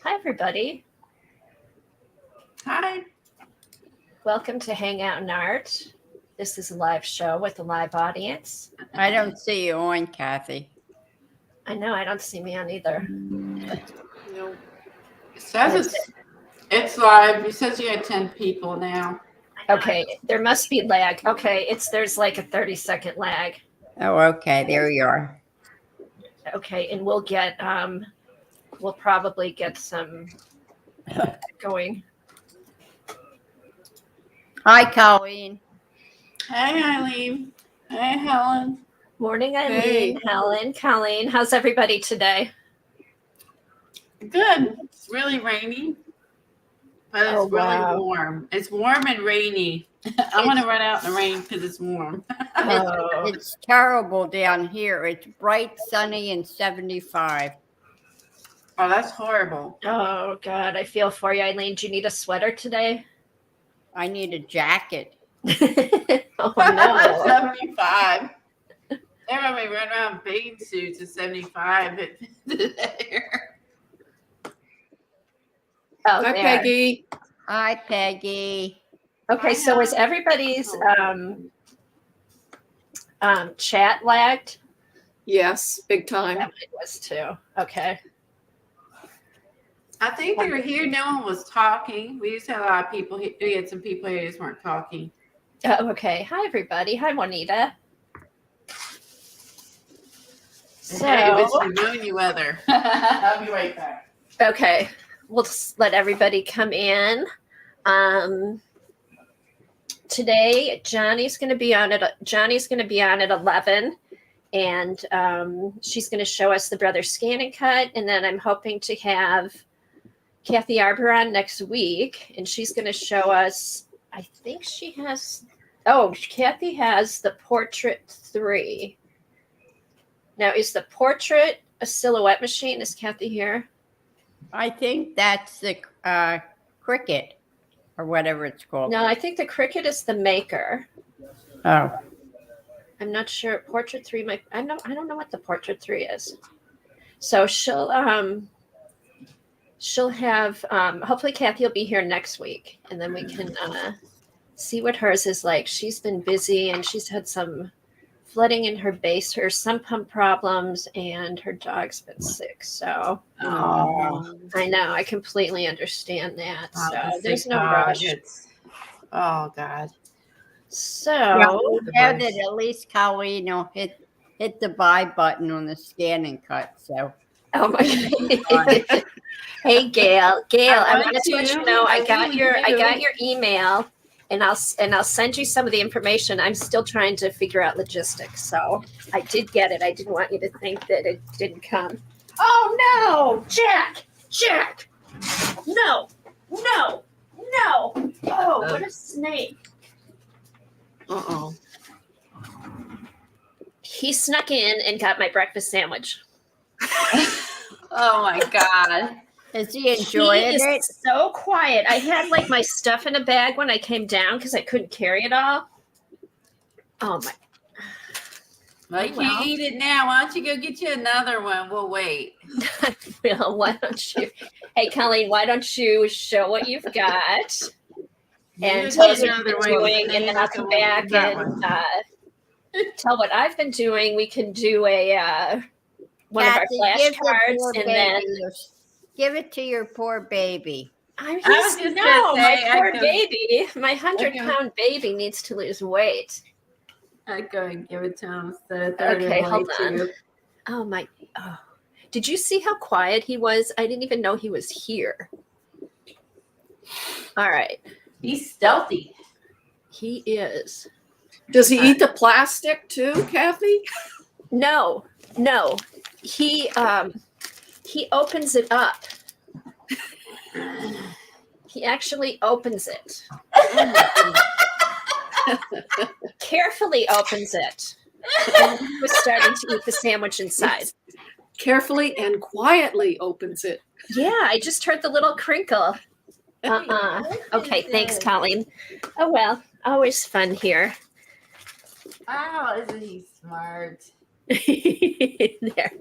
Hi, everybody. Hi. Welcome to Hangout and Art. This is a live show with a live audience. I don't see you on, Kathy. I know, I don't see me on either. No. It says it's live. It says you had 10 people now. Okay, there must be lag. Okay, there's like a 30-second lag. Oh, okay. There you are. Okay, and we'll probably get some going. Hi, Colleen. Hey, Eileen. Hey, Helen. Morning, Eileen, Hey. Helen, Colleen. How's everybody today? Good. It's really rainy, but it's really warm. It's warm and rainy. I want to run out in the rain because it's warm. It's terrible down here. It's bright, sunny, and 75. Oh, that's horrible. Oh, God, I feel for you, Eileen. Do you need a sweater today? I need a jacket. Oh, no. 75. They're going to be running around in bathing suits at 75 there. Oh, Hi, there. Peggy. Hi, Peggy. Okay, so is everybody's chat lagged? Yes, big time. Yeah, it was too. Okay. I think they were here. No one was talking. We just had a lot of people. We had some people here who just weren't talking. Oh, okay. Hi, everybody. Hi, Juanita. So, Hey, it's pneumonia weather. I'll be right back. okay, we'll just let everybody come in. Today, Johnny's going to be on at 11, and she's going to show us the Brother Scan and Cut, and then I'm hoping to have Kathy Arbor on next week, and she's going to show us. I think she has. Oh, Kathy has the Portrait 3. Now, is the Portrait a silhouette machine? Is Kathy here? I think that's the Cricut or whatever it's called. No, I think the Cricut is the maker. Oh. I'm not sure. Portrait 3 might. I don't know what the Portrait 3 is. So she'll have. Hopefully, Kathy will be here next week, and then we can see what hers is like. She's been busy, and she's had some flooding in her base, her sump pump problems, and her dog's been sick. So I know, I completely understand that. So there's no rush. Oh God. So know that at least Colleen will hit the buy button on the Scan and Cut. So. Oh my God. Hey, Gail, I wanted to let you know I got your email. And I'll send you some of the information. I'm still trying to figure out logistics. So I did get it. I didn't want you to think that it didn't come. Oh no, Jack. No. Oh, what a snake. Uh-oh. He snuck in and got my breakfast sandwich. Oh my God. Is he enjoying it? So quiet. I had like my stuff in a bag when I came down because I couldn't carry it all. Oh my. Well, you can't eat it now. Why don't you go get you another one? We'll wait. Well, why don't you? Hey, Colleen, why don't you show what you've got and tell us what you're doing, and then I'll come back and tell what I've been doing. We can do one of our flashcards, and then give it to your poor baby. My poor baby. My 100-pound baby needs to lose weight. I'd go and give it to him. Okay, hold on. Oh my! Oh, did you see how quiet he was? I didn't even know he was here. All right, he's stealthy. He is. Does he eat the plastic too, Kathy? No. He opens it up. He actually opens it. Carefully opens it. And he was starting to eat the sandwich inside. Carefully and quietly opens it. Yeah, I just heard the little crinkle. Okay, thanks, Colleen. Oh, well, always fun here. Oh, isn't he smart? There.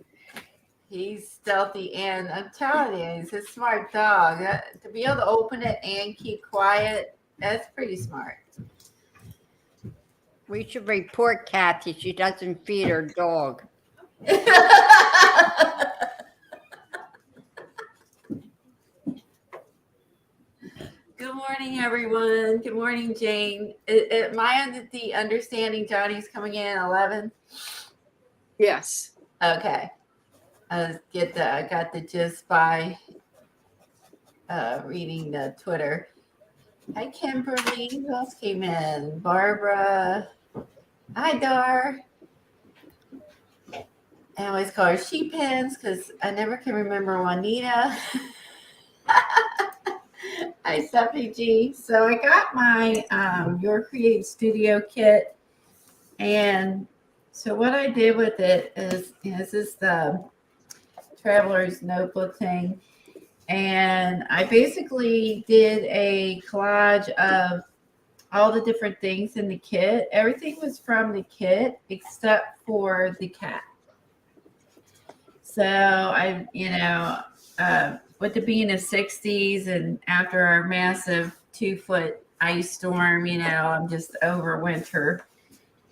He's stealthy, and I'm telling you, he's a smart dog. To be able to open it and keep quiet, that's pretty smart. We should report Kathy. She doesn't feed her dog. Good morning, everyone. Good morning, Jane. Am I under the understanding Johnny's coming in at 11? Yes. Okay. I got the gist by reading the Twitter. Hi, Kimberly. Who else came in? Barbara. Hi, Dar. I always call her She Pins because I never can remember Juanita. Hi, Stephanie G. So I got my Your Create Studio kit. And so what I did with it is, this is the Traveler's Notebook thing. And I basically did a collage of all the different things in the kit. Everything was from the kit except for the cat. So I, with it being the 60s and after our massive 2-foot ice storm, I'm just over winter.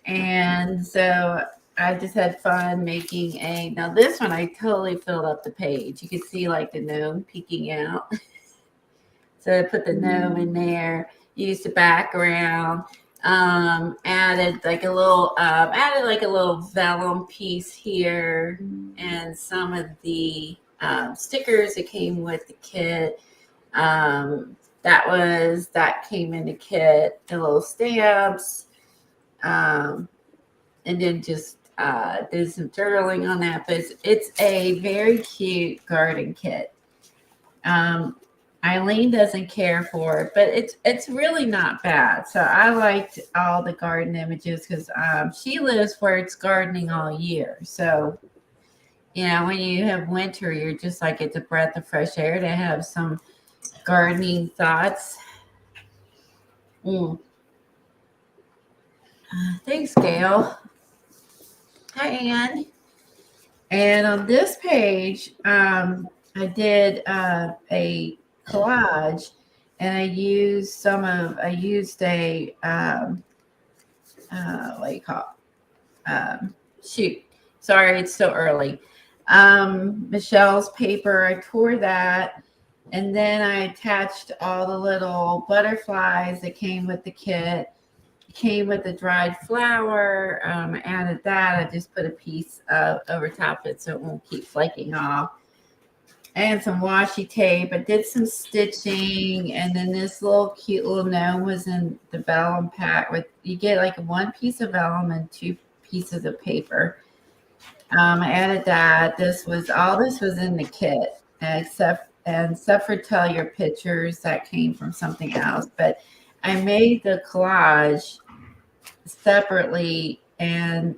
And so I just had fun making now this one I totally filled up the page. You can see like the gnome peeking out. So I put the gnome in there, used the background, added like a little vellum piece here, and some of the stickers that came with the kit. That came in the kit, the little stamps, and then just did some journaling on that. But it's a very cute garden kit. Eileen doesn't care for it, but it's really not bad. So I liked all the garden images because she lives where it's gardening all year. So, when you have winter, you're just like, it's a breath of fresh air to have some gardening thoughts. Thanks, Gail. Hi, Anne. And on this page, I did a collage, and I used what do you call it? Sorry, it's so early. Michelle's paper, I tore that, and then I attached all the little butterflies that came with the kit. It came with a dried flower. I added that. I just put a piece over top of it so it won't keep flaking off. And some washi tape. I did some stitching, and then this cute little gnome was in the vellum pack. You get like 1 piece of vellum and 2 pieces of paper. I added that. All this was in the kit, except for Tell Your Pictures that came from something else. But I made the collage separately and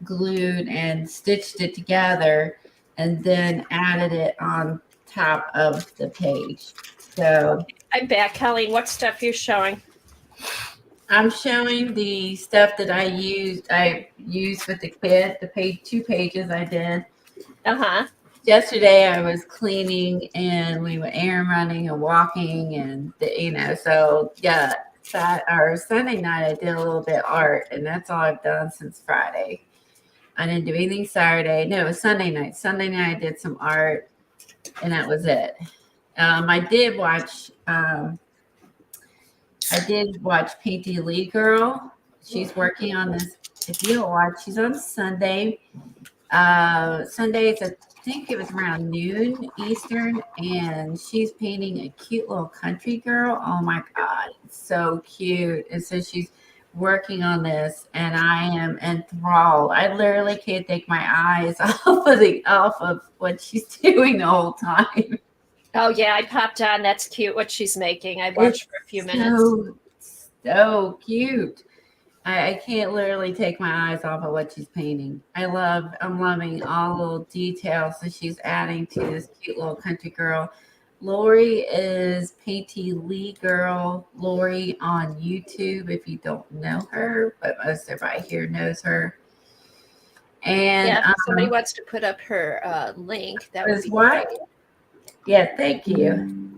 glued and stitched it together, and then added it on top of the page. So I'm back, Colleen. What stuff you're showing? I'm showing the stuff that I used with the kit, the 2 pages I did. Yesterday I was cleaning, and we were errand running and walking, and so yeah. Sunday night I did a little bit of art, and that's all I've done since Friday. I didn't do anything Saturday. No, it was Sunday night. Sunday night I did some art, and that was it. I did watch Painty Lee Girl. She's working on this. If you don't watch, she's on Sunday. Sundays, I think it was around noon Eastern, and she's painting a cute little country girl. Oh my God, it's so cute. And so she's working on this, and I am enthralled. I literally can't take my eyes off of what she's doing the whole time. Oh yeah, I popped on. That's cute what she's making. I watched for a few minutes. So cute. I can't literally take my eyes off of what she's painting. I'm loving all the little details that she's adding to this cute little country girl. Lori is Painty Lee Girl. Lori on YouTube, if you don't know her, but most everybody here knows her. And Yeah, if somebody wants to put up her link, that would was be what? great. Yeah, thank you.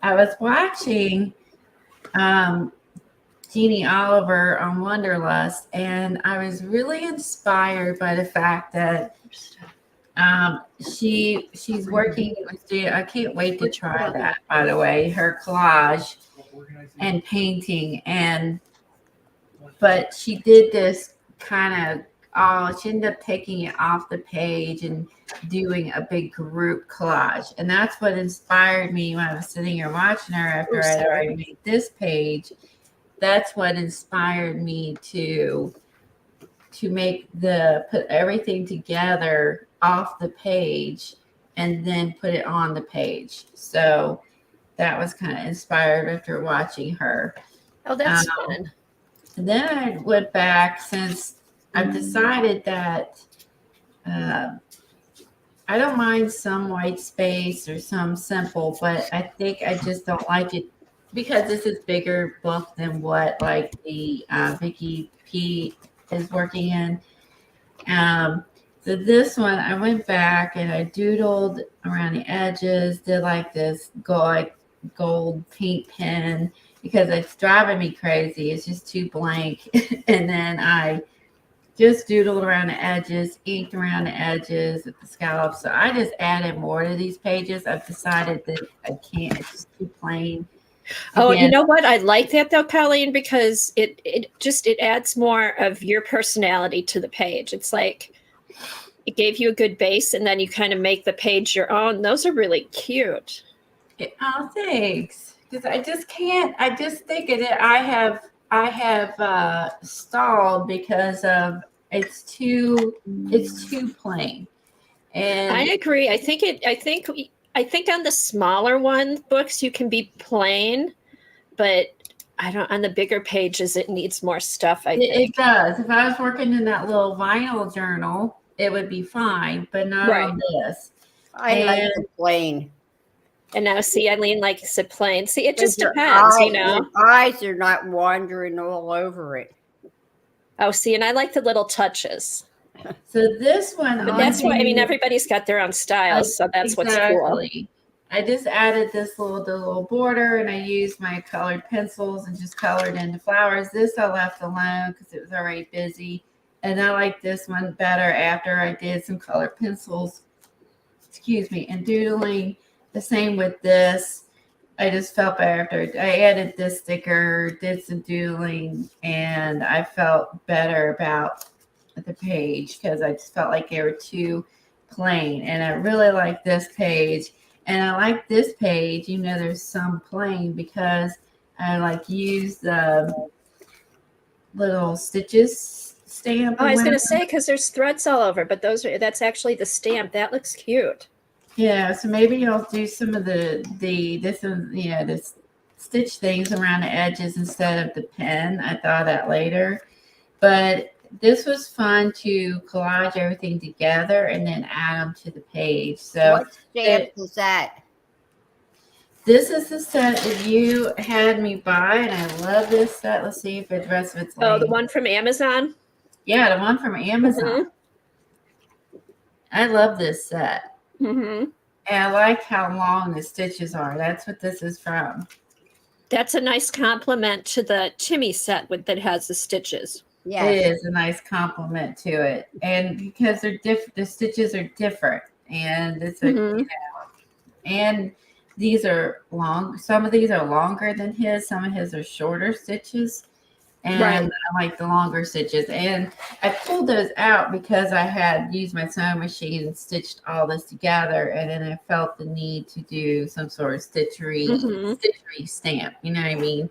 I was watching Jeannie Oliver on Wanderlust, and I was really inspired by the fact that she's working with I can't wait to try that, by the way, her collage and painting. But she did this kind of she ended up taking it off the page and doing a big group collage. And that's what inspired me when I was sitting here watching her after I'd already made this page. That's what inspired me to put everything together off the page and then put it on the page. So that was kind of inspired after watching her. Oh, that's fun. And then I went back, since I've decided that I don't mind some white space or some simple, but I think I just don't like it because this is bigger book than what like the Vicky P is working in. So this one, I went back and I doodled around the edges, did like this gold paint pen because it's driving me crazy. It's just too blank. And then I just doodled around the edges, inked around the edges at the scallops. So I just added more to these pages. I've decided that I can't, it's just too plain. Oh, Again, you know what? I like that though, Colleen, because it adds more of your personality to the page. It's like it gave you a good base, and then you kind of make the page your own. Those are really cute. Oh, thanks. Because I just can't. I just think it. I have stalled because of it's too plain. And I agree. I think on the smaller books you can be plain, but I don't on the bigger pages it needs more stuff, I it think. does. If I was working in that little vinyl journal, it would be fine, but not Right. on this. I like the plain. And now see, Eileen likes it plain. See, it just Your depends, you know. Your eyes are not wandering all over it. Oh, see, and I like the little touches. So this one, But that's why, I mean, everybody's got their own styles, so that's what's cool. I just added the little border, and I used my colored pencils and just colored in the flowers. This I left alone because it was already busy. And I like this one better after I did some colored pencils, and doodling. The same with this. I just felt better after I added this sticker, did some doodling, and I felt better about the page because I just felt like they were too plain. And I really like this page. And I like this page, even though there's some plain, because I like use the little stitches stamp. Oh, I was going to say, because there's threads all over, but that's actually the stamp. That looks cute. Yeah, so maybe I'll do some of the stitch things around the edges instead of the pen. I thought that later. But this was fun to collage everything together and then add them to the page. So what stamp is that? This is the set that you had me buy, and I love this set. Let's see if the rest of it's Oh, the one from Amazon? Yeah, the one from Amazon. I love this set. Mm-hmm. And I like how long the stitches are. That's what this is from. That's a nice compliment to the Timmy set that has the stitches. Yeah, It is a nice compliment to it. And because they're different, the stitches are different. And it's and these are long. Some of these are longer than his. Some of his are shorter stitches. And I like the longer stitches. And I pulled those out because I had used my sewing machine and stitched all this together. And then I felt the need to do some sort of stitchery stamp. You know what I mean?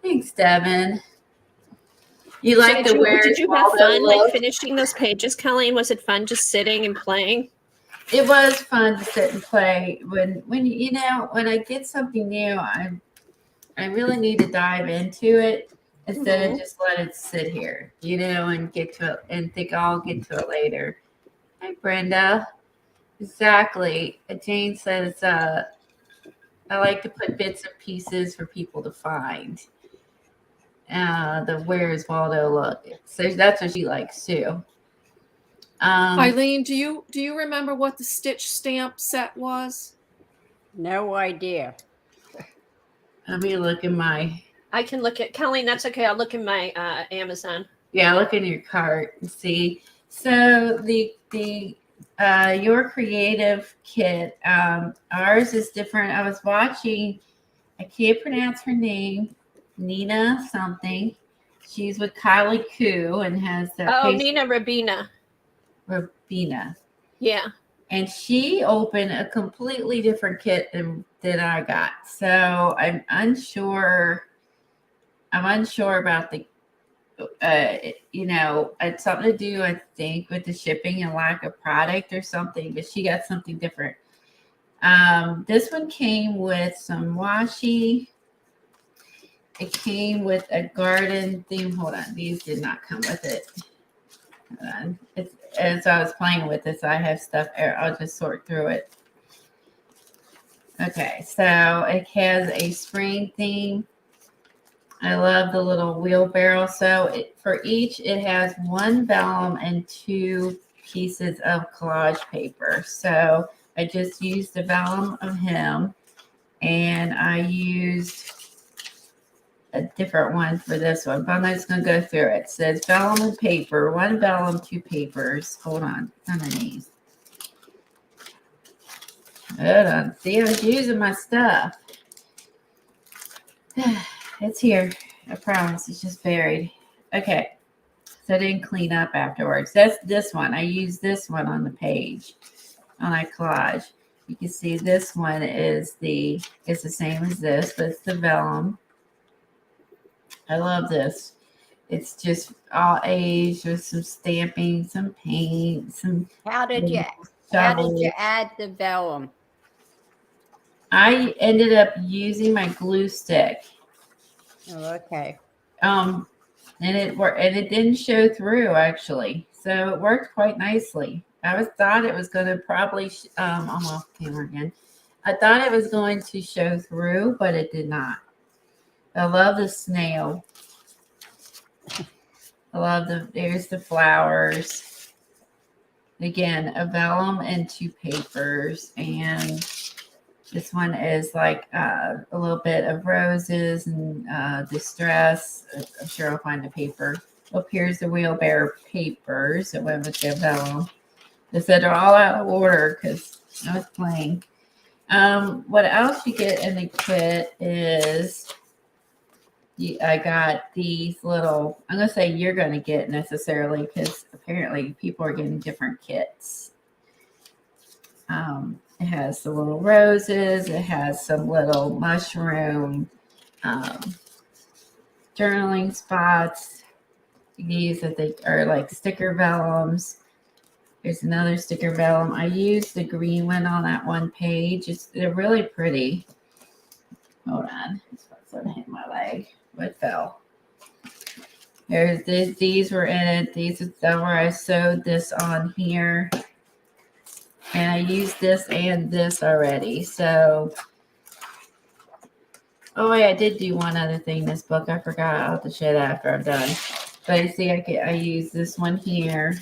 Thanks, Devin. You like the wear? Did you have fun like finishing those pages, Colleen? Was it fun just sitting and playing? It was fun to sit and play. When I get something new, I really need to dive into it instead of just let it sit here, and get to it and think I'll get to it later. Hi, Brenda. Exactly. Jane says, I like to put bits and pieces for people to find. the Where's Waldo look. So that's what she likes too. Eileen, do you remember what the stitch stamp set was? No idea. Let me look in my, I can look at Colleen. That's okay. I'll look in my Amazon. yeah, look in your cart and see. So the Your Creative kit, ours is different. I was watching, I can't pronounce her name, Nina something. She's with Kylie Koo and has that Oh, face, Nina Rabina. Rabina. Yeah. And she opened a completely different kit than I got. So I'm unsure. I'm unsure about the, it's something to do, I think, with the shipping and lack of product or something, but she got something different. This one came with some washi. It came with a garden theme. Hold on. These did not come with it. Hold on. As I was playing with this, I have stuff. I'll just sort through it. Okay. So it has a spring theme. I love the little wheelbarrow. So for each, it has one vellum and 2 pieces of collage paper. So I just used the vellum of him, and I used a different one for this one, but I'm just going to go through it. It says vellum and paper, 1 vellum, 2 papers. Hold on, underneath. Hold on. See, I was using my stuff. It's here. I promise. It's just buried. Okay. So I didn't clean up afterwards. That's this one. I used this one on the page on my collage. You can see this one is it's the same as this, but it's the vellum. I love this. It's just all aged with some stamping, some paint, some How did you shovels. add the vellum? I ended up using my glue stick. Oh, okay. And it worked, and it didn't show through actually. So it worked quite nicely. Thought it was going to probably I'm off camera again. I thought it was going to show through, but it did not. I love the snail. I love there's the flowers. Again, a vellum and 2 papers, and this one is like a little bit of roses and distress. I'm sure I'll find the paper. Up here's the wheelbarrow papers that went with the vellum. They said they're all out of order because I was playing. What else you get in the kit is I got these little, I'm going to say you're going to get necessarily because apparently people are getting different kits. It has the little roses. It has some little mushroom journaling spots. These I think are like sticker vellums. There's another sticker vellum. I used the green one on that one page. They're really pretty. Hold on. It's going to hit my leg. What fell? There's this. These were in it. These are where I sewed this on here. And I used this and this already. So, oh wait, I did do one other thing in this book. I forgot. I'll have to show that after I'm done. But you see, I use this one here.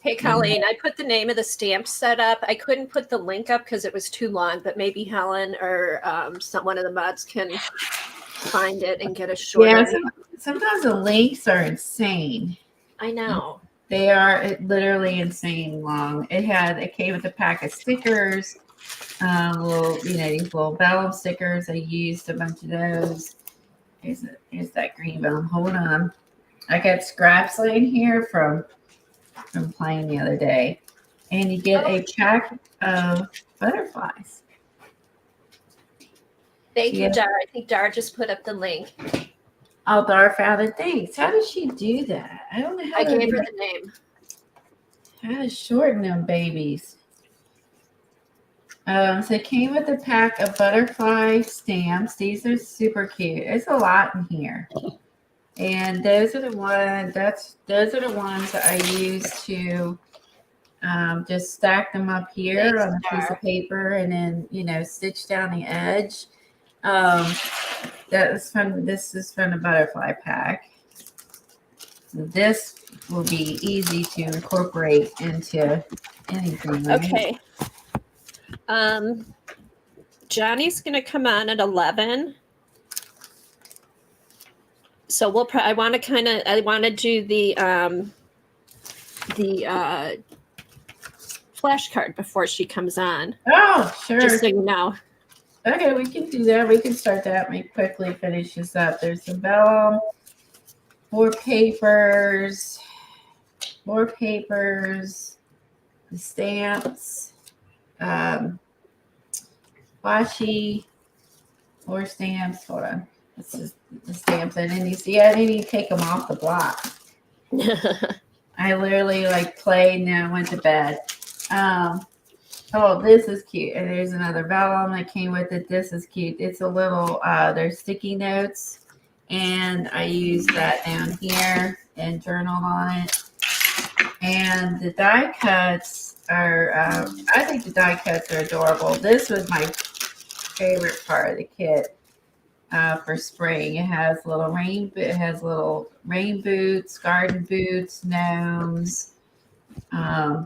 Hey, Colleen, I put the name of the stamp set up. I couldn't put the link up because it was too long, but maybe Helen or one of the mods can find it and get a shorter. Yeah, sometimes the links are insane. I know. They are literally insane long. It came with a pack of stickers, these little vellum stickers. I used a bunch of those. Here's that green vellum. Hold on. I got scraps laying here from playing the other day. And you get a pack of butterflies. Thank you, Dar. I think Dar just put up the link. Oh, Dar found it. Thanks. How does she do that? I don't know how I gave her the name. How to shorten them babies. So it came with a pack of butterfly stamps. These are super cute. There's a lot in here. And those are the ones that I use to just stack them up here on a piece of paper and then, stitch down the edge. that was from, this is from the butterfly pack. This will be easy to incorporate into anything, right? Okay. Johnny's going to come on at 11. So I want to do the flashcard before she comes on. Oh, sure. Just so you know. Okay, we can do that. We can start that. We quickly finish this up. There's some vellum, more papers, the stamps, washi, more stamps. Hold on. This is the stamps. I didn't even take them off the block. I literally like played and then went to bed. Oh, this is cute. And there's another vellum that came with it. This is cute. It's a little, there's sticky notes. And I used that down here and journaled on it. And the die cuts are, I think the die cuts are adorable. This was my favorite part of the kit for spring. It has little rain boots, garden boots, gnomes, a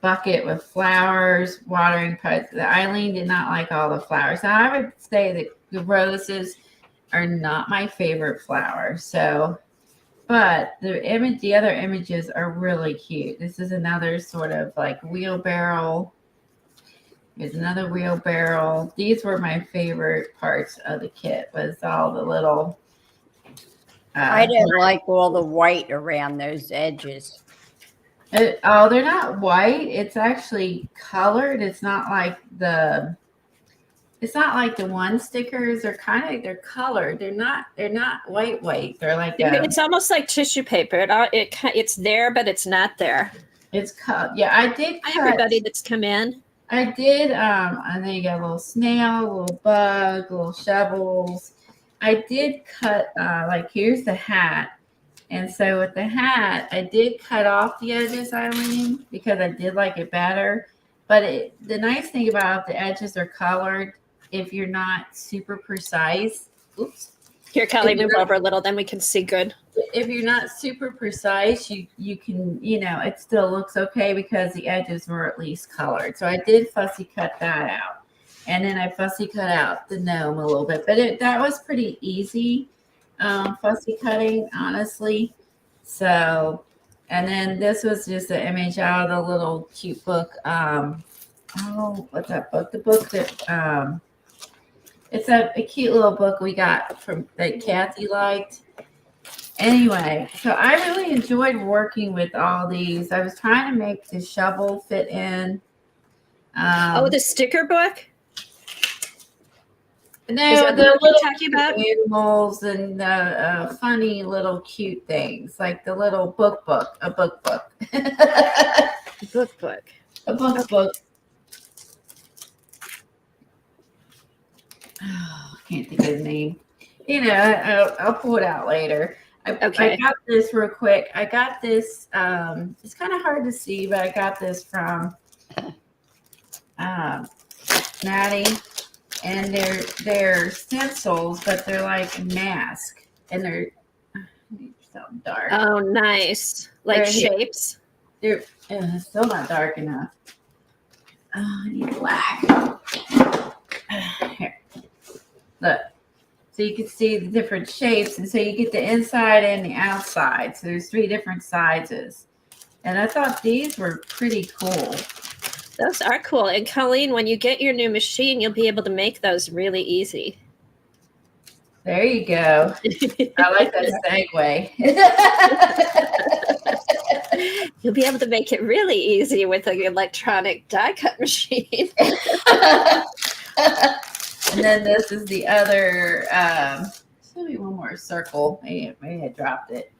bucket with flowers, watering pots. Eileen did not like all the flowers. Now I would say that the roses are not my favorite flower. So, but the other images are really cute. This is another sort of like wheelbarrow. There's another wheelbarrow. These were my favorite parts of the kit, was all the little. I didn't like all the white around those edges. They're not white. It's actually colored. It's not like the one stickers. They're colored. They're not white. They're like it's almost like tissue paper. It's there, but it's not there. It's cut. Yeah, I did. Hi, everybody that's come in. I did. And then you got a little snail, a little bug, little shovels. I did cut. Like here's the hat. And so with the hat, I did cut off the edges, Eileen, because I did like it better. But the nice thing about the edges are colored. If you're not super precise, oops. Here, Kelly, move over a little, then we can see good. If you're not super precise, you can, it still looks okay because the edges were at least colored. So I did fussy cut that out. And then I fussy cut out the gnome a little bit. But that was pretty easy. Fussy cutting, honestly. So, and then this was just an image out of the little cute book. What's that book? The book that it's a cute little book we got that Kathy liked. Anyway, so I really enjoyed working with all these. I was trying to make the shovel fit in. The sticker book? No, the little talking about animals and the funny little cute things, like the little a book book. A book book. A book book. Oh, I can't think of the name. I'll pull it out later. Okay. I got this real quick. I got this. It's kind of hard to see, but I got this from Maddie. And they're stencils, but they're like mask, and they're so dark. Oh, nice! Like shapes. They're still not dark enough. Oh, I need black. Here, look. So you can see the different shapes, and so you get the inside and the outside. So there's 3 different sizes, and I thought these were pretty cool. Those are cool. And Colleen, when you get your new machine, you'll be able to make those really easy. There you go. I like that segue. You'll be able to make it really easy with an electronic die cut machine. And then this is the other, show me one more circle. Maybe I dropped it.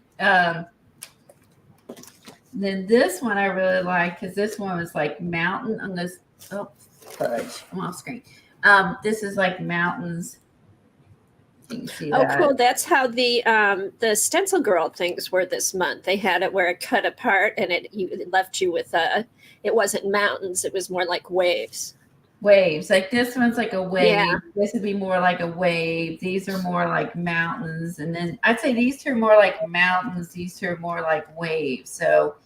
Then this one I really like because this one was like mountain. Fudge. I'm off screen. This is like mountains. You can see that. Cool. That's how the stencil girl things were this month. They had it where it cut apart and it left you with it wasn't mountains. It was more like waves. waves. Like this one's like a wave. Yeah. This would be more like a wave. These are more like mountains. And then I'd say these two are more like mountains. These two are more like waves. So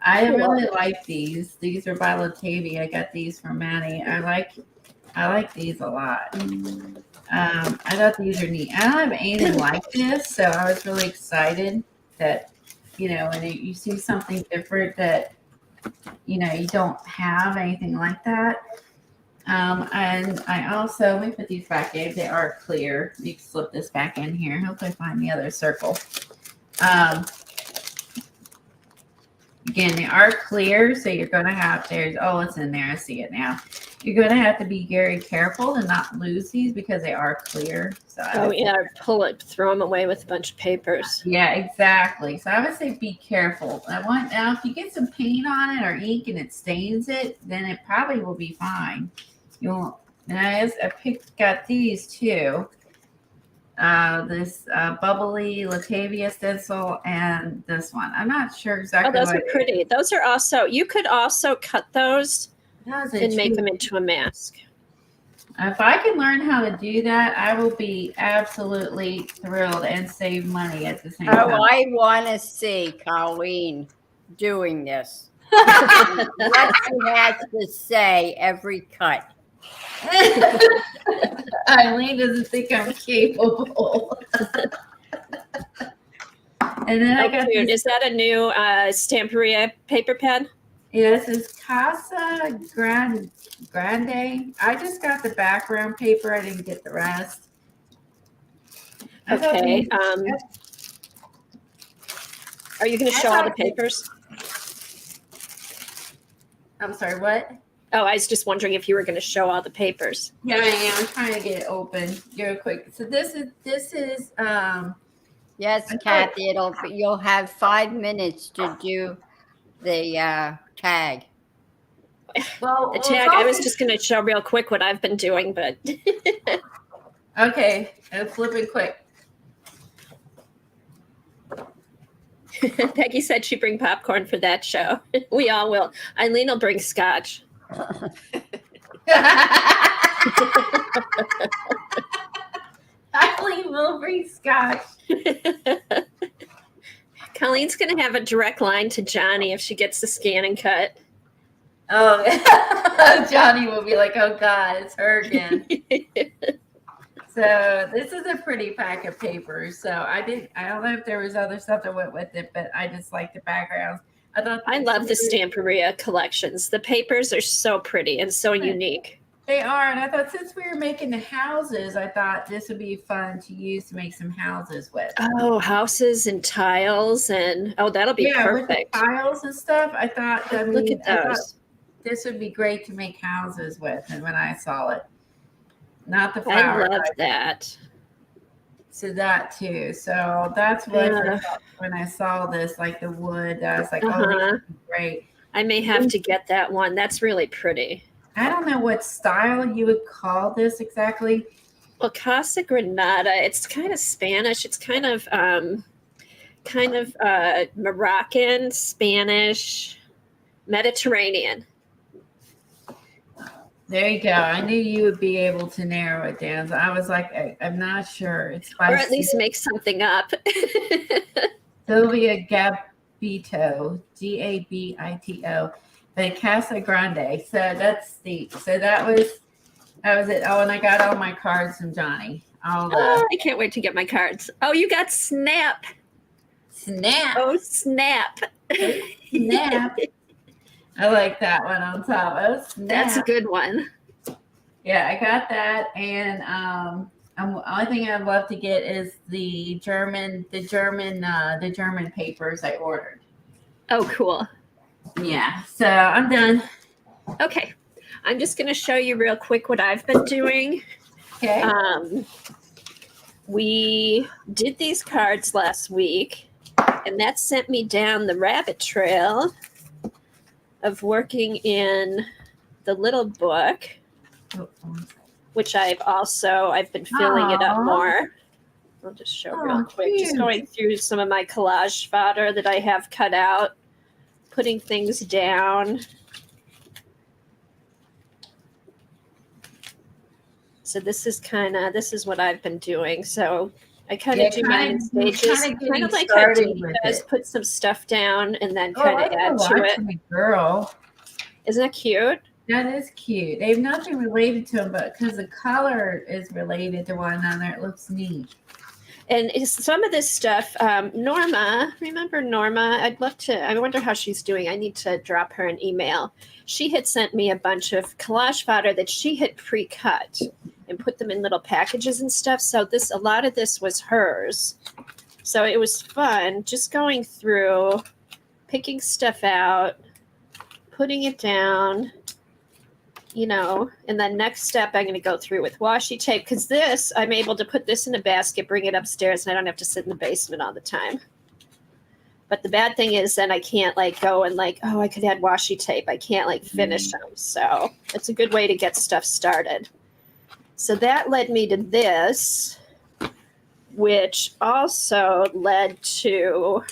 I really like these. These are by Latavia. I got these from Maddie. I like these a lot. I thought these are neat. I don't have anything like this, so I was really excited that, you know, when you see something different that, you know, you don't have anything like that. And I also, let me put these back in. They are clear. You can slip this back in here. Hopefully find the other circle. Again, they are clear, so you're going to have, oh, it's in there. I see it now. You're going to have to be very careful to not lose these because they are clear. So throw them away with a bunch of papers. Yeah, exactly. So I would say be careful. Now if you get some paint on it or ink and it stains it, then it probably will be fine. You won't. And I got these too. This bubbly Latavia stencil and this one. I'm not sure exactly. Oh, those are pretty. Those are also, you could also cut those and make them into a mask. If I can learn how to do that, I will be absolutely thrilled and save money at the same time. Oh, I want to see Colleen doing this. What she has to say every cut. Eileen doesn't think I'm capable. And then I got is that a new Stamperia paper pen? Yeah, this is Casa Grande. I just got the background paper. I didn't get the rest. Okay. Are you going to show all the papers? I'm sorry, what? Oh, I was just wondering if you were going to show all the papers. Yeah, I am. I'm trying to get it open real quick. So this is Yes, Kathy, you'll have 5 minutes to do the tag. well The tag, I was just going to show real quick what I've been doing, but okay, I'm flipping quick. Peggy said she'd bring popcorn for that show. We all will. Eileen will bring scotch. Eileen will bring scotch. Colleen's going to have a direct line to Johnny if she gets the scan and cut. Oh, Johnny will be like, oh God, it's her again. So this is a pretty pack of papers. So I don't know if there was other stuff that went with it, but I just like the backgrounds. I love the Stamperia collections. The papers are so pretty and so unique. They are. And I thought since we were making the houses, I thought this would be fun to use to make some houses with. Oh, houses and tiles. And that'll be perfect. With the tiles and stuff. I thought, look at those. This would be great to make houses with. And when I saw it, not the flower. I love that. So that too. So that's what I thought when I saw this, like the wood. I was like, oh, this is great. I may have to get that one. That's really pretty. I don't know what style you would call this exactly. Well, Casa Granada, it's kind of Spanish. It's kind of Moroccan, Spanish, Mediterranean. There you go. I knew you would be able to narrow it down. So I was like, I'm not sure. It's or at least make something up. Sylvia Gabito, Gabito, the Casa Grande. So that was it. Oh, and I got all my cards from Johnny. I can't wait to get my cards. Oh, you got Snap. Snap. Oh, Snap. Snap. I like that one on top. Oh, snap. That's a good one. Yeah, I got that. And the only thing I'd love to get is the German papers I ordered. Oh, cool. Yeah. So I'm done. Okay. I'm just going to show you real quick what I've been doing. Okay. We did these cards last week, and that sent me down the rabbit trail of working in the little book, which I've been filling it up more. I'll just show real quick. Cute. Just going through some of my collage fodder that I have cut out, putting things down. So this is what I've been doing. So I kind of do mine in stages, kind of like how Dee does, put some stuff down and then kind of add to it. Girl, isn't that cute? That is cute. They've nothing related to them, but because the color is related to one another, it looks neat. And some of this stuff, Norma, remember Norma? I wonder how she's doing. I need to drop her an email. She had sent me a bunch of collage fodder that she had pre-cut and put them in little packages and stuff. So a lot of this was hers. So it was fun just going through, picking stuff out, putting it down, and then next step I'm going to go through with washi tape, because this, I'm able to put this in a basket, bring it upstairs, and I don't have to sit in the basement all the time. But the bad thing is then I can't go and I could add washi tape. I can't finish them. So it's a good way to get stuff started. So that led me to this, which also led to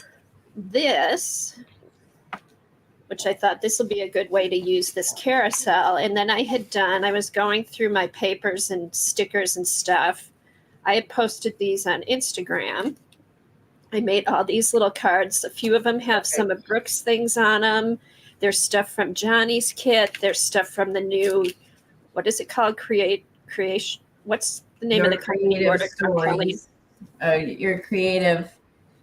this, which I thought this will be a good way to use this carousel. And then I was going through my papers and stickers and stuff. I had posted these on Instagram. I made all these little cards. A few of them have some of Brooke's things on them. There's stuff from Johnny's kit. There's stuff from the new, what is it called? Creation. What's the name of the company? Your creative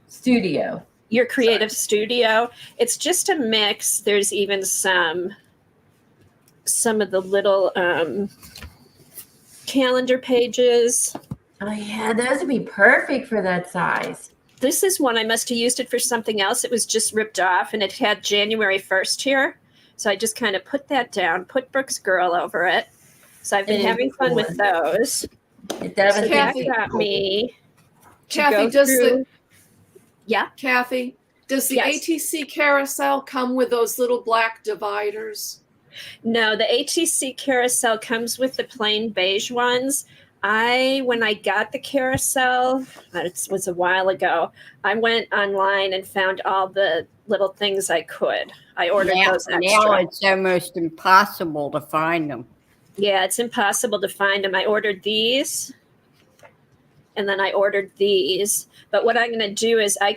studio. Your creative studio. It's just a mix. There's even some of the little calendar pages. Oh yeah, those would be perfect for that size. This is one, I must have used it for something else. It was just ripped off and it had January 1st here. So I just kind of put that down, put Brooke's Girl over it. So I've been having fun with those. Kathy got me. Kathy, Yeah. Kathy, does the Yes. ATC carousel come with those little black dividers? No, the ATC carousel comes with the plain beige ones. When I got the carousel, it was a while ago, I went online and found all the little things I could. I ordered those extra. Now it's almost impossible to find them. Yeah, it's impossible to find them. I ordered these. And then I ordered these. But what I'm going to do is I'm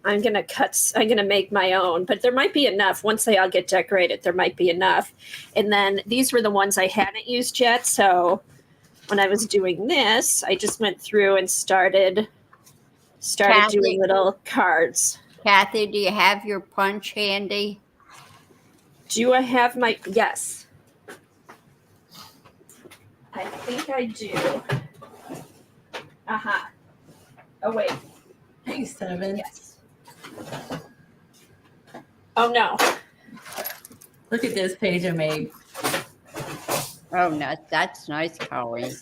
going to make my own. But there might be enough. Once they all get decorated, there might be enough. And then these were the ones I hadn't used yet. So when I was doing this, I just went through and started doing little cards. Kathy, do you have your punch handy? Do I have yes. I think I do. Uh-huh. Oh, wait. Hey, 7. Yes. Oh, no. Look at this page I made. Oh, no, that's nice, Colleen.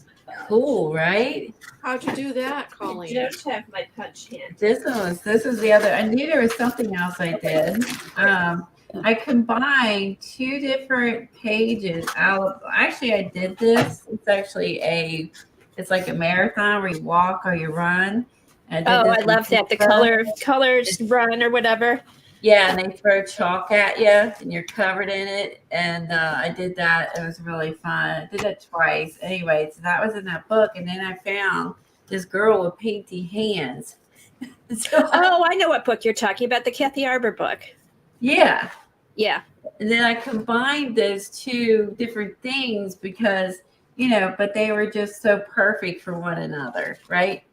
Cool, right? How'd you do that, I Colleen? don't have my punch hand. This is the other. I knew there was something else I did. I combined 2 different pages out. Actually, I did this. It's actually it's like a marathon where you walk or you run. I love that. The colors run or whatever. Yeah, and they throw chalk at you and you're covered in it. And I did that. It was really fun. I did it twice. Anyway, so that was in that book. And then I found this girl with painty hands. I know what book you're talking about. The Kathy Arbor book. Yeah. Yeah. And then I combined those 2 different things because, but they were just so perfect for one another, right?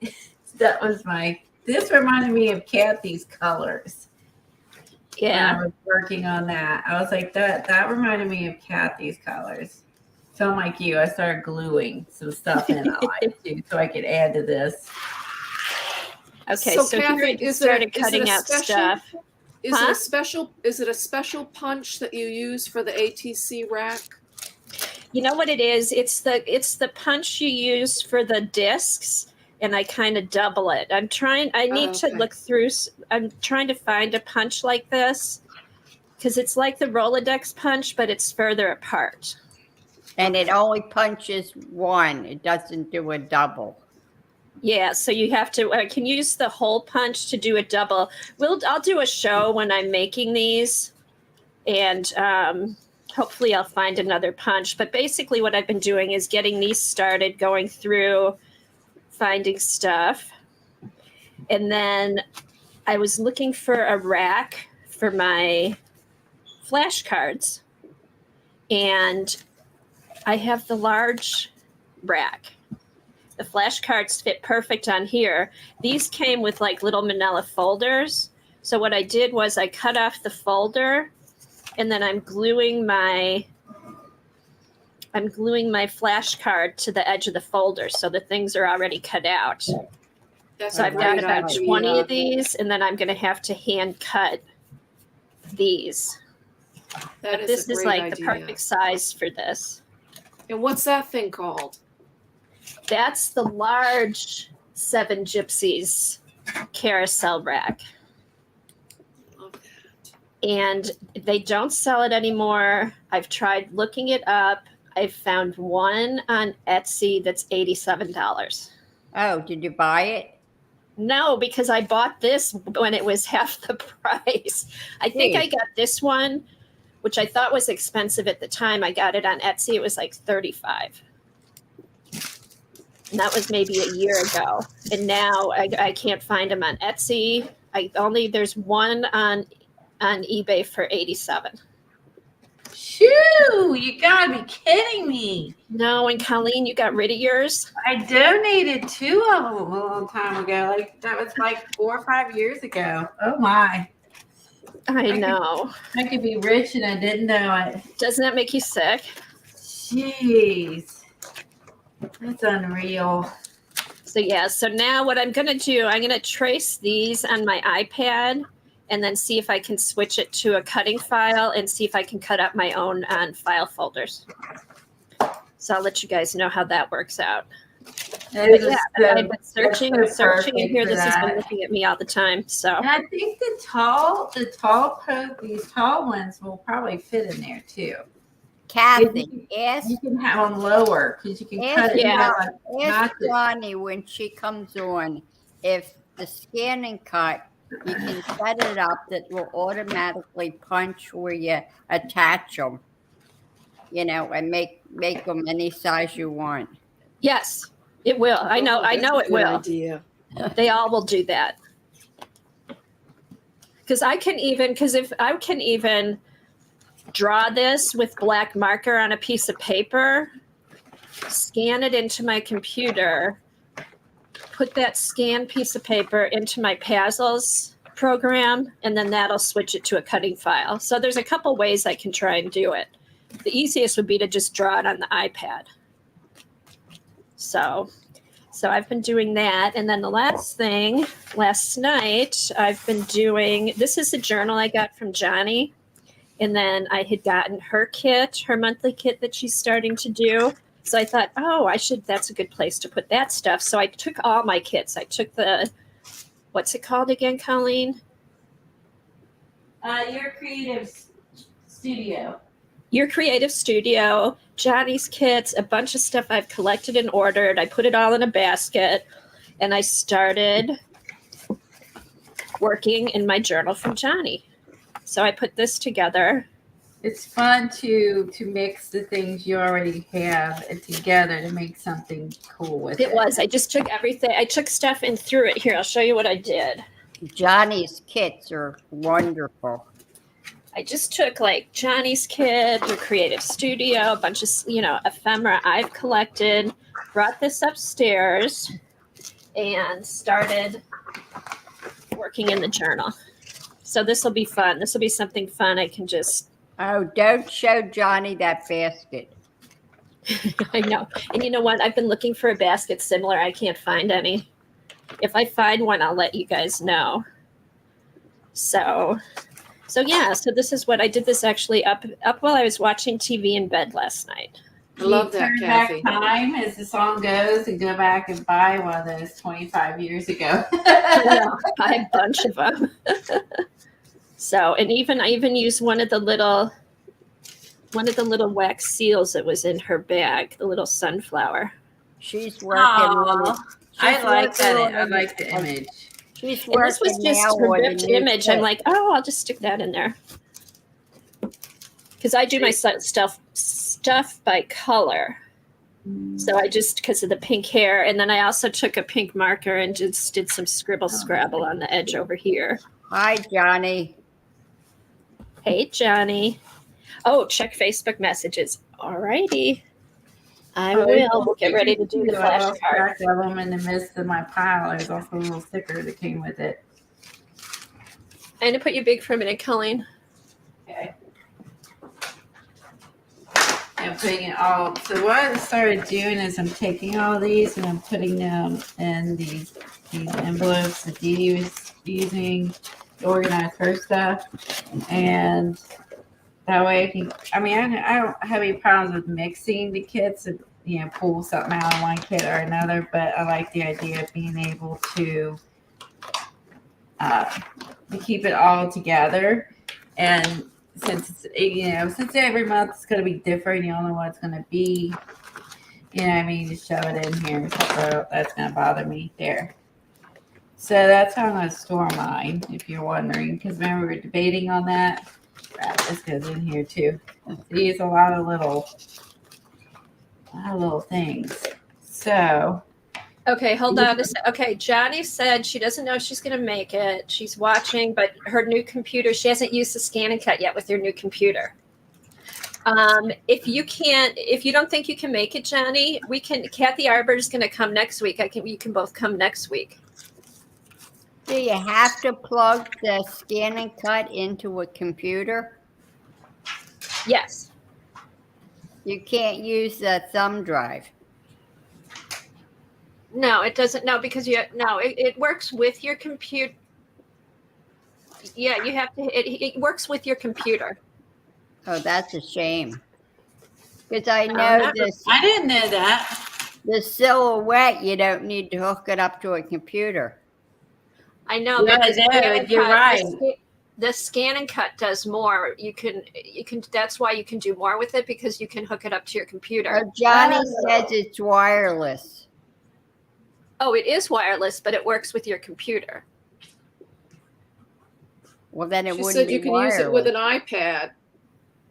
This reminded me of Kathy's colors. Yeah. When I was working on that. I was like, that reminded me of Kathy's colors. So I'm like you, I started gluing some stuff in I like too, so I could add to this. Okay, so Kathy, here I started cutting out stuff. Is it a special punch that you use for the ATC rack? You know what it is? It's the punch you use for the discs, and I kind of double it. I'm trying to find a punch like this because it's like the Rolodex punch, but it's further apart. And it only punches one. It doesn't do a double. Yeah, so you have to. I can use the hole punch to do a double. I'll do a show when I'm making these, and hopefully I'll find another punch. But basically what I've been doing is getting these started, going through, finding stuff. And then I was looking for a rack for my flashcards. And I have the large rack. The flashcards fit perfect on here. These came with like little manila folders. So what I did was I cut off the folder, and then I'm gluing my flashcard to the edge of the folder, so the things are already cut out. That's So a I've got great about idea. 20 of these, and then I'm going to have to hand cut these. That But this a is great like idea. the perfect size for this. And what's that thing called? That's the large Seven Gypsies carousel rack. Love that. And they don't sell it anymore. I've tried looking it up. I've found one on Etsy that's $87. Oh, did you buy it? No, because I bought this when it was half the price. I think I got this one, which I thought was expensive at the time. I got it on Etsy. It was like $35. And that was maybe a year ago. And now I can't find them on Etsy. There's one on eBay for $87. Shoo! You gotta be kidding me. No, and Colleen, you got rid of yours? I donated 2 of them a long time ago. Like that was like 4 or 5 years ago. Oh my! I know. I could be rich and I didn't know it. Doesn't that make you sick? Jeez, that's unreal. So yeah, so now what I'm gonna do, I'm gonna trace these on my iPad and then see if I can switch it to a cutting file and see if I can cut up my own file folders. So I'll let you guys know how that works out. But yeah, I've been searching and searching, and here this has been looking at me all the time. So And I think these tall ones will probably fit in there too. Kathy, ask You can have them lower because you can cut it. Yeah. Ask Johnny when she comes on if the scan and cut, you can set it up that will automatically punch where you attach them, and make them any size you want. yes, it will. I know That's a it good will. idea. They all will do that. Because if I can even draw this with black marker on a piece of paper, scan it into my computer, put that scanned piece of paper into my Puzzles program, and then that'll switch it to a cutting file. So there's a couple ways I can try and do it. The easiest would be to just draw it on the iPad. So I've been doing that. And then the last thing, last night, I've been doing, this is a journal I got from Johnny. And then I had gotten her monthly kit that she's starting to do. So I thought, that's a good place to put that stuff. So I took all my kits. I took what's it called again, Colleen? Your Creative Studio. Your Creative Studio, Johnny's kits, a bunch of stuff I've collected and ordered. I put it all in a basket, and I started working in my journal from Johnny. So I put this together. It's fun to mix the things you already have together to make something cool with it. It was. I just took everything. I took stuff and threw it here. I'll show you what I did. Johnny's kits are wonderful. I just took like Johnny's kit, your Creative Studio, a bunch of, ephemera I've collected, brought this upstairs, and started working in the journal. So this will be fun. This will be something fun. I can just. Oh, don't show Johnny that basket. I know. And you know what? I've been looking for a basket similar. I can't find any. If I find one, I'll let you guys know. So this is what I did. This actually up while I was watching TV in bed last night. I love that, Turn Kathy. back time as the song goes and go back and buy one of those 25 years ago. I have a bunch of them. So, and I even used one of the little wax seals that was in her bag, the little sunflower. She's working on it. I like that. working I on like the image. She's And this was working just now her on a ripped new image. kit. I'm like, I'll just stick that in there. because I do my stuff by color. So I just, because of the pink hair, and then I also took a pink marker and just did some scrabble on the edge over here. Hi, Johnny. Hey, Johnny. Oh, check Facebook messages. All righty. I will. We'll get ready to do the flashcard. Of them in the midst of my pile. There's also a little sticker that came with it. I'm going to put you big for a minute, Colleen. Okay. I'm putting it all. So what I started doing is I'm taking all these and I'm putting them in these envelopes that Dee was using to organize her stuff. And that way I don't have any problems with mixing the kits and, pull something out of one kit or another, but I like the idea of being able to keep it all together. And since since every month it's going to be different, you don't know what it's going to be. Just shove it in here. So that's going to bother me there. So that's how I'm going to store mine, if you're wondering. Because remember, we were debating on that. Right, this goes in here too. These a lot of little things. So. Okay, hold on a sec. Okay, Johnny said she doesn't know if she's going to make it. She's watching, but her new computer, she hasn't used the scan and cut yet with her new computer. If you don't think you can make it, Johnny, Kathy Arbor is going to come next week. You can both come next week. Do you have to plug the scan and cut into a computer? Yes. You can't use the thumb drive. No, it doesn't. No, because it works with your computer. Yeah, you have to. It works with your computer. Oh, that's a shame. Because I know this. I didn't know that. The silhouette, you don't need to hook it up to a computer. I know, Yeah, but you're right. The scan and cut does more. You can. That's why you can do more with it, because you can hook it up to your computer. Johnny says it's wireless. Oh, it is wireless, but it works with your computer. Well, then it She wouldn't said be you can wireless. use it with an iPad.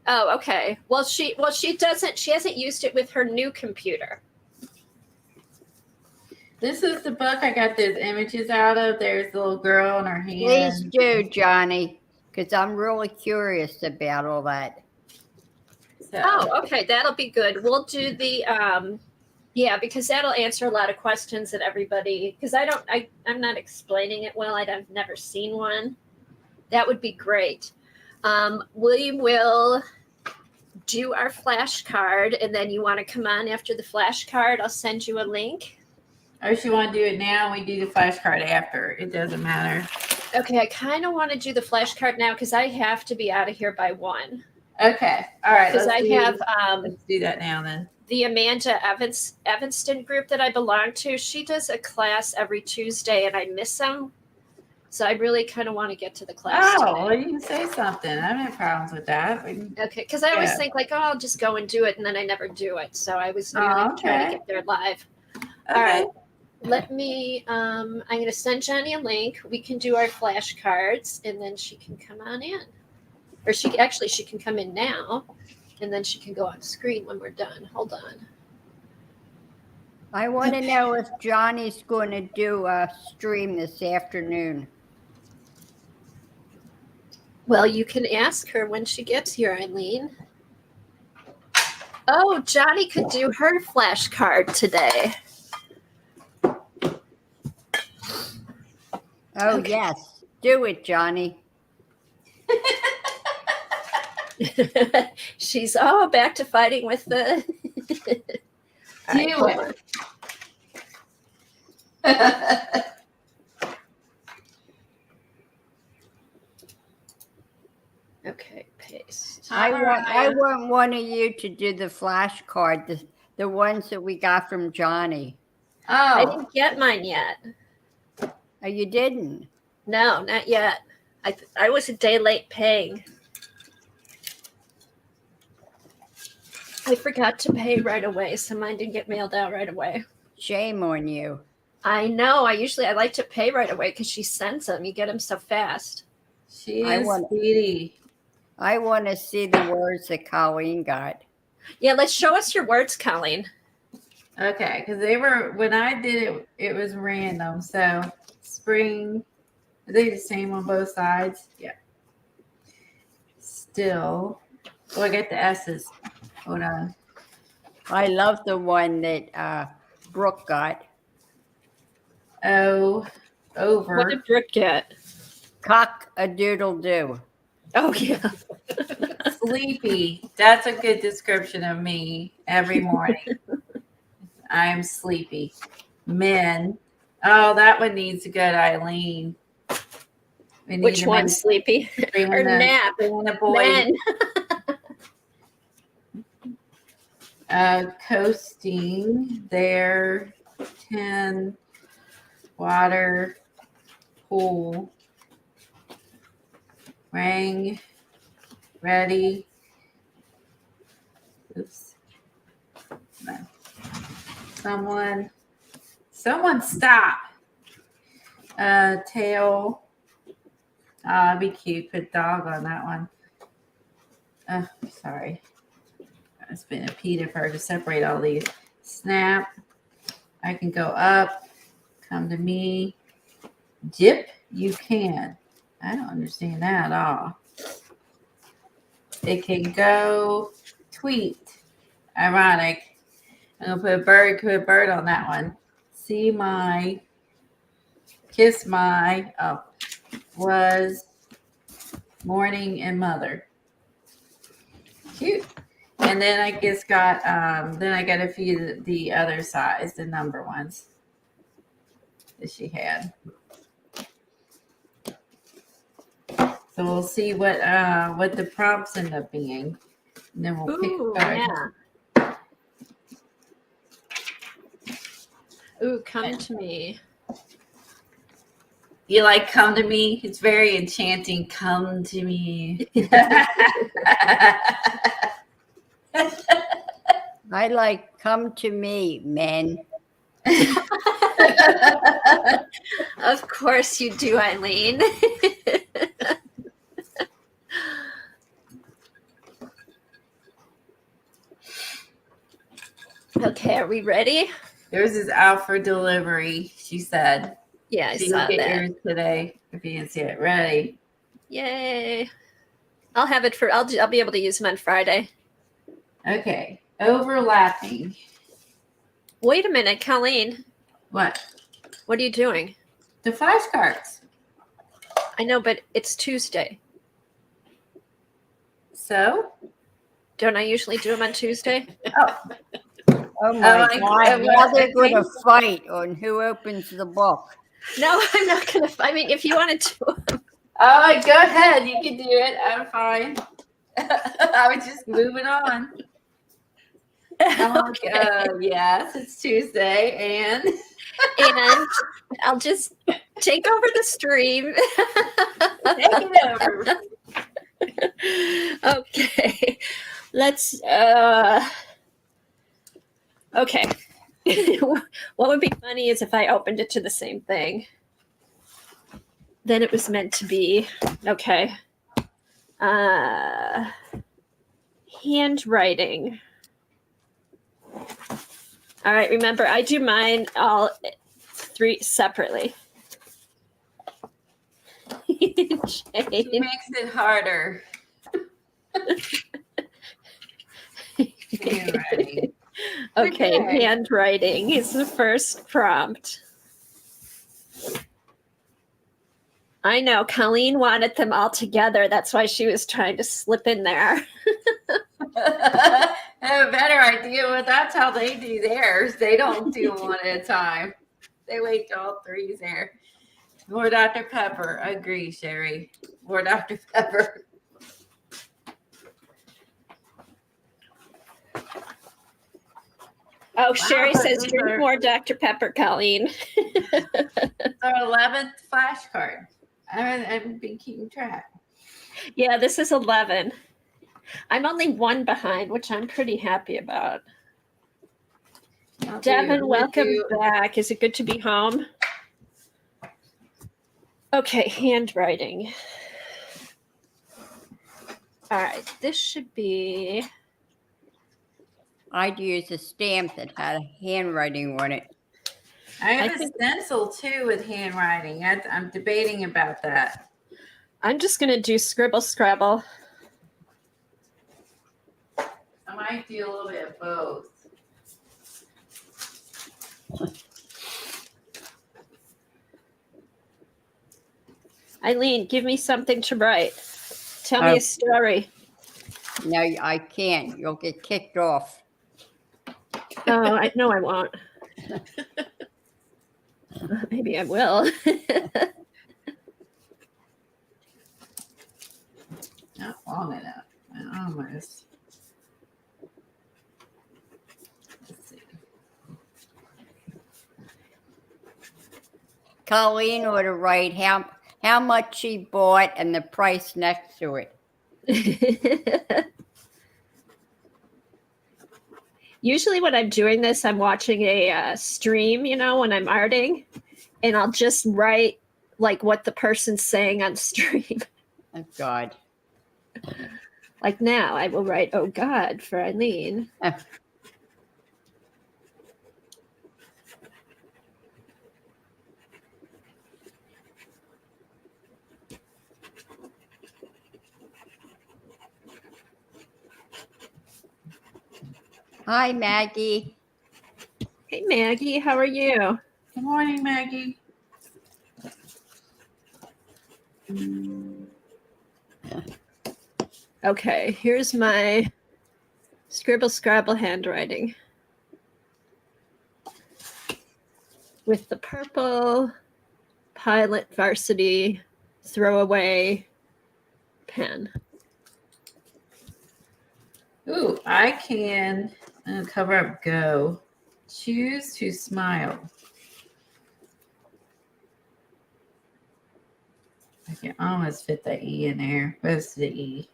Oh, okay. Well, she doesn't. She hasn't used it with her new computer. This is the book I got those images out of. There's the little girl in her hand. Please do, Johnny, because I'm really curious about all that. So. Oh, okay. That'll be good. We'll do the yeah, because that'll answer a lot of questions that everybody, because I'm not explaining it well. I've never seen one. That would be great. We will do our flashcard, and then you want to come on after the flashcard. I'll send you a link. Or if you want to do it now, we do the flashcard after. It doesn't matter. Okay, I kind of want to do the flashcard now because I have to be out of here by 1. Okay. All right. Because Let's do that now then. The Amanda Evanston group that I belong to, she does a class every Tuesday, and I miss them. So I really kind of want to get to the class today. Well, you can say something. I don't have problems with that. Okay, because I always think I'll just go and do it, and then I never do it. So I was trying to get there live. Okay. All right. Let me, I'm going to send Johnny a link. We can do our flashcards, and then she can come on in. Or she can come in now, and then she can go on screen when we're done. Hold on. I want to know if Johnny's going to do a stream this afternoon. Well, you can ask her when she gets here, Eileen. Oh, Johnny could do her flashcard today. Oh, okay. Yes. Do it, Johnny. She's back to fighting with the Do it. Okay, paste. I want one of you to do the flashcard, the ones that we got from Johnny. Oh, I didn't get mine yet. Oh, you didn't? No, not yet. I was a day late paying. I forgot to pay right away, so mine didn't get mailed out right away. Shame on you. I know. I like to pay right away because she sends them. You get them so fast. She is speedy. I want to see the words that Colleen got. Yeah, let's show us your words, Colleen. Okay, because they were, when I did it, it was random. So spring, are they the same on both sides? Yeah. Still. Oh, I got the S's. Hold on. I love the one that Brooke got. Oh, What over. did Brooke get? Cock a doodle do. Oh, yeah. Sleepy. That's a good description of me every morning. I'm sleepy. Men. Oh, that one needs to go to Eileen. We need Which to one, make- sleepy bring or the- nap? bring the boy. Men. Coasting there. 10. Water. Pool. Rang. Ready. Oops. No. Someone stop. Tail. That'd be cute. Put dog on that one. Sorry. It's been a P for her to separate all these. Snap. I can go up. Come to me. Dip. You can. I don't understand that at all. It can go. Tweet. Ironic. I'm gonna put a bird on that one. See my, kiss my, was morning and mother. Cute. And then I just got, then I got a few of the other size, the number ones that she had. So we'll see what the prompts end up being, and then we'll pick Ooh, a card. yeah. Ooh, come to me. You like come to me? It's very enchanting. Come to me. I like come to me, men. Of course you do, Eileen. Okay, are we ready? Yours is out for delivery, she said. Yeah, I So saw you'll get that. yours today if you didn't see it. Ready? Yay. I'll have it for, I'll be able to use them on Friday. Okay. Overlapping. Wait a minute, Colleen. What? What are you doing? The flashcards. I know, but it's Tuesday. So? Don't I usually do them on Tuesday? Oh my I- God! Now they're going to fight on who opens the book. No, I'm not going to. I mean, if you want to do them. Oh, go ahead. You can do it. I'm fine. I was just moving on. Okay. Yes, it's Tuesday, and And I'll just take over the stream. take it over. Okay. Let's okay. What would be funny is if I opened it to the same thing. Then it was meant to be. Okay. Handwriting. All right, remember I do mine all 3 separately. She makes it harder. Handwriting. Okay, Okay. handwriting is the first prompt. I know, Colleen wanted them all together. That's why she was trying to slip in there. I have a better idea, but that's how they do theirs. They don't do one at a time. They wait till all 3's there. More Dr. Pepper. Agree, Sherry. More Dr. Pepper. Oh, Sherry says these drink are- more Dr. Pepper, Colleen. It's our 11th flashcard. I've been keeping track. Yeah, this is 11. I'm only 1 behind, which I'm pretty happy about. Devin, welcome back. Is it good to be home? Okay, handwriting. All right, this should be. I'd use a stamp that had handwriting on it. I have I a think- stencil too with handwriting. I'm debating about that. I'm just going to do scribble scrabble. I might do a little bit of both. Eileen, give me something to write. Tell me a story. No, I can't. You'll get kicked off. Oh, I know I won't. Maybe I will. Not long enough. Almost. Let's see. Colleen ought to write how much she bought and the price next to it. Usually when I'm doing this, I'm watching a stream, when I'm arting, and I'll just write like what the person's saying on stream. Oh, God. Like now, I will write, "Oh God," for Eileen. Hi, Maggie. Hey, Maggie, how are you? Good morning, Maggie. Okay, here's my scribble scrabble handwriting with the purple Pilot Varsity throwaway pen. Ooh, I can cover up go. Choose to smile. I can almost fit the E in there. Most of the E.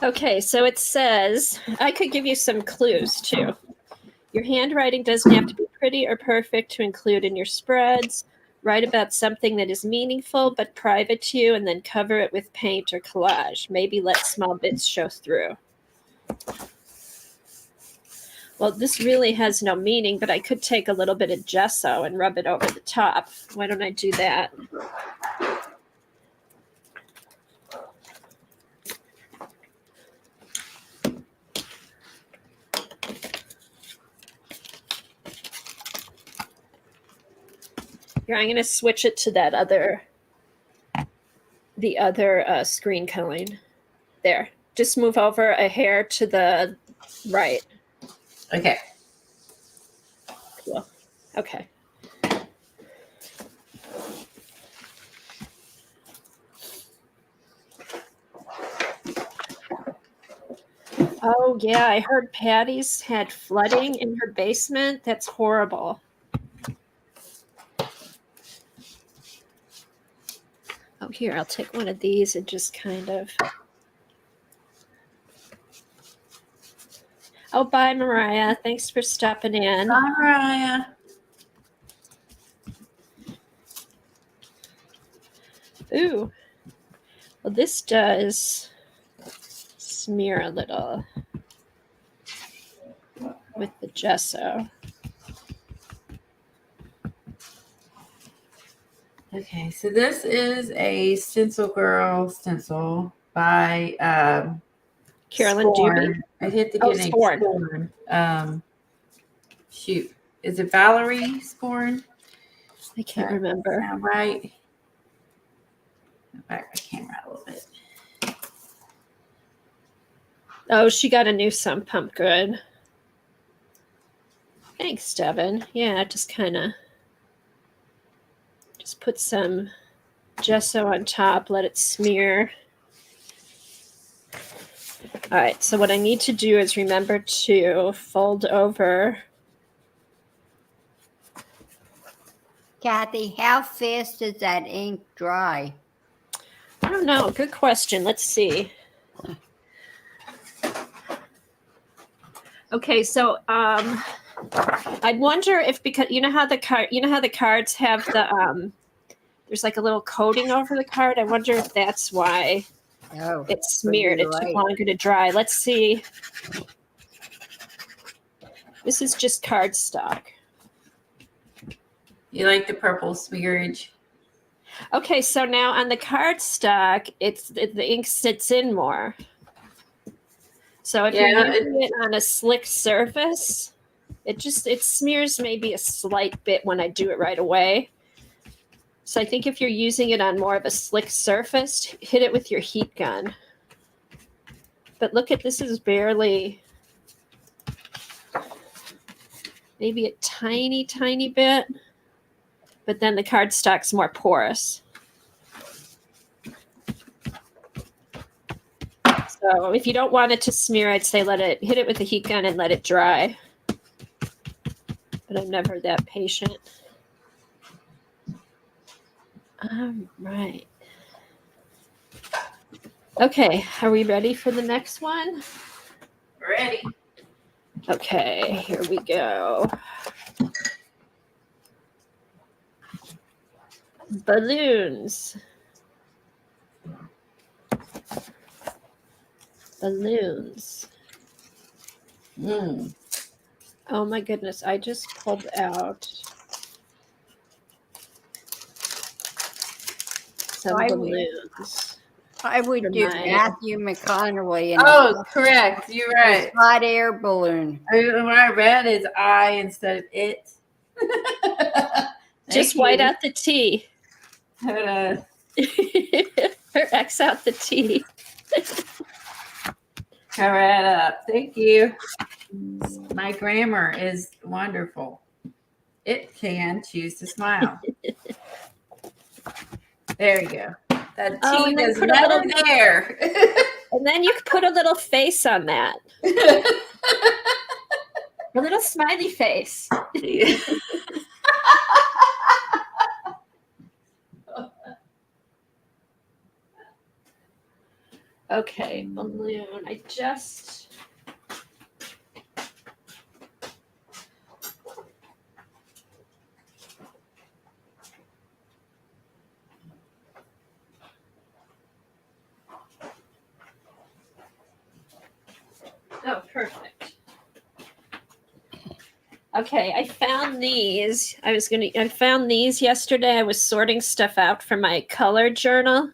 Okay, so it says, I could give you some clues too. Your handwriting doesn't have to be pretty or perfect to include in your spreads. Write about something that is meaningful but private to you, and then cover it with paint or collage. Maybe let small bits show through. Well, this really has no meaning, but I could take a little bit of gesso and rub it over the top. Why don't I do that? Here, I'm going to switch it to the other screen, Colleen. There. Just move over a hair to the right. Okay. Cool. Okay. Oh, yeah. I heard Patty's had flooding in her basement. That's horrible. Oh, here, I'll take one of these and just kind of. Oh, bye, Mariah. Thanks for stopping in. Bye, Mariah. Ooh. Well, this does smear a little with the gesso. Okay, so this is a Stencil Girl stencil by Carolyn Dubie. Sporn. I hit the Oh, beginning. Sporn. Sporn. Shoot, is it Valerie Sporn? I can't remember. Sound right? Go back the camera a little bit. Oh, she got a new sump pump. Good. Thanks, Devin. Yeah, just put some gesso on top, let it smear. All right, so what I need to do is remember to fold over. Kathy, how fast does that ink dry? I don't know. Good question. Let's see. Okay, so I wonder if because you know how the cards have the there's like a little coating over the card. I wonder if that's why Oh, it's smeared. It took right. longer to dry. Let's see. This is just cardstock. You like the purple smearage? Okay, so now on the cardstock, the ink sits in more. So if you're using it on a slick surface, it smears maybe a slight bit when I do it right away. So I think if you're using it on more of a slick surface, hit it with your heat gun. But look at this is barely, maybe a tiny, tiny bit. But then the cardstock's more porous. So if you don't want it to smear, I'd say hit it with a heat gun and let it dry. But I'm never that patient. All right. Okay, are we ready for the next one? Ready. Okay, here we go. Balloons. Balloons. Oh my goodness, I just pulled out some balloons. I would do Matthew McConaughey. Oh, correct. You're right. Hot air balloon. What I read is I instead of it. Just white out the T. Hold on. Or X out the T. Cover it up. Thank you. My grammar is wonderful. It can choose to smile. There you go. That T was never there. And then you could put a little face on that. A little smiley face. Okay, balloon. I just... Oh, perfect. Okay, I found these. I found these yesterday. I was sorting stuff out for my color journal.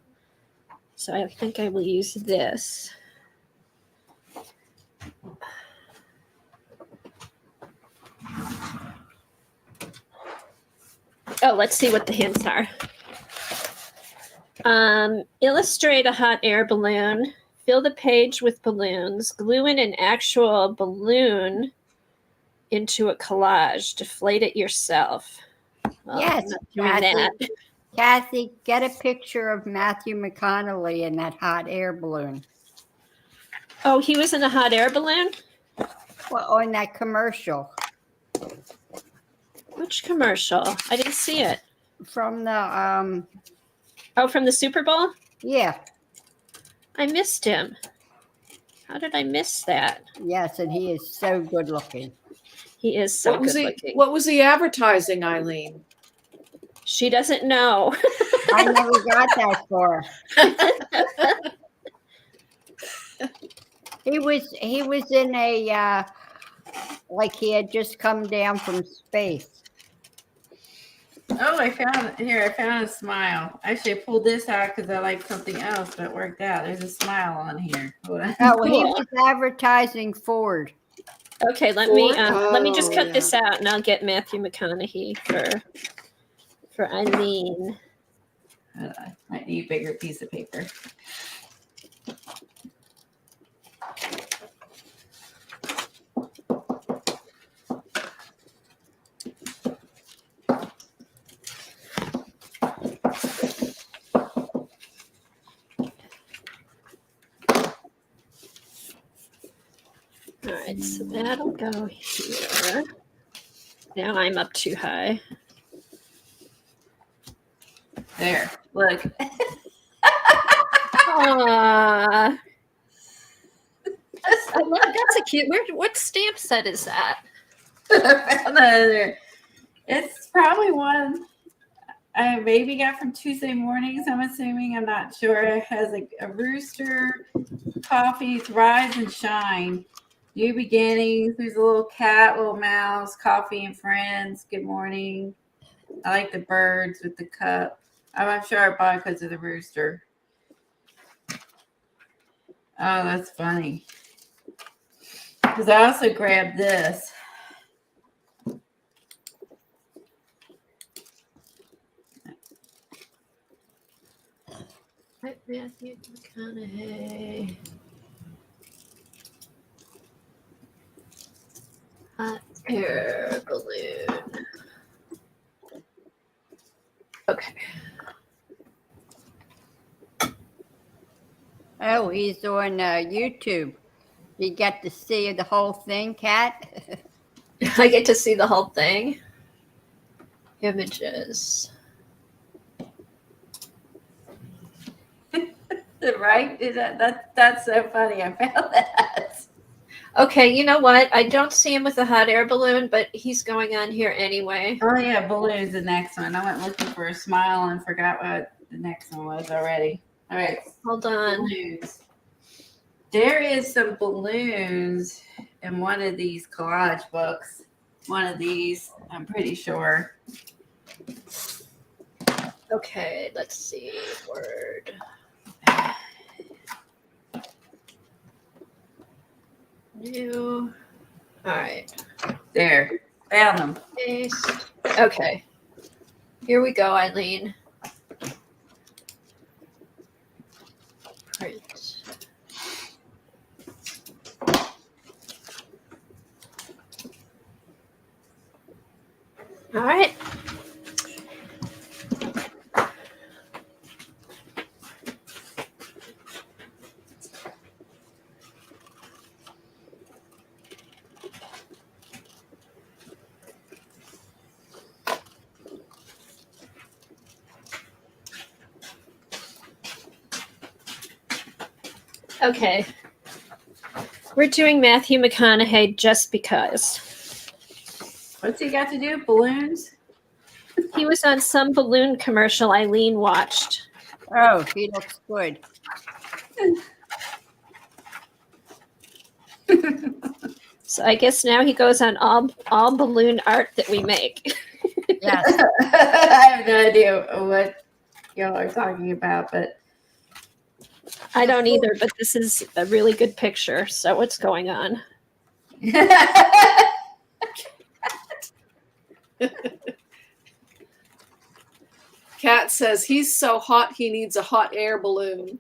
So I think I will use this. Oh, let's see what the hints are. Illustrate a hot air balloon. Fill the page with balloons. Glue in an actual balloon into a collage. Deflate it yourself. Well, Yes, I'm not doing that. Kathy, get a picture of Matthew McConaughey in that hot air balloon. Oh, he was in a hot air balloon? Well, in that commercial. Which commercial? I didn't see it. From the, Oh, from the Super Bowl? yeah. I missed him. How did I miss that? Yes, and he is so good looking. He is so good looking. What was he advertising, Eileen? She doesn't know. I never got that far. He was in a like he had just come down from space. Oh, I found a smile. Actually, I pulled this out because I like something else, but it worked out. There's a smile on here. Hold on. Oh, he was advertising Ford. Okay, let me just cut this out, and I'll get Matthew McConaughey for Eileen. Might need a bigger piece of paper. All right, so that'll go here. Now I'm up too high. There, look. Aww. That's a cute. What stamp set is that? I found that it's probably one I maybe got from Tuesday mornings. I'm assuming. I'm not sure. It has a rooster, coffee, rise and shine, new beginnings. There's a little cat, little mouse, coffee and friends. Good morning. I like the birds with the cup. I'm sure I bought it because of the rooster. Oh, that's funny. Because I also grabbed this. Right, Matthew McConaughey. Hot air balloon. Okay. Oh, he's on YouTube. You get to see the whole thing, Kat? I get to see the whole thing. Images. Right? Is that's so funny. I found that. Okay, you know what? I don't see him with a hot air balloon, but he's going on here anyway. Oh yeah, balloons the next one. I went looking for a smile and forgot what the next one was already. All right. Hold on. Balloons. There is some balloons in one of these collage books. One of these, I'm pretty sure. Okay, let's see. Word. New. All right. There. Found them. Paste. Okay. Here we go, Eileen. Print. All right. Okay. We're doing Matthew McConaughey just because. What's he got to do? Balloons? He was on some balloon commercial Eileen watched. Oh, he looks good. So I guess now he goes on all balloon art that we make. Yes. I have no idea what y'all are talking about, but I don't either, but this is a really good picture. So what's going on? Kat says he's so hot he needs a hot air balloon.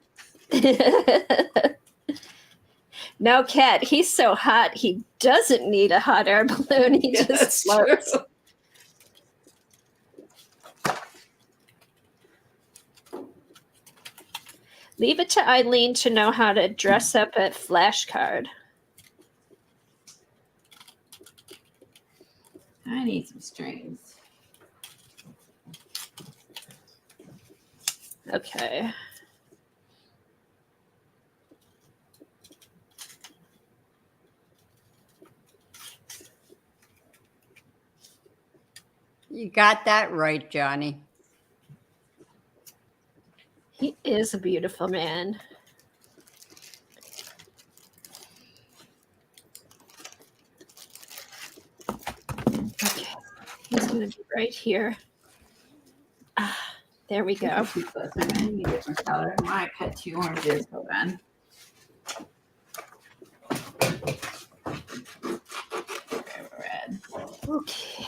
No, Cat, he's so hot he doesn't need a hot air balloon. He Yeah, just that's floats. true. Leave it to Eileen to know how to dress up a flashcard. I need some strings. Okay. You got that right, Johnny. He is a beautiful man. Okay. He's going to be right here. Ah, there we go. Too close. I need a different color. I might cut two oranges. Hold on. Red. Okay.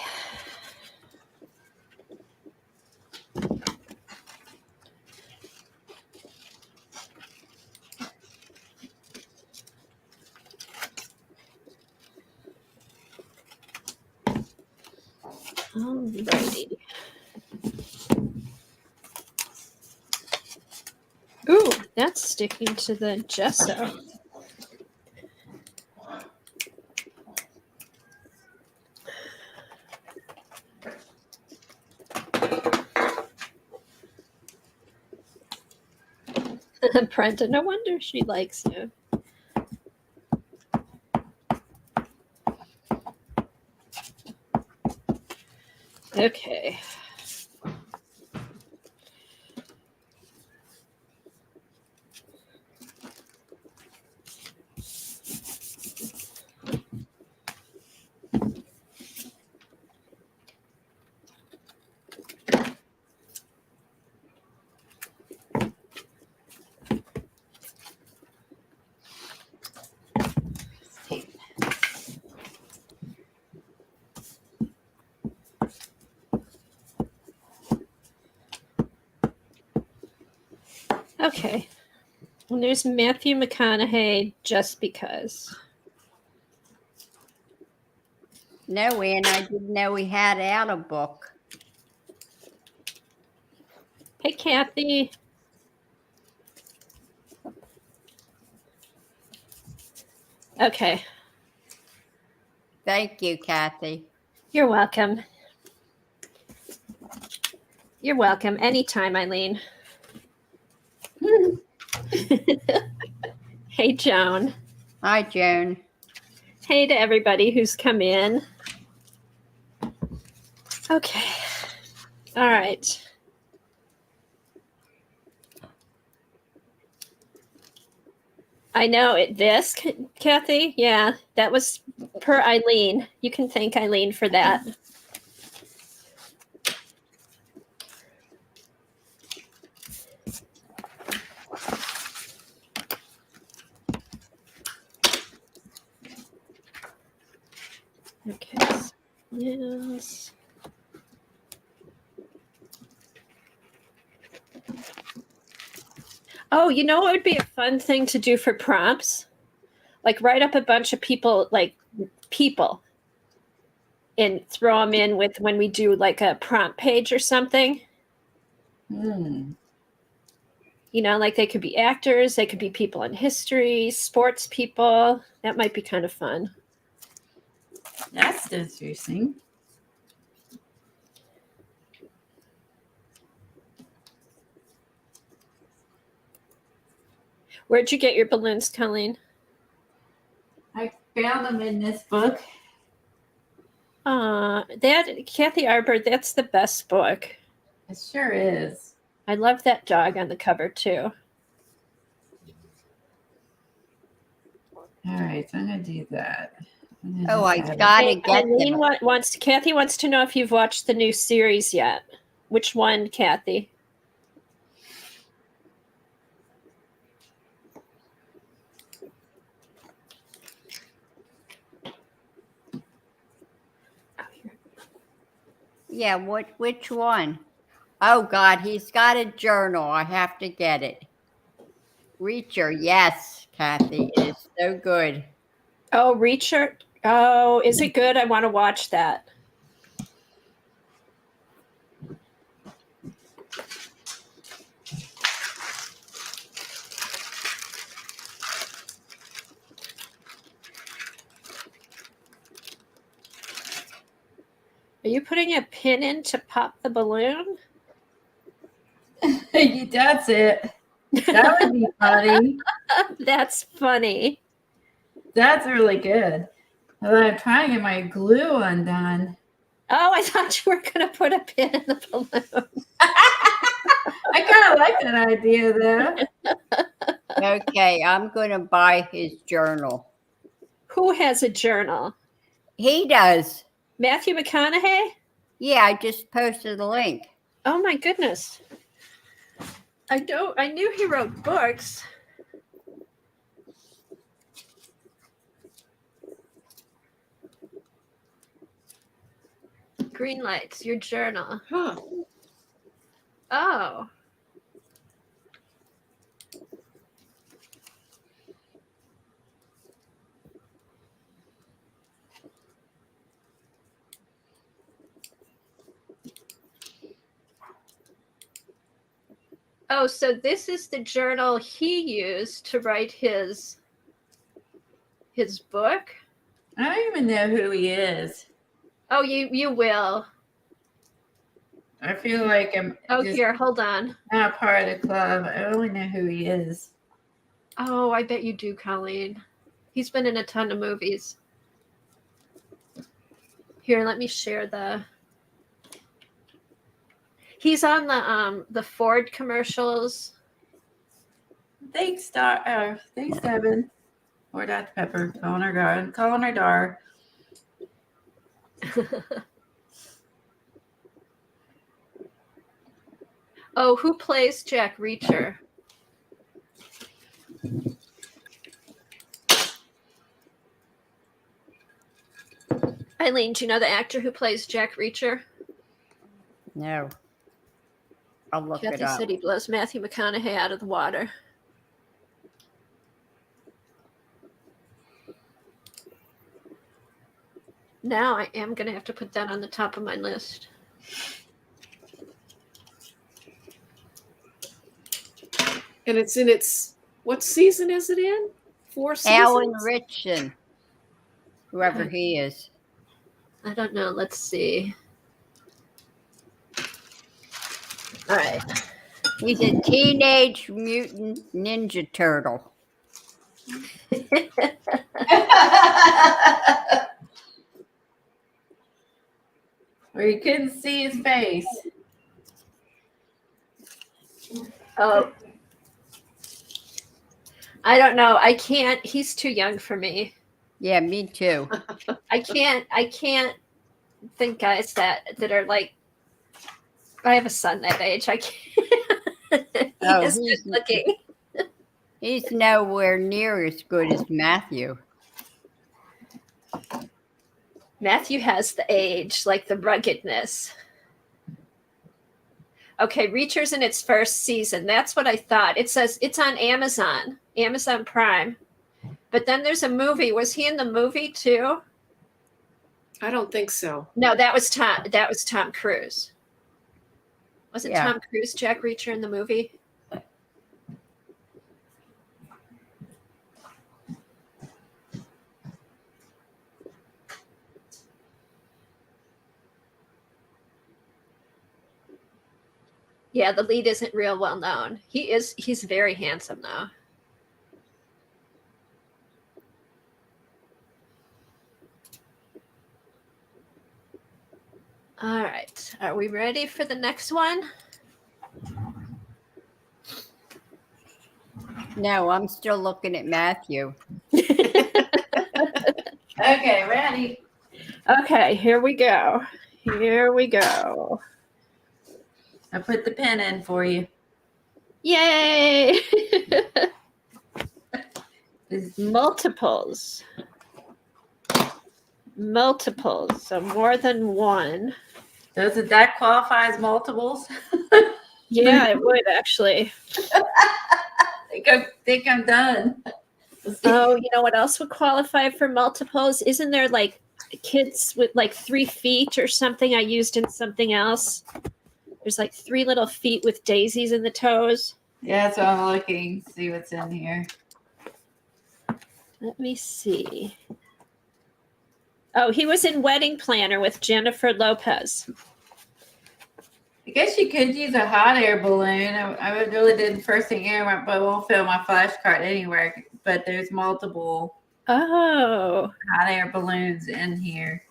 Alrighty. Ooh, that's sticking to the gesso. Brenda, no wonder she likes you. Okay. Okay. And there's Matthew McConaughey, just because. No, Ann, I didn't know we had out a book. Hey, Kathy. Okay. Thank you, Kathy. You're welcome. You're welcome. Anytime, Eileen. Hey, Joan. Hi, Joan. Hey to everybody who's come in. Okay. All right. I know it. This, Kathy. Yeah, that was per Eileen. You can thank Eileen for that. Okay. Yes. Oh, you know what would be a fun thing to do for prompts? Like write up a bunch of people, and throw them in with when we do like a prompt page or something. You know, like they could be actors, they could be people in history, sports people. That might be kind of fun. That's interesting. Where'd you get your balloons, Colleen? I found them in this book. That Kathy Arbor, that's the best book. It sure is. I love that dog on the cover too. All right, so I'm gonna do that. Oh, I gotta get Eileen them. Kathy wants to know if you've watched the new series yet. Which one, Kathy? Yeah, which one? Oh, God, he's got a journal. I have to get it. Reacher, yes, Kathy. It is so good. Oh, Reacher. Oh, is it good? I want to watch that. Are you putting a pin in to pop the balloon? That's it. That would be funny. That's funny. That's really good. Although I'm trying to get my glue undone. Oh, I thought you were going to put a pin in the balloon. I kind of like that idea, though. Okay, I'm going to buy his journal. Who has a journal? He does. Matthew McConaughey? Yeah, I just posted a link. Oh my goodness. I knew he wrote books. Green lights, your journal. Huh. Oh. Oh, so this is the journal he used to write his book? I don't even know who he is. Oh, you will. I feel like I'm Here, hold on. not part of the club. I only know who he is. Oh, I bet you do, Colleen. He's been in a ton of movies. Here, let me share the He's on the Ford commercials. Thanks, thanks, Devin. Or Dr. Pepper. Calling her Dar. Oh, who plays Jack Reacher? Eileen, do you know the actor who plays Jack Reacher? No. I'll look it Kathy up. said he blows Matthew McConaughey out of the water. Now I am going to have to put that on the top of my list. And it's in what season is it in? 4 seasons? Alan Richson, whoever he is. I don't know. Let's see. All right. He's a Teenage Mutant Ninja Turtle. Where you couldn't see his face. Oh. I don't know. I can't. He's too young for me. Yeah, me too. I can't think guys that are like. I have a son that age. I can't. He is good looking. He's nowhere near as good as Matthew. Matthew has the age, like the ruggedness. Okay, Reacher's in its first season. That's what I thought. It says it's on Amazon Prime. But then there's a movie. Was he in the movie too? I don't think so. No, that was Tom Cruise. Was it Yeah. Tom Cruise, Jack Reacher in the movie? Yeah, the lead isn't real well known. He's very handsome though. All right. Are we ready for the next one? No, I'm still looking at Matthew. Okay, ready. Okay, here we go. Here we go. I put the pen in for you. Yay! Multiples. So more than one. That qualify as multiples? Yeah, it would actually. think I'm done. Oh, you know what else would qualify for multiples? Isn't there like kids with like 3 feet or something I used in something else? There's like 3 little feet with daisies in the toes. Yeah, that's what I'm looking. See what's in here. Let me see. Oh, he was in Wedding Planner with Jennifer Lopez. I guess you could use a hot air balloon. I really didn't first thing here, but I won't fill my flashcard anywhere. But there's multiple Oh. hot air balloons in here.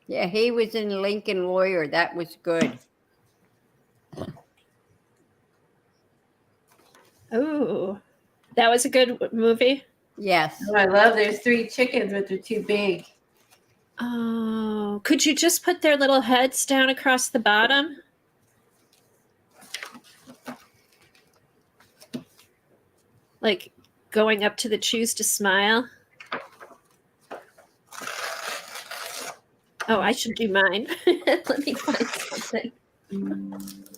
Yeah, he was in Lincoln Lawyer. That was good. Oh. That was a good movie. Yes. Oh, I love there's 3 chickens, but they're too big. Oh. Could you just put their little heads down across the bottom? Like going up to the choose to smile. Oh, I should do mine. Let me find something.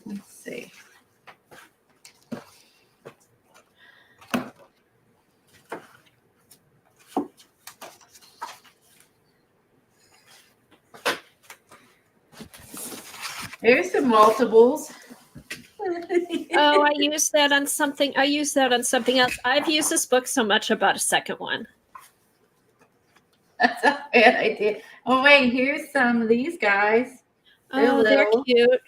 Let's see. There's some multiples. Oh, I used that on something. I used that on something else. I've used this book so much I bought a second one. That's a bad idea. Oh, wait, here's some of these guys. Oh, they're little. cute.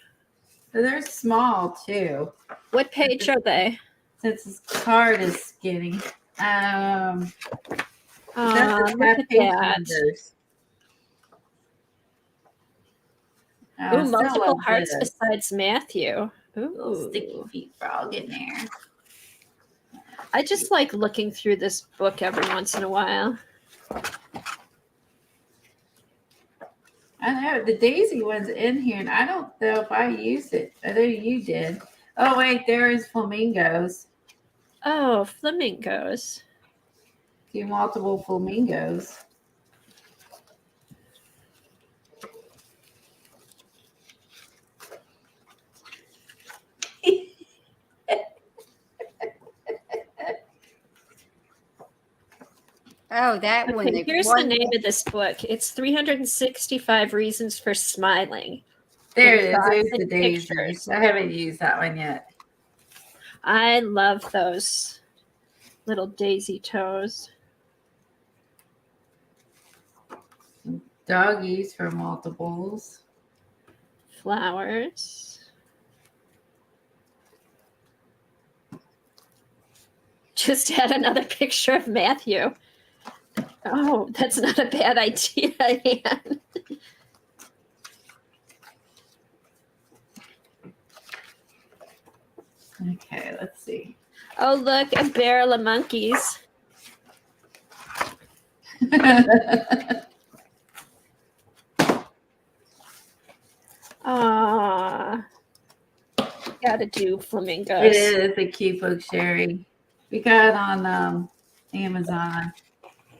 They're small, too. What page are they? Since this card is skinny. Oh, Doesn't look have at page that. numbers. Ooh, Still a multiple little hearts bit of besides Matthew. little sticky Ooh. feet frog in there. I just like looking through this book every once in a while. I know the daisy one's in here, and I don't know if I used it. I know you did. Oh wait, there is flamingos. Oh, flamingos. Do multiple flamingos. Oh, that one. Okay, here's the name of this book. It's 365 Reasons for Smiling. There in it is. thoughts There's and the daisies. pictures. I haven't used that one yet. I love those little daisy toes. Doggies for multiples. Flowers. Just had another picture of Matthew. Oh, that's not a bad idea, Anne. Okay, let's see. Oh, look, a barrel of monkeys. Aw. Gotta do flamingos. It is a cute book, Sherry. We got it on Amazon.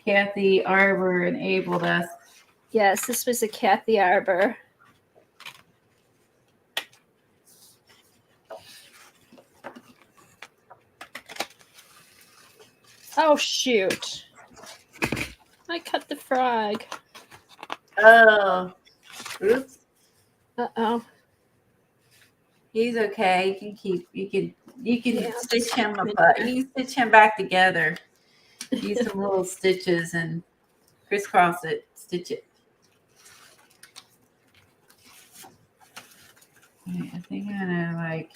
Kathy Arbor enabled us. Yes, this was a Kathy Arbor. Oh, shoot. I cut the frog. Oh, oops. Uh-oh. He's okay. You can Yeah, stitch him apart. You can stitch him back together. Use some little stitches and crisscross it, stitch it. Okay, I think I'm gonna like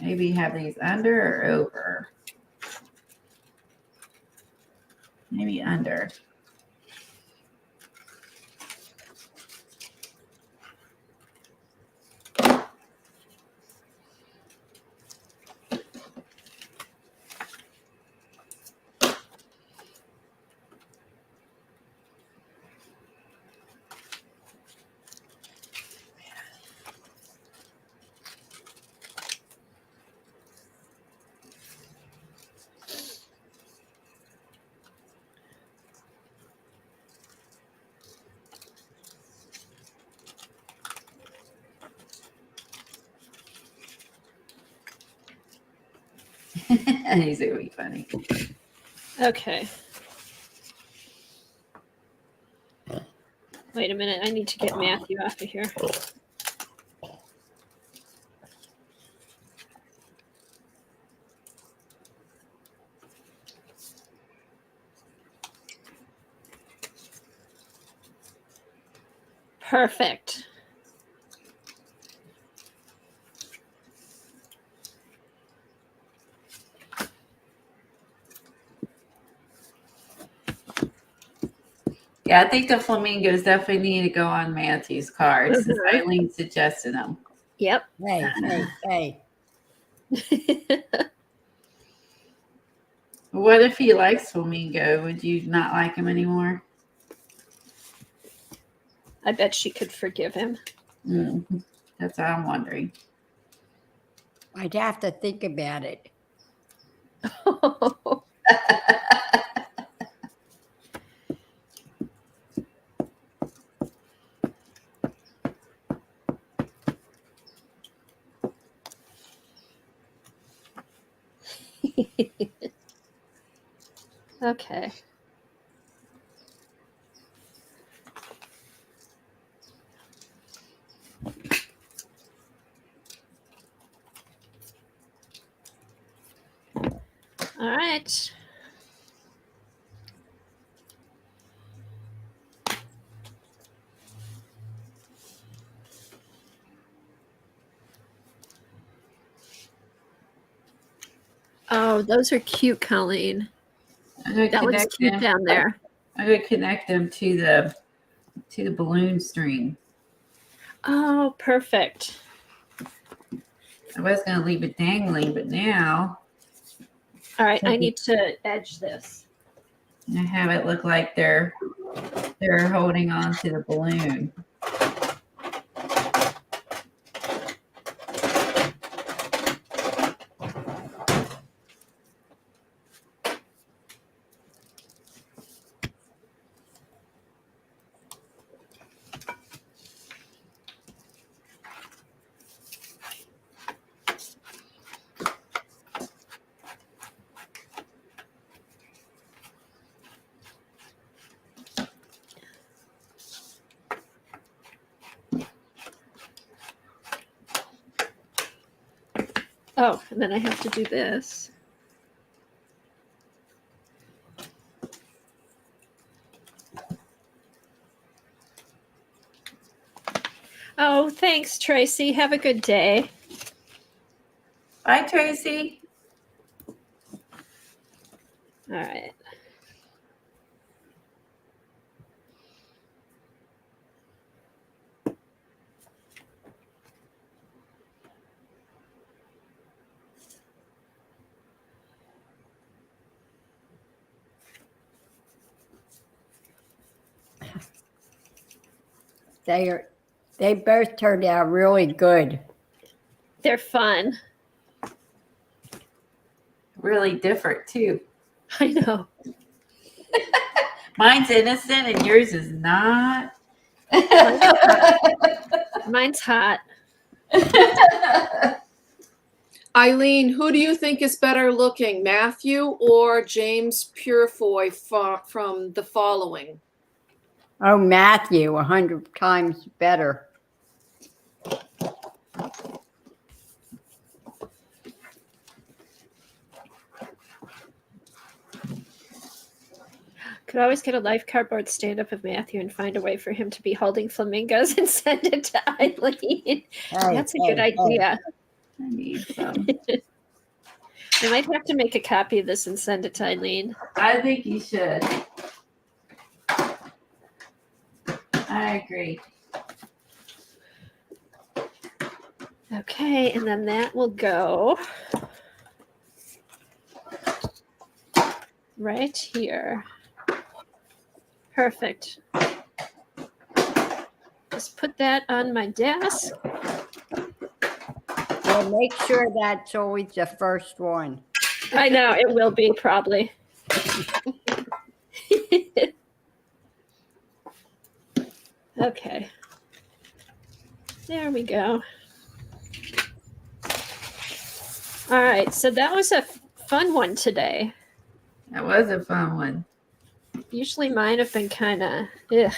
maybe have these under or over. Maybe under. He's gonna be funny. Okay. Wait a minute. I need to get Matthew off of here. Perfect. Yeah, I think the flamingos definitely need to go on Matthew's card since Mhm. Eileen suggested them. Yep. Hey. What if he likes flamingo? Would you not like him anymore? I bet she could forgive him. That's what I'm wondering. I'd have to think about it. Okay. All right. Oh, those are cute, Colleen. That one's cute down there. I'm gonna connect them to the balloon string. Oh, perfect. I was going to leave it dangling, but now All right, I need to edge this. I have it look like they're holding on to the balloon. Oh, and then I have to do this. Oh, thanks, Tracy. Have a good day. Bye, Tracy. All right. They both turned out really good. They're fun. Really different, too. I know. Mine's innocent and yours is not. Mine's hot. Eileen, who do you think is better looking, Matthew or James Purefoy from The Following? Oh, Matthew, 100 times better. Could always get a life cardboard stand-up of Matthew and find a way for him to be holding flamingos and send it to Eileen. That's a good idea. I need some. I might have to make a copy of this and send it to Eileen. I think you should. I agree. Okay, and then that will go right here. Perfect. Just put that on my desk. Well, make sure that's always the first one. I know, it will be probably. Okay. There we go. All right, so that was a fun one today. That was a fun one. Usually mine have been kind of, ugh.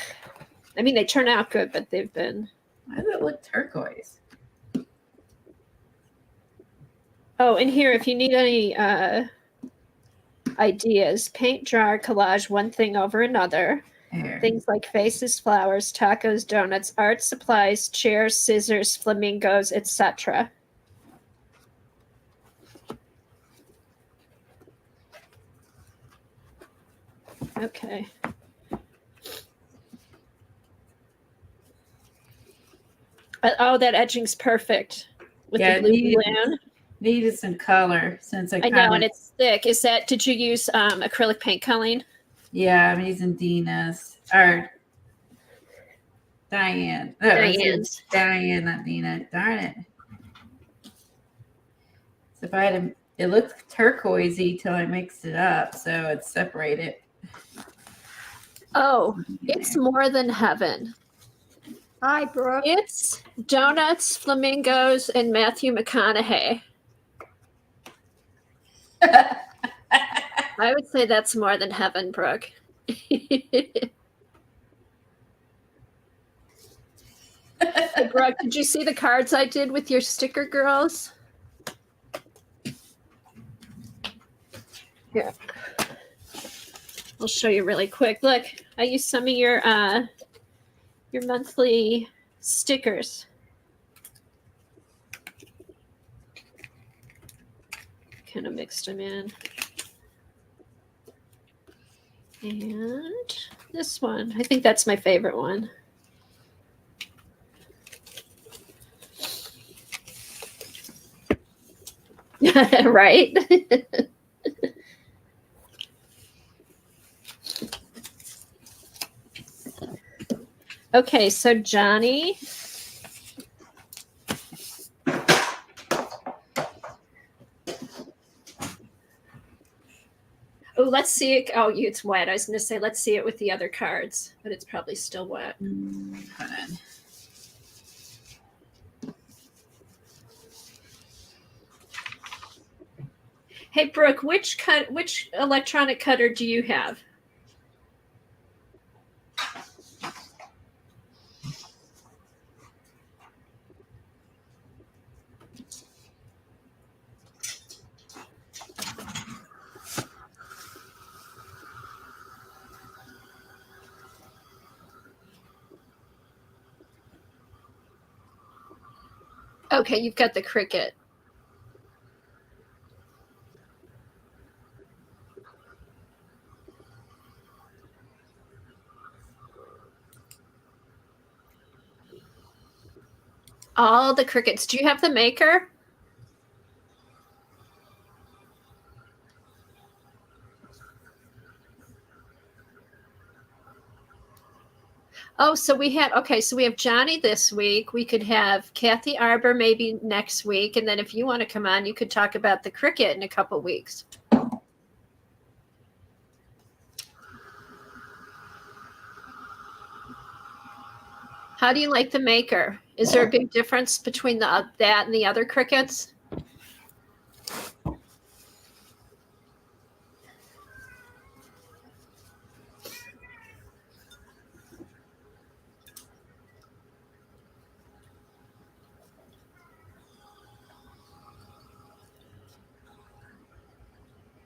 I mean, they turn out good, but they've been. Why does it look turquoise? Oh, and here, if you need any ideas, paint, draw, collage one thing over another. There. Things like faces, flowers, tacos, donuts, art supplies, chairs, scissors, flamingos, etc. Okay. Oh, that etching's perfect with the blue balloon. Needed some color since I know, and it's thick. Is that? Did you use acrylic paint, Colleen? Yeah, I'm using Dina's or Diane. No, Diane's. Diane, not Dina. Darn it. So if I had it looked turquoisey till I mixed it up, so it's separated. Oh, it's more than heaven. Hi, Brooke. It's donuts, flamingos, and Matthew McConaughey. I would say that's more than heaven, Brooke. Hey, Brooke, did you see the cards I did with your sticker girls? Here. I'll show you really quick. Look, I used some of your monthly stickers. Kind of mixed them in. And this one, I think that's my favorite one. Right? Okay, so Johnny. Oh, let's see it. Oh, it's wet. I was going to say, let's see it with the other cards, but it's probably still wet. Hold on. Hey, Brooke, which electronic cutter do you have? Okay, you've got the Cricut. All the Cricuts. Do you have the maker? Oh, so we have Johnny this week. We could have Kathy Arbor maybe next week. And then if you want to come on, you could talk about the Cricut in a couple weeks. How do you like the maker? Is there a big difference between that and the other Cricuts?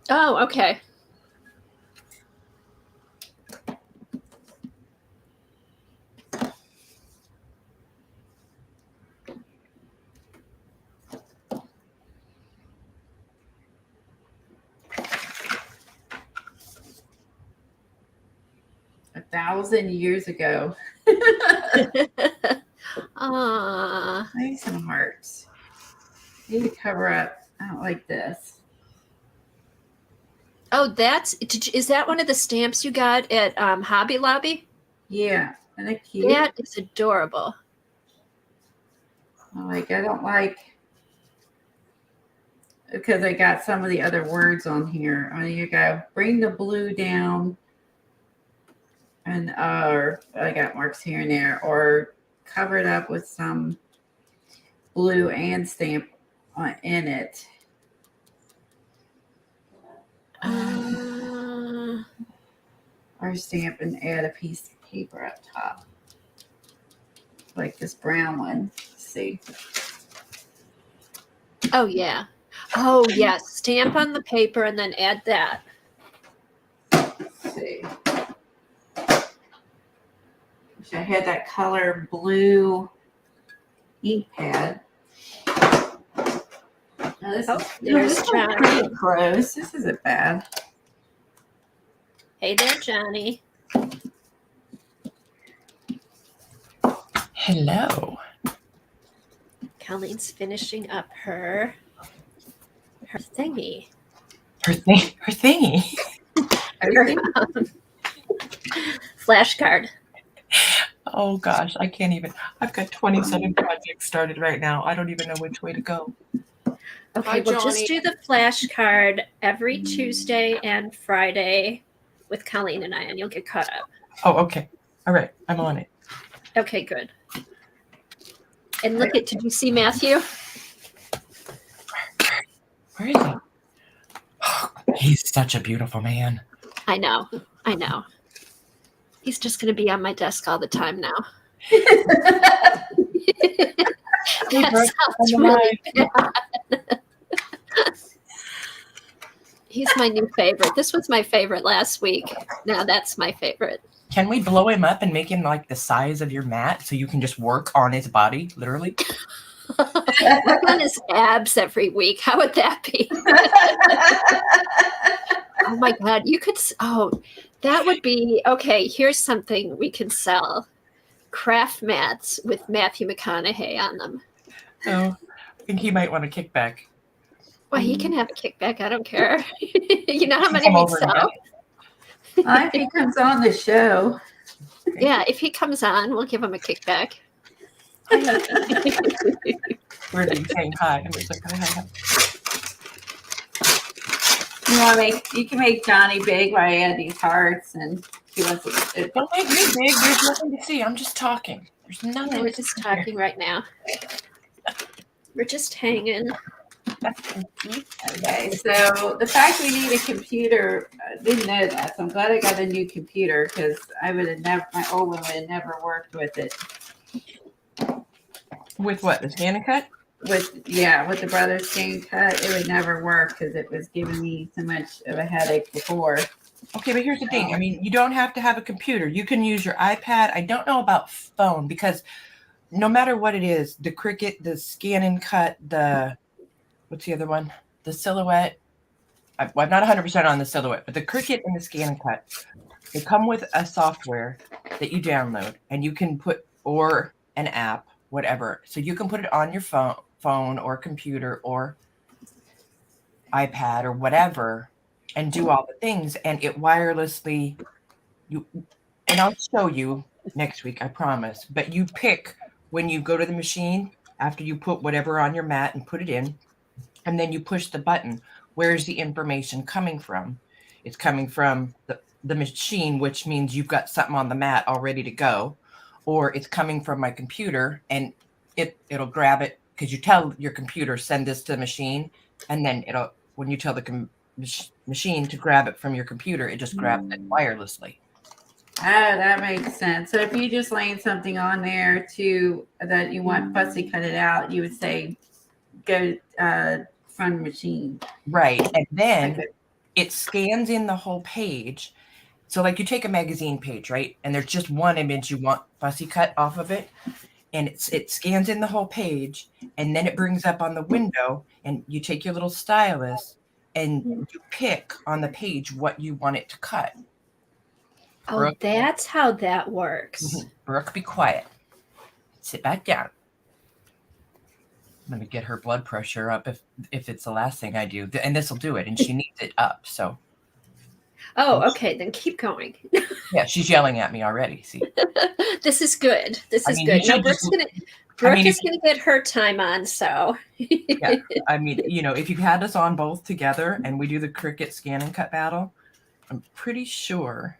Oh, okay. A 1,000 years ago. Ah. Maybe some hearts. Need to cover up. I don't like this. Oh, is that one of the stamps you got at Hobby Lobby? Yeah. Isn't that cute? That is adorable. I don't like, because I got some of the other words on here. I mean, you go bring the blue down, and or I got marks here and there, or cover it up with some blue and stamp in it. Or stamp and add a piece of paper up top, like this brown one. Let's see. Oh, yeah. Oh, yes. Stamp on the paper and then add that. Let's see. Wish I had that color blue ink pad. Now this there's is Johnny. pretty close. This isn't bad. Hey there, Johnny. Hello. Colleen's finishing up her thingy. Her thingy. Flashcard. Oh gosh, I can't even. I've got 27 projects started right now. I don't even know which way to go. Okay, Hi, we'll just Johnny. do the flashcard every Tuesday and Friday with Colleen and I, and you'll get caught up. Oh, okay. All right, I'm on it. Okay, good. And did you see Matthew? Where is he? Oh, he's such a beautiful man. I know. He's just going to be on my desk all the time now. That sounds really bad. He's my new favorite. This was my favorite last week. Now that's my favorite. Can we blow him up and make him like the size of your mat so you can just work on his body, literally? Work on his abs every week. How would that be? Oh my God. That would be, okay, here's something we can sell. Craft mats with Matthew McConaughey on them. Oh, I think he might want to kick back. Well, he can have a kickback. I don't care. You know how many Come we over and sell? If he comes on the show. Yeah, if he comes on, we'll give him a kickback. We're saying hi. I'm just like, hi. You can make Johnny big by adding these hearts, and he wants to. Don't make me big. There's nothing to see. I'm just talking. There's nothing. Yeah, we're just talking right now. We're just hanging. Okay, so the fact we need a computer, I didn't know that. So I'm glad I got a new computer because I would have never, my old one would have never worked with it. With what? The scan and cut? With the Brothers Game Cut, it would never work because it was giving me so much of a headache before. Okay, but here's the thing. I mean, you don't have to have a computer. You can use your iPad. I don't know about phone because no matter what it is, the Cricut, the scan and cut, what's the other one? The Silhouette. I'm not 100% on the Silhouette, but the Cricut and the scan and cut, they come with a software that you download and you can put, or an app, whatever. So you can put it on your phone or computer or iPad or whatever and do all the things, and it wirelessly, and I'll show you next week, I promise, but you pick when you go to the machine after you put whatever on your mat and put it in, and then you push the button. Where's the information coming from? It's coming from the machine, which means you've got something on the mat all ready to go, or it's coming from my computer and it'll grab it because you tell your computer, send this to the machine, and then when you tell the machine to grab it from your computer, it just grabs it wirelessly. Oh, that makes sense. So if you just laying something on there that you want Fussy cut it out, you would say go from machine. Right. And then it scans in the whole page. So like you take a magazine page, right? And there's just one image you want Fussy cut off of it. And it scans in the whole page. And then it brings up on the window and you take your little stylus and you pick on the page what you want it to cut. Oh, Brooke, that's how that works. Brooke, be quiet. Sit back down. I'm going to get her blood pressure up if it's the last thing I do. And this will do it. And she needs it up. So. Oh, okay. Then keep going. Yeah, she's yelling at me already. See. This is good. This is mean, good. you No, should Brooke is going to get her time on. So. Yeah, I mean, if you had us on both together and we do the Cricut scan and cut battle, I'm pretty sure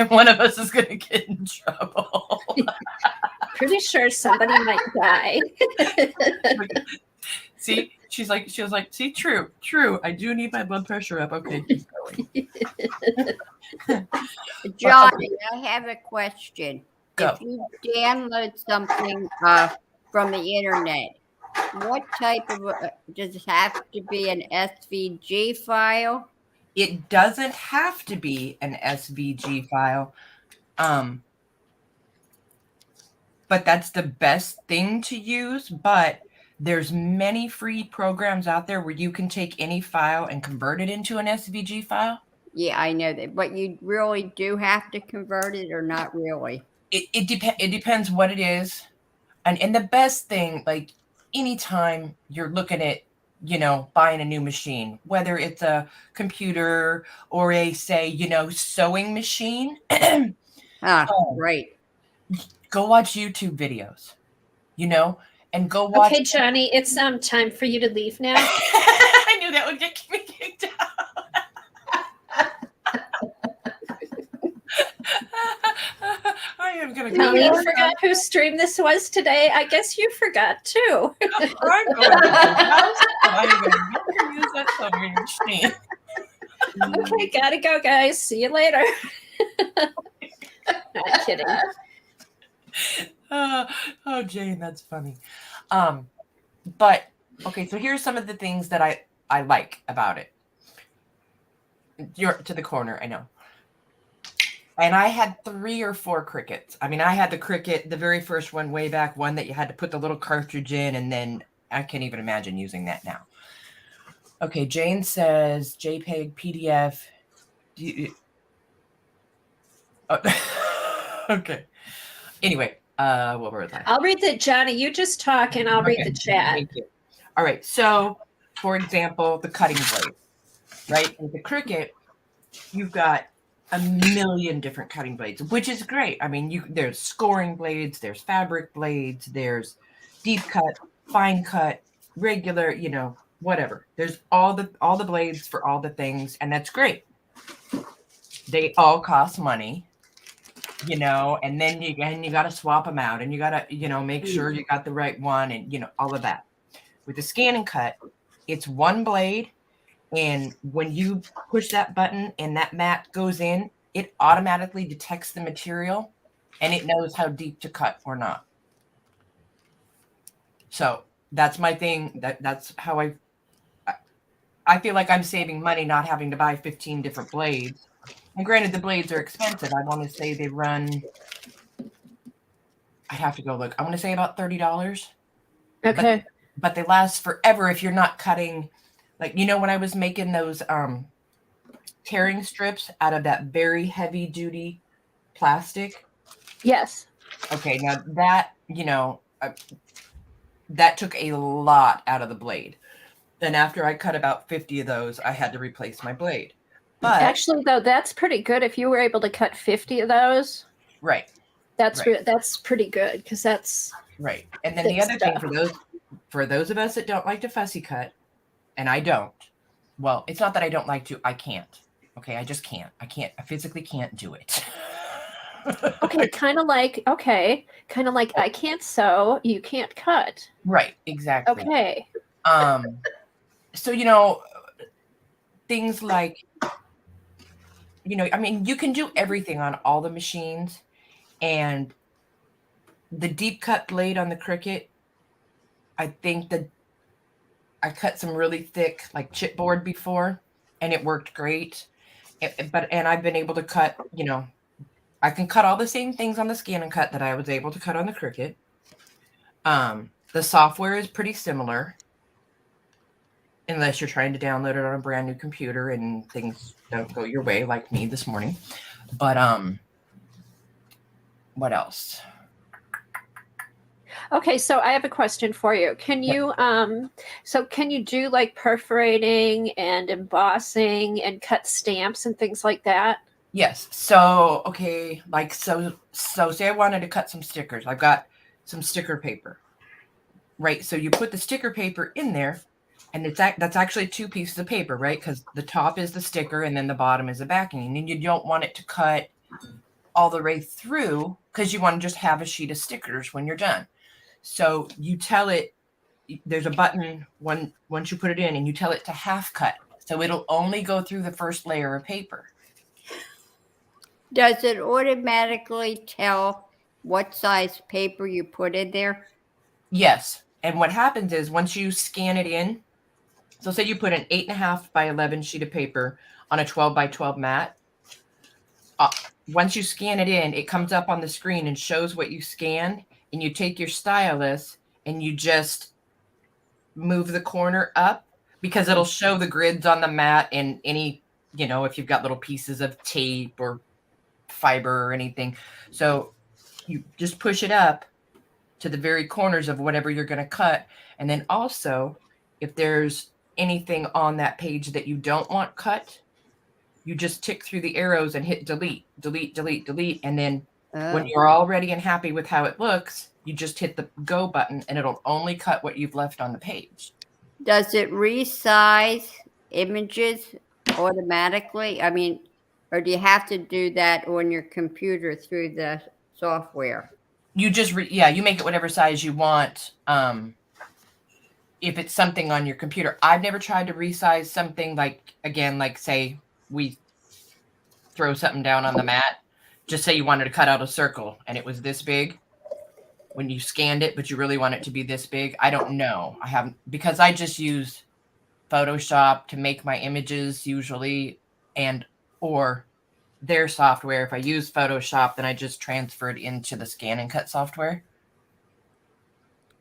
one of us is going to get in trouble. Pretty sure somebody might die. See, she was like, see, true. I do need my blood pressure up. Okay, keep going. Johnny, I have a question. Go. If you download something from the internet, what type of does it have to be an SVG file? It doesn't have to be an SVG file. But that's the best thing to use. But there's many free programs out there where you can take any file and convert it into an SVG file. Yeah, I know that. But you really do have to convert it or not really? It depends what it is. And the best thing, like anytime you're looking at, buying a new machine, whether it's a computer or a, say, sewing machine. Right. Go watch YouTube videos, and go watch. Okay, Johnny, it's time for you to leave now. I knew that would get me kicked out. I am going to go. Colleen forgot whose stream this was today. I guess you forgot too. I'm going to the house. I'm going to never use that sewing machine. Okay, gotta go, guys. See you later. Not kidding. Oh, Jane, that's funny. But okay, so here's some of the things that I like about it. You're to the corner, I know. And I had 3 or 4 Cricuts. I mean, I had the Cricut, the very first one way back, one that you had to put the little cartridge in, and then I can't even imagine using that now. Okay, Jane says JPEG, PDF. Okay. Anyway, what were they? I'll read the Johnny. You just talk, and I'll read the chat. Thank you. All right. So for example, the cutting blade, right? With the Cricut, you've got a million different cutting blades, which is great. I mean, there's scoring blades, there's fabric blades, there's deep cut, fine cut, regular, whatever. There's all the blades for all the things, and that's great. They all cost money, and then you got to swap them out, and you got to, make sure you got the right one, and all of that. With the scan and cut, it's one blade. And when you push that button and that mat goes in, it automatically detects the material and it knows how deep to cut or not. So that's my thing. That's how I feel like I'm saving money not having to buy 15 different blades. And granted, the blades are expensive. I want to say they run, I'd have to go look. I want to say about $30. Okay. But they last forever if you're not cutting. Like, when I was making those tearing strips out of that very heavy duty plastic. Yes. Okay. Now that, that took a lot out of the blade. Then after I cut about 50 of those, I had to replace my blade. But actually, though, that's pretty good. If you were able to cut 50 of those. Right. That's pretty good because that's. Right. And then the other thing for those of us that don't like to fussy cut, and I don't. Well, it's not that I don't like to. I can't. Okay, I just can't. I physically can't do it. Okay, kind of like I can't sew, you can't cut. Right, exactly. Okay. So, things like, I mean, you can do everything on all the machines, and the deep cut blade on the Cricut, I think that I cut some really thick, like chipboard before, and it worked great. And I've been able to cut, I can cut all the same things on the scan and cut that I was able to cut on the Cricut. The software is pretty similar, unless you're trying to download it on a brand new computer and things don't go your way, like me this morning. But what else? Okay, so I have a question for you. Can you can you do like perforating and embossing and cut stamps and things like that? Yes. So, okay, so say I wanted to cut some stickers. I've got some sticker paper. Right? So you put the sticker paper in there, and that's actually two pieces of paper, right? Because the top is the sticker and then the bottom is the backing. And you don't want it to cut all the way through because you want to just have a sheet of stickers when you're done. So you tell it, there's a button once you put it in, and you tell it to half cut. So it'll only go through the first layer of paper. Does it automatically tell what size paper you put in there? Yes. And what happens is once you scan it in, so say you put an 8.5 by 11 sheet of paper on a 12 by 12 mat. Once you scan it in, it comes up on the screen and shows what you scanned. And you take your stylus and you just move the corner up because it'll show the grids on the mat and any, if you've got little pieces of tape or fiber or anything. So you just push it up to the very corners of whatever you're going to cut. And then also, if there's anything on that page that you don't want cut, you just tick through the arrows and hit delete, delete, delete, delete. And then when you're all ready and happy with how it looks, you just hit the go button and it'll only cut what you've left on the page. Does it resize images automatically? I mean, or do you have to do that on your computer through the software? You just, you make it whatever size you want. If it's something on your computer, I've never tried to resize something like say we throw something down on the mat. Just say you wanted to cut out a circle and it was this big when you scanned it, but you really want it to be this big. I don't know. I haven't, because I just use Photoshop to make my images usually, or their software. If I use Photoshop, then I just transfer it into the scan and cut software.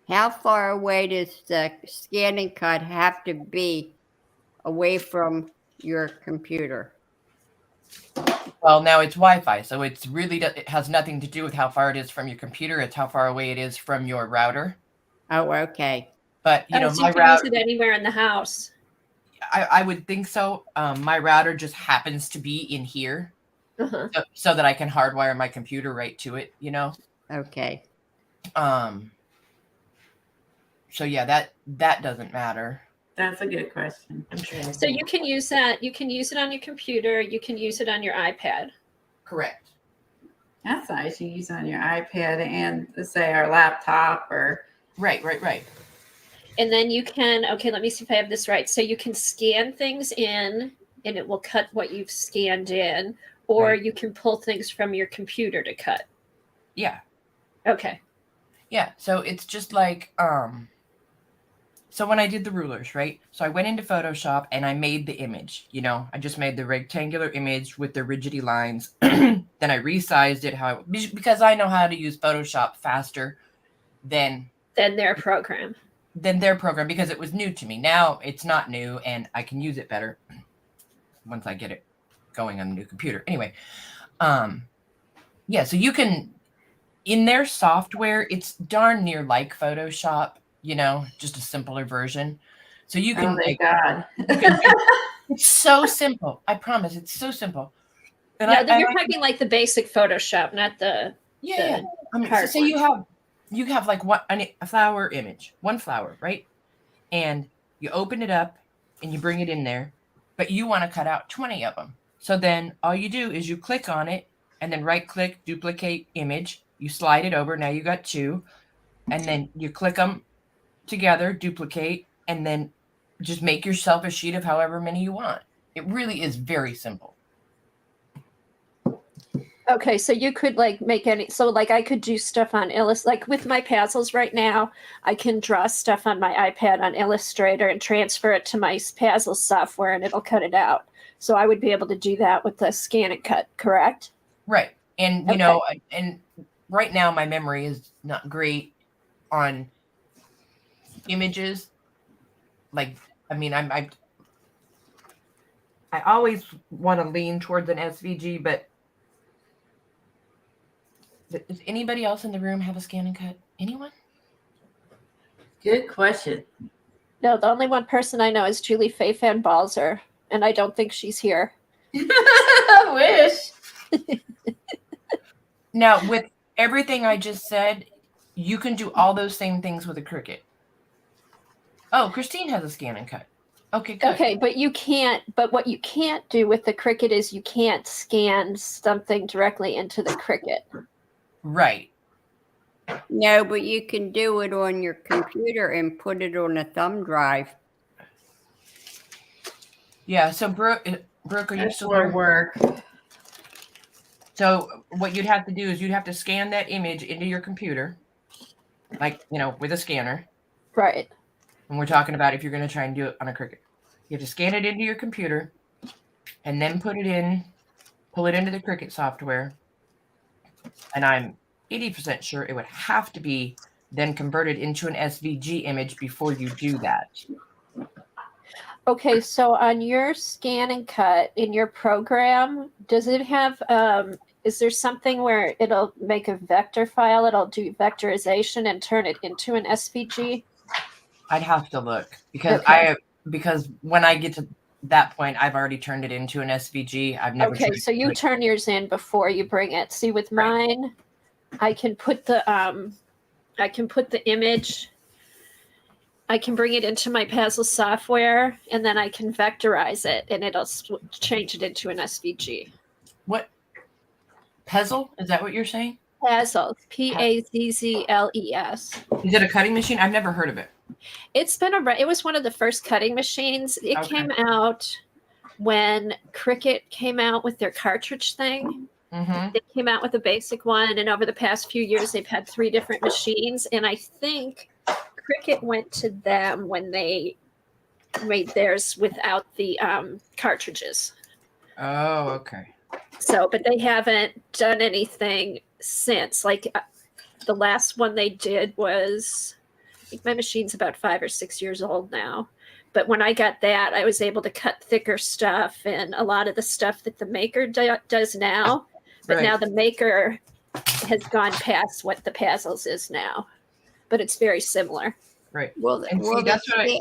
How far away does the scan and cut have to be away from your computer? Well, now it's Wi-Fi, so it has nothing to do with how far it is from your computer. It's how far away it is from your router. Oh, okay. But So my you can use router, it anywhere in the house. I would think so. My router just happens to be in here, Uh-huh. so that I can hardwire my computer right to it. Okay. So yeah, that doesn't matter. That's a good question. I'm trying to So think. you can use that. You can use it on your computer. You can use it on your iPad. Correct. That's nice. You use it on your iPad and say our laptop or Right. And then you can, okay, let me see if I have this right. So you can scan things in and it will cut what you've scanned in, or Right. you can pull things from your computer to cut. Yeah. Okay. Yeah. So it's just like so when I did the rulers, right? So I went into Photoshop and I made the image, I just made the rectangular image with the rigidy lines. Then I resized it because I know how to use Photoshop faster than Then their program. their program, because it was new to me. Now it's not new and I can use it better once I get it going on a new computer. Anyway, yeah, so you can, in their software, it's darn near like Photoshop, just a simpler version. So you can, oh, thank God. it's so simple. I promise, it's so simple. And No, you're talking like the basic Photoshop, not the yeah. I mean, so hard say you have like a flower image, one flower, right? And you open it up and you bring it in there, but you want to cut out 20 of them. So then all you do is you click on it and then right click, duplicate image. You slide it over. Now you got 2. And then you click them together, duplicate, and then just make yourself a sheet of however many you want. It really is very simple. Okay, so you could like make like I could do stuff on like with my Pazzles right now, I can draw stuff on my iPad on Illustrator and transfer it to my Pazzles software and it'll cut it out. So I would be able to do that with the scan and cut, correct? Right. And, and right now my memory is not great on images. Like, I mean, I always want to lean towards an SVG, but does anybody else in the room have a scan and cut? Anyone? Good question. No, the only one person I know is Julie Faye Van Balzer, and I don't think she's here. I wish. Now, with everything I just said, you can do all those same things with a Cricut. Oh, Christine has a scan and cut. Okay, good. Okay, but what you can't do with the Cricut is you can't scan something directly into the Cricut. Right. No, but you can do it on your computer and put it on a thumb drive. Yeah, so Brooke, are you That's still more there? work. So what you'd have to do is you'd have to scan that image into your computer, like, with a scanner. Right. And we're talking about if you're going to try and do it on a Cricut. You have to scan it into your computer and then pull it into the Cricut software. And I'm 80% sure it would have to be then converted into an SVG image before you do that. Okay, so on your scan and cut in your program, does it have is there something where it'll make a vector file, it'll do vectorization and turn it into an SVG? I'd have to look because Okay. because when I get to that point, I've already turned it into an SVG. I've never. Okay, so you turn yours in before you bring it. See, with mine, I can put the image. I can bring it into my Pazzle software, and then I can vectorize it, and it'll change it into an SVG. What? Puzzle? Is that what you're saying? Pazzles, Pazzles. Is it a cutting machine? I've never heard of it. It was one of the first cutting machines. It Okay. came out when Cricut came out with their cartridge thing. Mm-hmm. They came out with a basic one, and over the past few years, they've had 3 different machines. And I think Cricut went to them when they made theirs without the cartridges. Oh, okay. So, but they haven't done anything since. Like the last one they did was, I think my machine's about 5 or 6 years old now. But when I got that, I was able to cut thicker stuff and a lot of the stuff that the maker does now. But Right. now the maker has gone past what the Pazzles is now. But it's very similar. Right. Will, And will see, the that's what I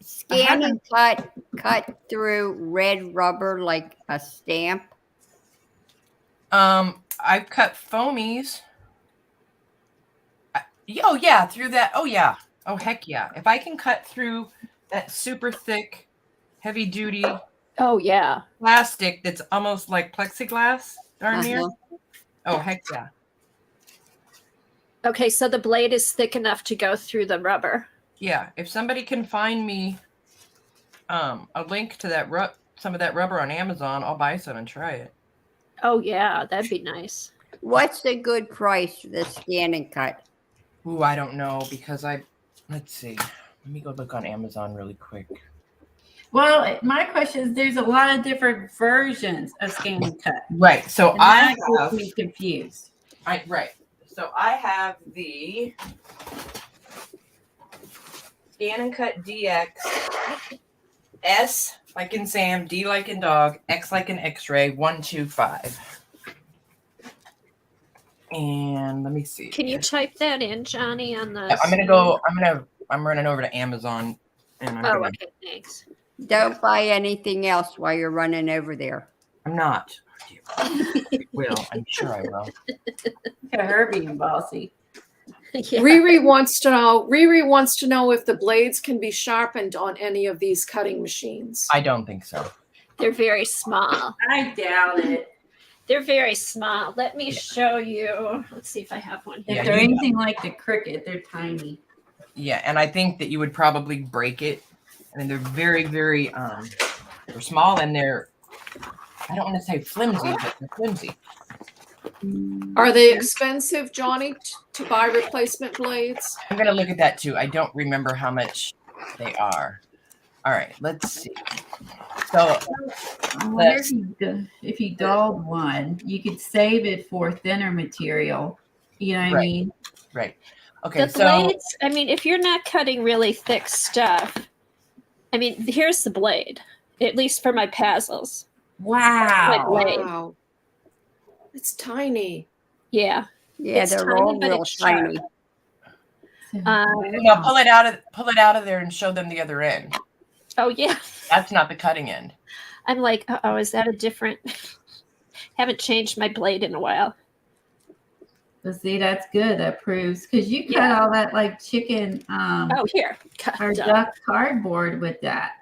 scan and cut through red rubber like a stamp? I've cut foamies. Oh yeah, through that. Oh yeah. Oh heck yeah. If I can cut through that super thick, heavy duty Oh yeah. plastic that's almost like plexiglass, darn near. Uh-huh. Oh heck yeah. Okay, so the blade is thick enough to go through the rubber. Yeah. If somebody can find me a link to that some of that rubber on Amazon, I'll buy some and try it. Oh yeah, that'd be nice. What's the good price for the scan and cut? Ooh, I don't know because let's see. Let me go look on Amazon really quick. Well, my question is, there's a lot of different versions of scan and cut. Right. So And I that have gets me confused. right. So I have the Scan and Cut DX, S like in Sam, D like in dog, X like in X-ray, 125. And let me see. Can you type that in, Johnny, on the I'm running over to Amazon and I'm Oh, gonna okay, thanks. Don't buy anything else while you're running over there. I'm not. I will. I'm sure I will. Look at her being bossy. Yeah. Riri wants to know if the blades can be sharpened on any of these cutting machines. I don't think so. They're very small. I doubt it. They're very small. Let me show you. Let's see if I have one If here. they're anything like the Cricut, they're tiny. Yeah, and I think that you would probably break it. I mean, they're very, very they're small and they're, I don't want to say flimsy, but they're flimsy. Are they expensive, Johnny, to buy replacement blades? I'm gonna look at that too. I don't remember how much they are. All right, let's see. So I wonder if you dulled one, you could save it for thinner material. You know what I Right. mean? right. Okay, The so blades, I mean, if you're not cutting really thick stuff, I mean, here's the blade, at least for my puzzles. Wow. Blade. Wow. It's tiny. Yeah. Yeah, It's they're tiny, all but real it's sharp. tiny. now pull it out of there and show them the other end. Oh, yeah. That's not the cutting end. I'm like, oh, is that a different? Haven't changed my blade in a while. But see, that's good. That proves because you cut Yeah. all that like chicken Oh, here. or Done. duck cardboard with that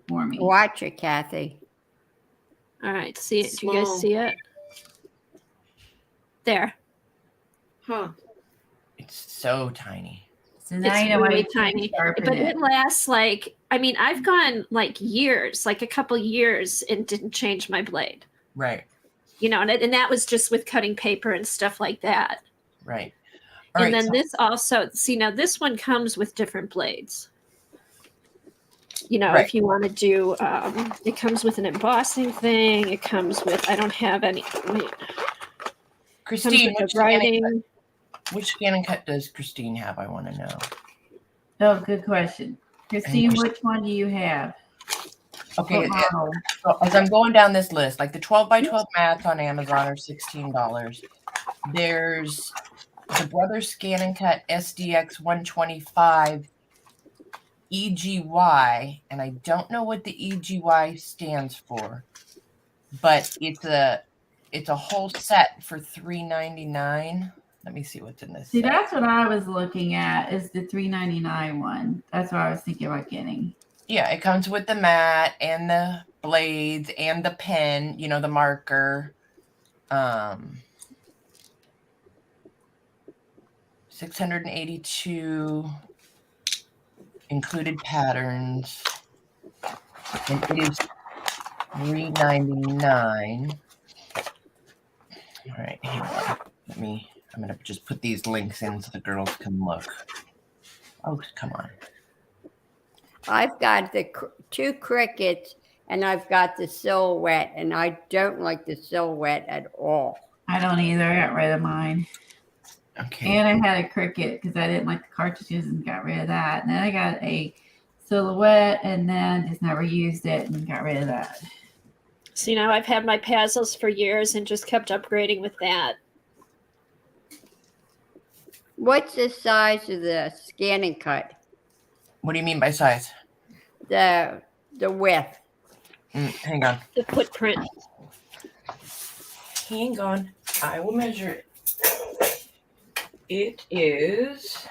for me. Watch it, Kathy. All right. See it? Do you guys Small. see it? There. Huh. It's so tiny. So now It's you know why really you can't tiny. sharpen But it. it lasts like, I mean, I've gone like years, like a couple years, and didn't change my blade. Right, You know, and that was just with cutting paper and stuff like that. right. And then this also, see, now this one comes with different blades. You know, Right. if you want to do, it comes with an embossing thing. It comes with, I don't have any, wait, it comes Christine, with the writing. which scan and cut does Christine have? I want to know. Oh, good question. Christine, which one do you have? Okay, What model? so as I'm going down this list, like the 12 by 12 mats on Amazon are $16. There's the Brothers Scan and Cut SDX 125 EGY, and I don't know what the EGY stands for, but it's a whole set for $3.99. Let me see what's in this. See, set. that's what I was looking at is the $3.99 one. That's what I was thinking about getting. Yeah, it comes with the mat and the blades and the pen, you know, the marker. 682 included patterns. And it is $3.99. All right, here we go. I'm gonna just put these links in so the girls can look. Oh, come on. I've got the two crickets and I've got the silhouette, and I don't like the silhouette at all. I don't either. I got rid of mine. Okay. And I had a Cricut because I didn't like the cartridges and got rid of that. And then I got a silhouette and then just never used it and got rid of that. So, you know, I've had my puzzles for years and just kept upgrading with that. What's the size of the scan and cut? What do you mean by size? The width. Hang on. The footprint. Hang on. I will measure it. It is.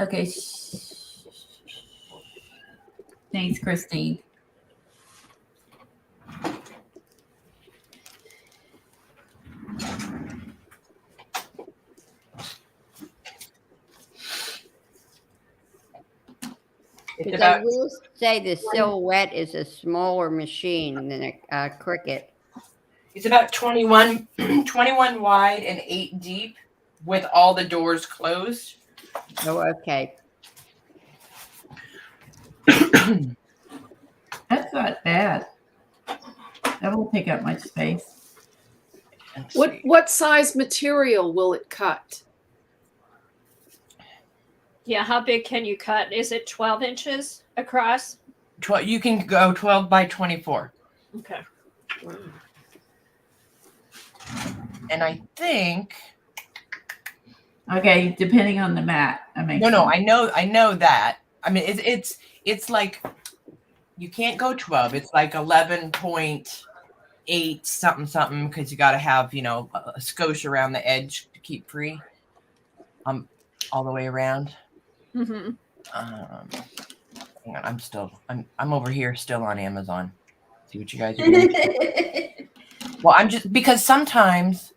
Okay. Thanks, Christine. It's Because about. I will say the Silhouette is a smaller machine than a Cricut. It's about 21 wide and 8 deep, with all the doors closed. Oh, okay. That's not bad. That won't take up much space. Let's see. What size material will it cut? Yeah, how big can you cut? Is it 12 inches across? 12, you can go 12 by 24. Okay. And I think Okay, depending on the mat. That makes no, sense. I know that. I mean, it's like you can't go 12. It's like 11.8 something because you got to have a skosh around the edge to keep free. All the way around. Mm-hmm. Hang on, I'm over here still on Amazon. See what you guys are doing. Well, I'm just because sometimes,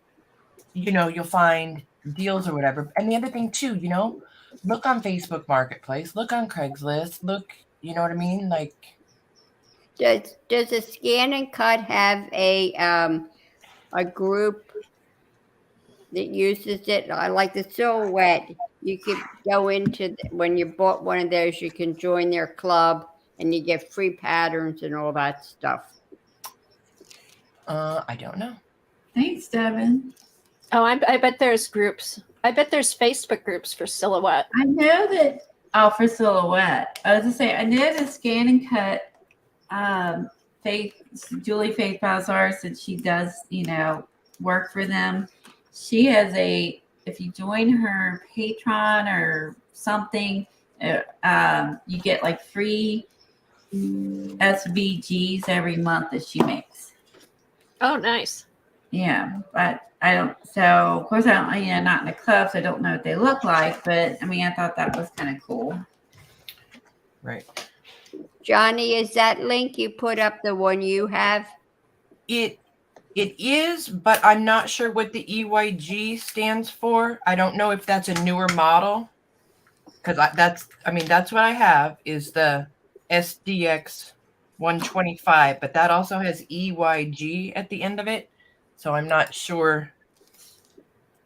you'll find deals or whatever. And the other thing too, look on Facebook Marketplace, look on Craigslist, look, you know what I mean? Like, Does a scan and cut have a group that uses it? I like the Silhouette. You could go into when you bought one of those, you can join their club and you get free patterns and all that stuff. I don't know. Thanks, Devin. Oh, I bet there's groups. I bet there's Facebook groups for Silhouette. I know that. Oh, for Silhouette. I was gonna say I know the scan and cut. Julie Faith Balzar said she does, work for them. She has if you join her Patreon or something, you get like free SVGs every month that she makes. Oh, nice. Yeah, but I don't. So of course I don't. Not in the club, so I don't know what they look like. But I mean, I thought that was kind of cool. Right. Johnny, is that link you put up the one you have? It is, but I'm not sure what the EYG stands for. I don't know if that's a newer model. Because that's what I have is the SDX 125, but that also has EYG at the end of it. So I'm not sure.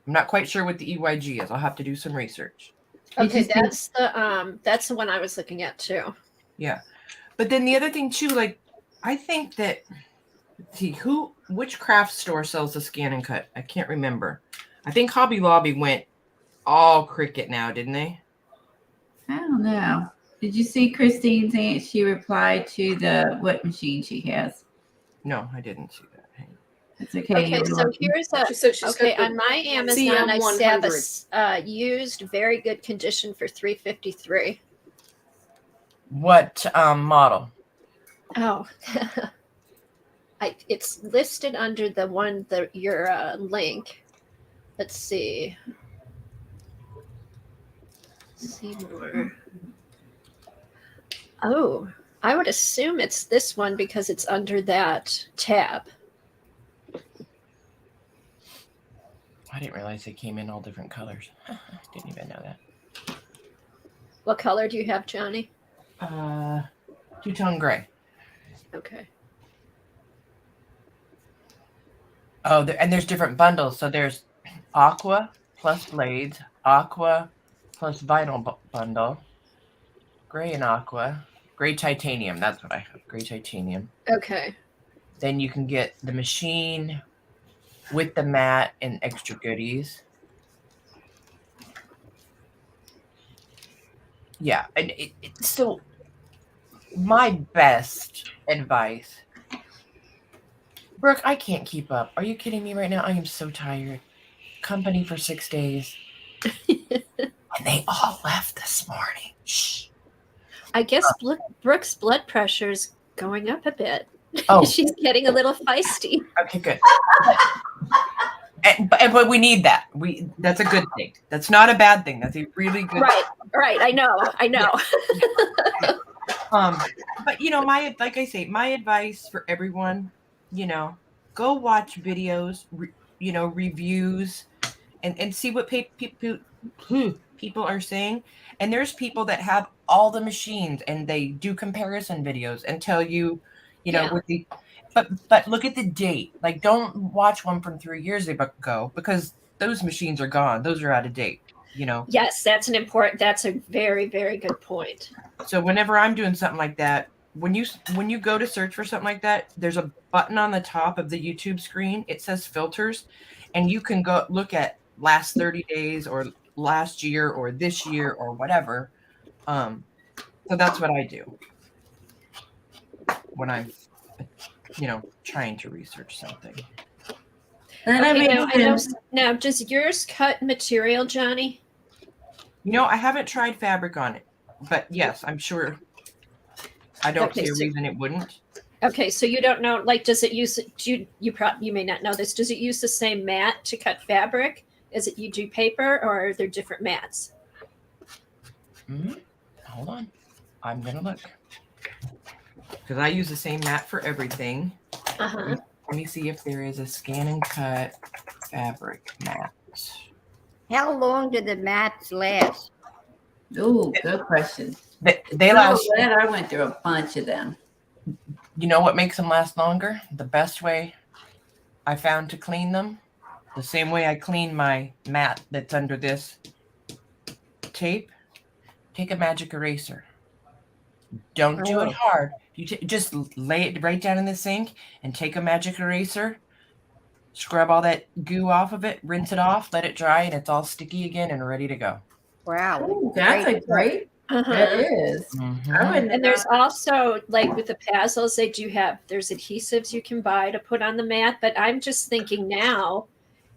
I'm not quite sure what the EYG is. I'll have to do some research. Okay, that's the one I was looking at too. Yeah. But then the other thing too, like I think that which craft store sells the scan and cut? I can't remember. I think Hobby Lobby went all Cricut now, didn't they? I don't know. Did you see Christine's aunt? She replied to what machine she has. No, I didn't see that. Hang on. It's okay. Okay, so here's She said she's okay, got the on my Amazon, I have CM100. a used, very good condition for $353. What model? Oh, it's listed under the one your link. Let's see. See more. Oh, I would assume it's this one because it's under that tab. I didn't realize they came in all different colors. Didn't even know that. What color do you have, Johnny? Two-tone gray. Okay. Oh, and there's different bundles. So there's aqua plus blades, aqua plus vinyl bundle, gray and aqua, gray titanium. That's what I have. Gray titanium. Okay. Then you can get the machine with the mat and extra goodies. Yeah, and so my best advice, Brooke, I can't keep up. Are you kidding me right now? I am so tired. Company for 6 days. And they all left this morning. Shh. I guess Brooke's blood pressure's going up a bit. Oh. She's getting a little feisty. Okay, good. But we need that. That's a good thing. That's not a bad thing. That's a really good Right. I know. But like I say, my advice for everyone, go watch videos, reviews, and see what people are saying. And there's people that have all the machines and they do comparison videos and tell you, what the. But look at the date. Like, don't watch one from 3 years ago because those machines are gone. Those are out of date. Yes, that's a very, very good point. So whenever I'm doing something like that, when you go to search for something like that, there's a button on the top of the YouTube screen. It says filters, and you can go look at last 30 days or last year or this year or whatever. So that's what I do when I'm, trying to research something. Now, does yours cut material, Johnny? I haven't tried fabric on it, but yes, I'm sure. I don't see a reason it wouldn't. Okay, so you don't know, like, does it use, you may not know this, does it use the same mat to cut fabric as you do paper, or are there different mats? Hold on. I'm going to look. Because I use the same mat for everything. Uh-huh. Let me see if there is a scan and cut fabric mat. How long do the mats last? Ooh, good question. They last. I went through a bunch of them. You know what makes them last longer? The best way I found to clean them, the same way I clean my mat that's under this tape. Take a magic eraser. Don't do it hard. You just lay it right down in the sink and take a magic eraser, scrub all that goo off of it, rinse it off, let it dry, and it's all sticky again and ready to go. Wow. Ooh, that's a great. That is. Mm-hmm. And there's also, like with the Pazzles, there's adhesives you can buy to put on the mat. But I'm just thinking now,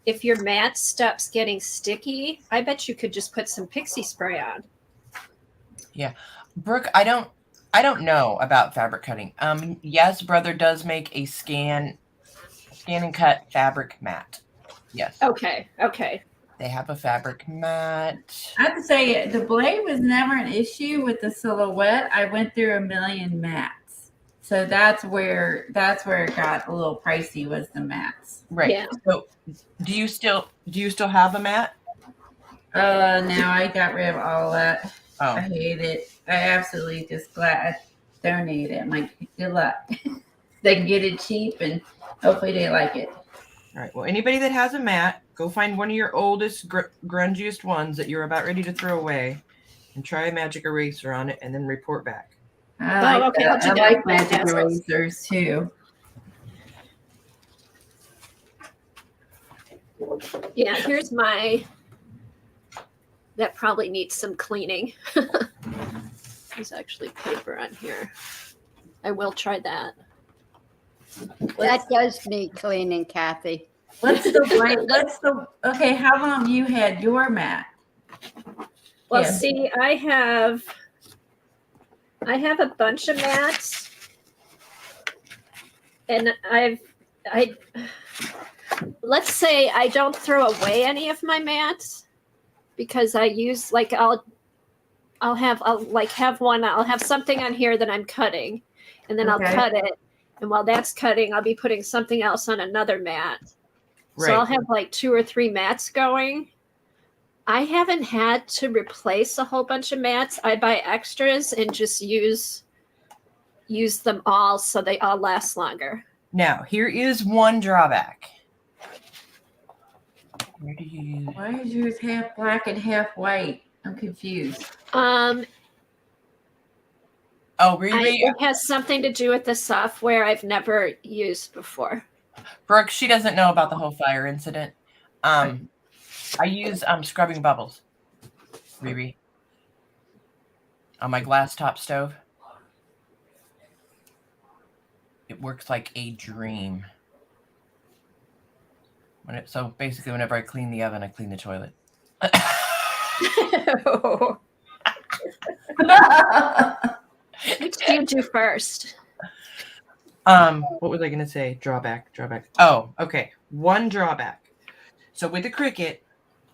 if your mat stops getting sticky, I bet you could just put some pixie spray on. Yeah. Brooke, I don't know about fabric cutting. Yes, brother does make a scan and cut fabric mat. Yes. Okay. They have a fabric mat. I have to say, the blade was never an issue with the silhouette. I went through a million mats, so that's where it got a little pricey, was the mats. Right. Yeah. So, do you still have a mat? Now I got rid of all that. Oh. I hate it. I absolutely just glad I donated it. I'm like, good luck. They can get it cheap, and hopefully they like it. All right. Well, anybody that has a mat, go find one of your oldest, grungiest ones that you're about ready to throw away, and try a magic eraser on it, and then report back. I like okay, I'll do I that. like magic erasers too. Yeah, here's that probably needs some cleaning. There's actually paper on here. I will try that. That does need cleaning, Kathy. Okay, how long you had your mat? Well, Yeah. see, I have a bunch of mats, and let's say I don't throw away any of my mats because I use, like, I'll have something on here that I'm cutting, and then Okay. I'll cut it. And while that's cutting, I'll be putting something else on another mat. Right. So I'll have like 2 or 3 mats going. I haven't had to replace a whole bunch of mats. I buy extras and just use them all so they all last longer. Now, here is one drawback. Where do you use? Why is yours half black and half white? I'm confused. Oh, really? It has something to do with the software I've never used before. Brooke, she doesn't know about the whole fire incident. I use scrubbing bubbles, Riri, on my glass top stove. It works like a dream. So basically, whenever I clean the oven, I clean the toilet. Which do you do first? What was I gonna say? Drawback. Oh, okay. One drawback. So with the Cricut,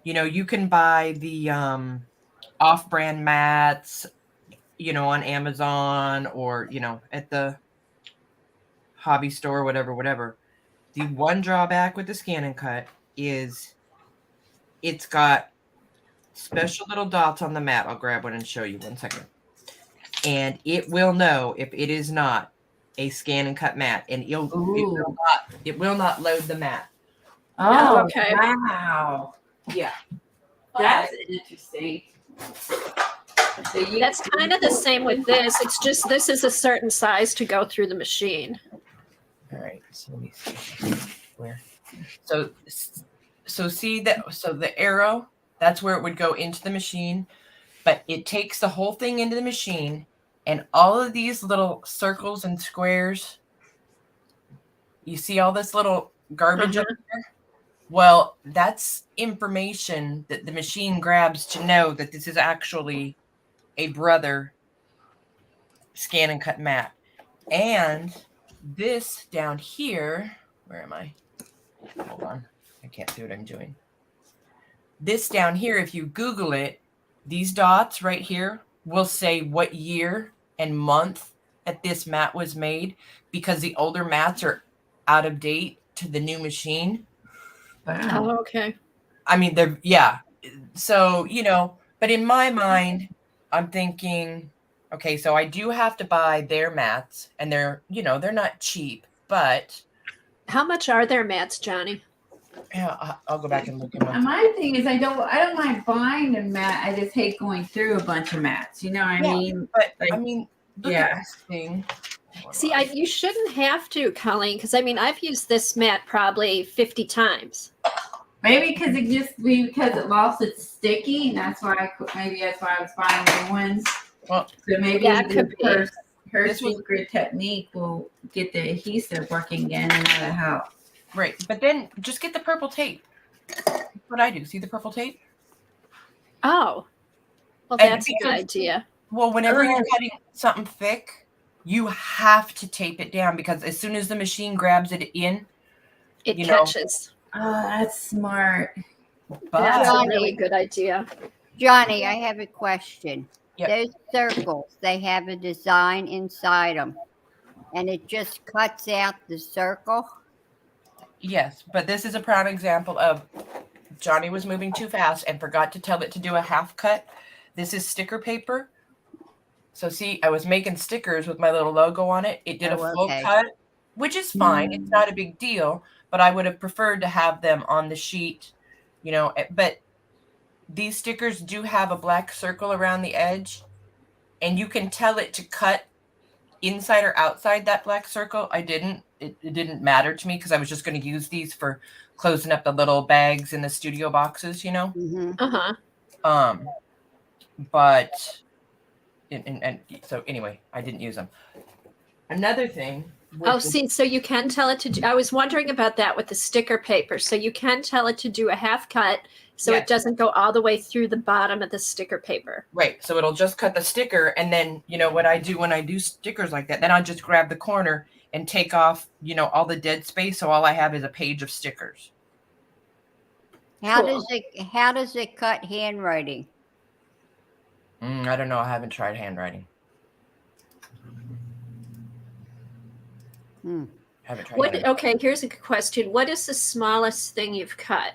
you can buy the off-brand mats, on Amazon or at the hobby store, whatever. The one drawback with the Scan and Cut is it's got special little dots on the mat. I'll grab one and show you 1 second. And it will know if it is not a Scan and Cut mat, and it will not load the mat. Oh, Okay. wow. Yeah. That's interesting. So That's kind of the same with this. It's just this is a certain size to go through the machine. All right. So let me see where. So see that. So the arrow, that's where it would go into the machine, but it takes the whole thing into the machine, and all of these little circles and squares. You see all this little garbage up there? Well, that's information that the machine grabs to know that this is actually a Brother Scan and Cut mat. And this down here, where am I? Hold on. I can't see what I'm doing. This down here, if you Google it, these dots right here will say what year and month that this mat was made, because the older mats are out of date to the new machine. wow. Oh, okay. I mean, yeah. So, but in my mind, I'm thinking, okay, so I do have to buy their mats, and they're not cheap, but How much are their mats, Johnny? yeah, I'll go back and look at And my thing is, I don't mind buying a mat. I just hate going through a bunch of mats. You know what I mean? But Like, I mean, look yeah. at this thing. See, you shouldn't have to, Colleen, because I've used this mat probably 50 times. Maybe because it lost its sticky, and that's why I was buying new ones. Well, So maybe that could be. her This was- secret technique will get the adhesive working again, and that'll help. right, but then just get the purple tape. That's what I do. See the purple tape? Oh, well, And that's a good because- idea. Well, whenever you're cutting something thick, you have to tape it down, because as soon as the machine grabs it in, It you know, catches. Oh, that's smart. That's but a Johnny. really good idea. Johnny, I have a question. Yep. Those circles, they have a design inside them, and it just cuts out the circle. yes, but this is a prime example of Johnny was moving too fast and forgot to tell it to do a half cut. This is sticker paper. So see, I was making stickers with my little logo on it. It did a Oh, full okay. cut, which is fine. It's not a big deal, but I would have preferred to have them on the sheet, but these stickers do have a black circle around the edge, and you can tell it to cut inside or outside that black circle. I didn't. It didn't matter to me, because I was just going to use these for closing up the little bags in the studio boxes, Mm-hmm. Uh-huh. But and so anyway, I didn't use them. Another thing. Oh, see, so you can tell it to do, I was wondering about that with the sticker paper. So you can tell it to do a half cut so Yes. it doesn't go all the way through the bottom of the sticker paper. Right. So it'll just cut the sticker, and then what I do when I do stickers like that, then I just grab the corner and take off, all the dead space, so all I have is a page of stickers. How Cool. does it cut handwriting? I don't know. I haven't tried handwriting. Haven't tried. handwriting. Okay, here's a question. What is the smallest thing you've cut?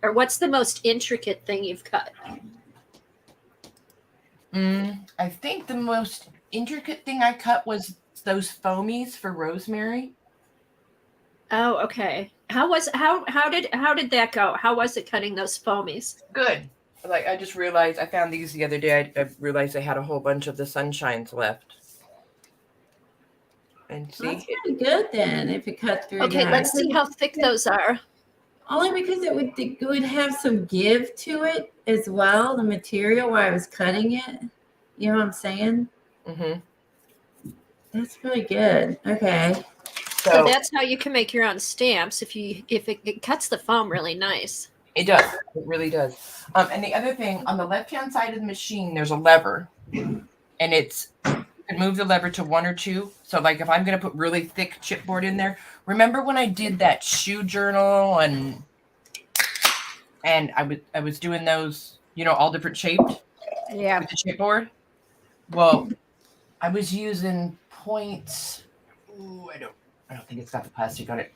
Or what's the most intricate thing you've cut? I think the most intricate thing I cut was those foamies for rosemary. Oh, okay. How did that go? How was it cutting those foamies? Good. Like, I just realized I found these the other day. I realized I had a whole bunch of the sunshines left. And see, That's pretty good then, if it cut through. Okay, that. let's see how thick those are. Only because it would have some give to it as well, the material while I was cutting it. You know what I'm saying? That's really good. Okay. So that's how you can make your own stamps if it cuts the foam really nice. It does. It really does. And the other thing, on the left-hand side of the machine, there's a lever, and it's you can move the lever to 1 or 2. So, like, if I'm going to put really thick chipboard in there, remember when I did that shoe journal and I was doing those, all different shaped Yeah. with the chipboard? Well, I was using points. Ooh, I don't think it's got the plastic on it.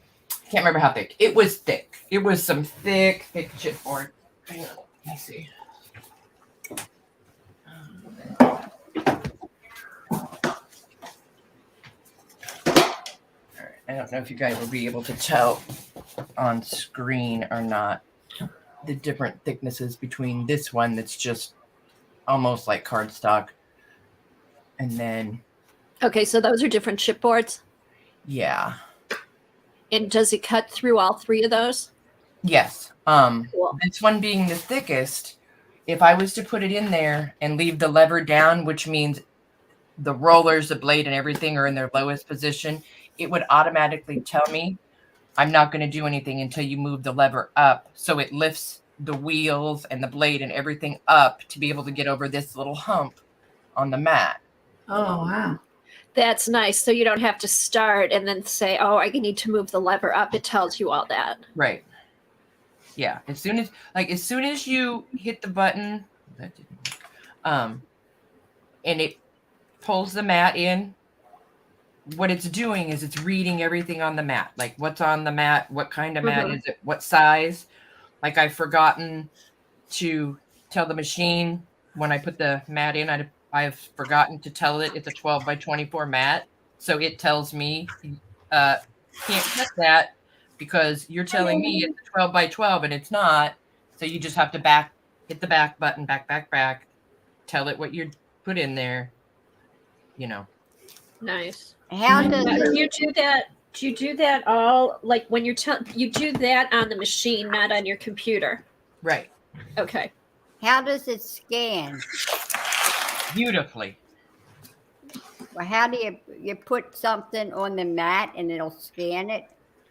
Can't remember how thick. It was thick. It was some thick chipboard. Hang on, let me see. All right. I don't know if you guys will be able to tell on screen or not the different thicknesses between this one that's just almost like cardstock, and then Okay, so those are different chipboards. yeah. And does it cut through all 3 of those? Yes. Cool. This one being the thickest, if I was to put it in there and leave the lever down, which means the rollers, the blade, and everything are in their lowest position, it would automatically tell me I'm not going to do anything until you move the lever up. So it lifts the wheels and the blade and everything up to be able to get over this little hump on the mat. Oh, wow. That's nice. So you don't have to start and then say, oh, I need to move the lever up. It tells you all that. Right. Yeah. As soon as you hit the button, that didn't work, and it pulls the mat in, what it's doing is it's reading everything on the mat. Like what's on the mat, what kind of mat is it, what size. Like I've forgotten to tell the machine when I put the mat in, I've forgotten to tell it it's a 12 by 24 mat. So it tells me, can't cut that because you're telling me it's a 12 by 12 and it's not. So you just have to hit the back button, back, tell it what you put in there, Nice. How does Now, do it, you do that? Do you do that all like when you're you do that on the machine, not on your computer? Right. Okay. how does it scan? Beautifully. Well, how do you put something on the mat and it'll scan it?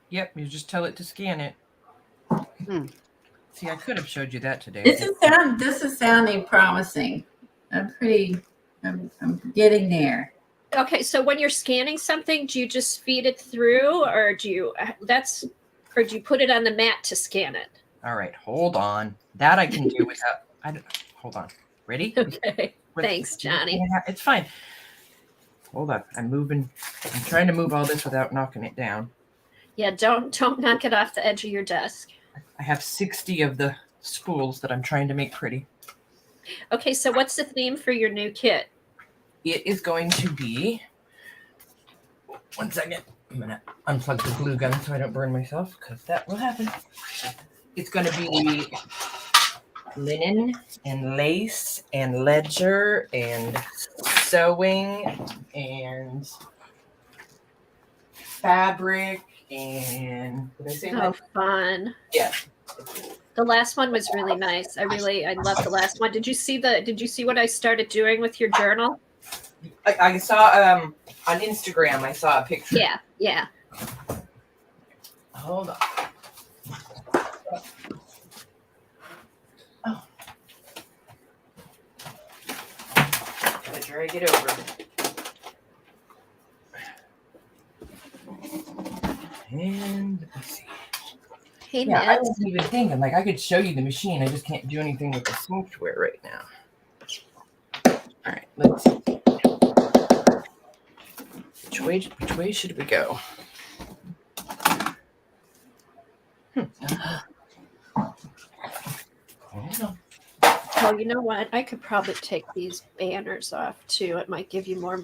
Yep. You just tell it to scan it. Hmm. See, I could have showed you that today. This is sounding promising. I'm getting there. Okay. So when you're scanning something, do you just feed it through, or do you put it on the mat to scan it? All right. Hold on. That I can do without. Hold on. Ready? Okay. Thanks, Johnny. It's fine. Hold on. I'm trying to move all this without knocking it down. Yeah. Don't knock it off the edge of your desk. I have 60 of the spools that I'm trying to make pretty. Okay. So what's the theme for your new kit? It is going to be. 1 second. I'm going to unplug the glue gun so I don't burn myself because that will happen. It's going to be linen and lace and ledger and sewing and fabric and did I say Oh, that? fun. Yeah. The last one was really nice. I love the last one. Did you see what I started doing with your journal? I saw on Instagram I saw a picture. Yeah. Hold on. Oh. Gotta drag it over. And let me see. Hey, Yeah, I Ned. wasn't even thinking. Like I could show you the machine. I just can't do anything with the software right now. All right, let's see. Which way should we go? Hold on. Oh, you know what? I could probably take these banners off too. It might give you more.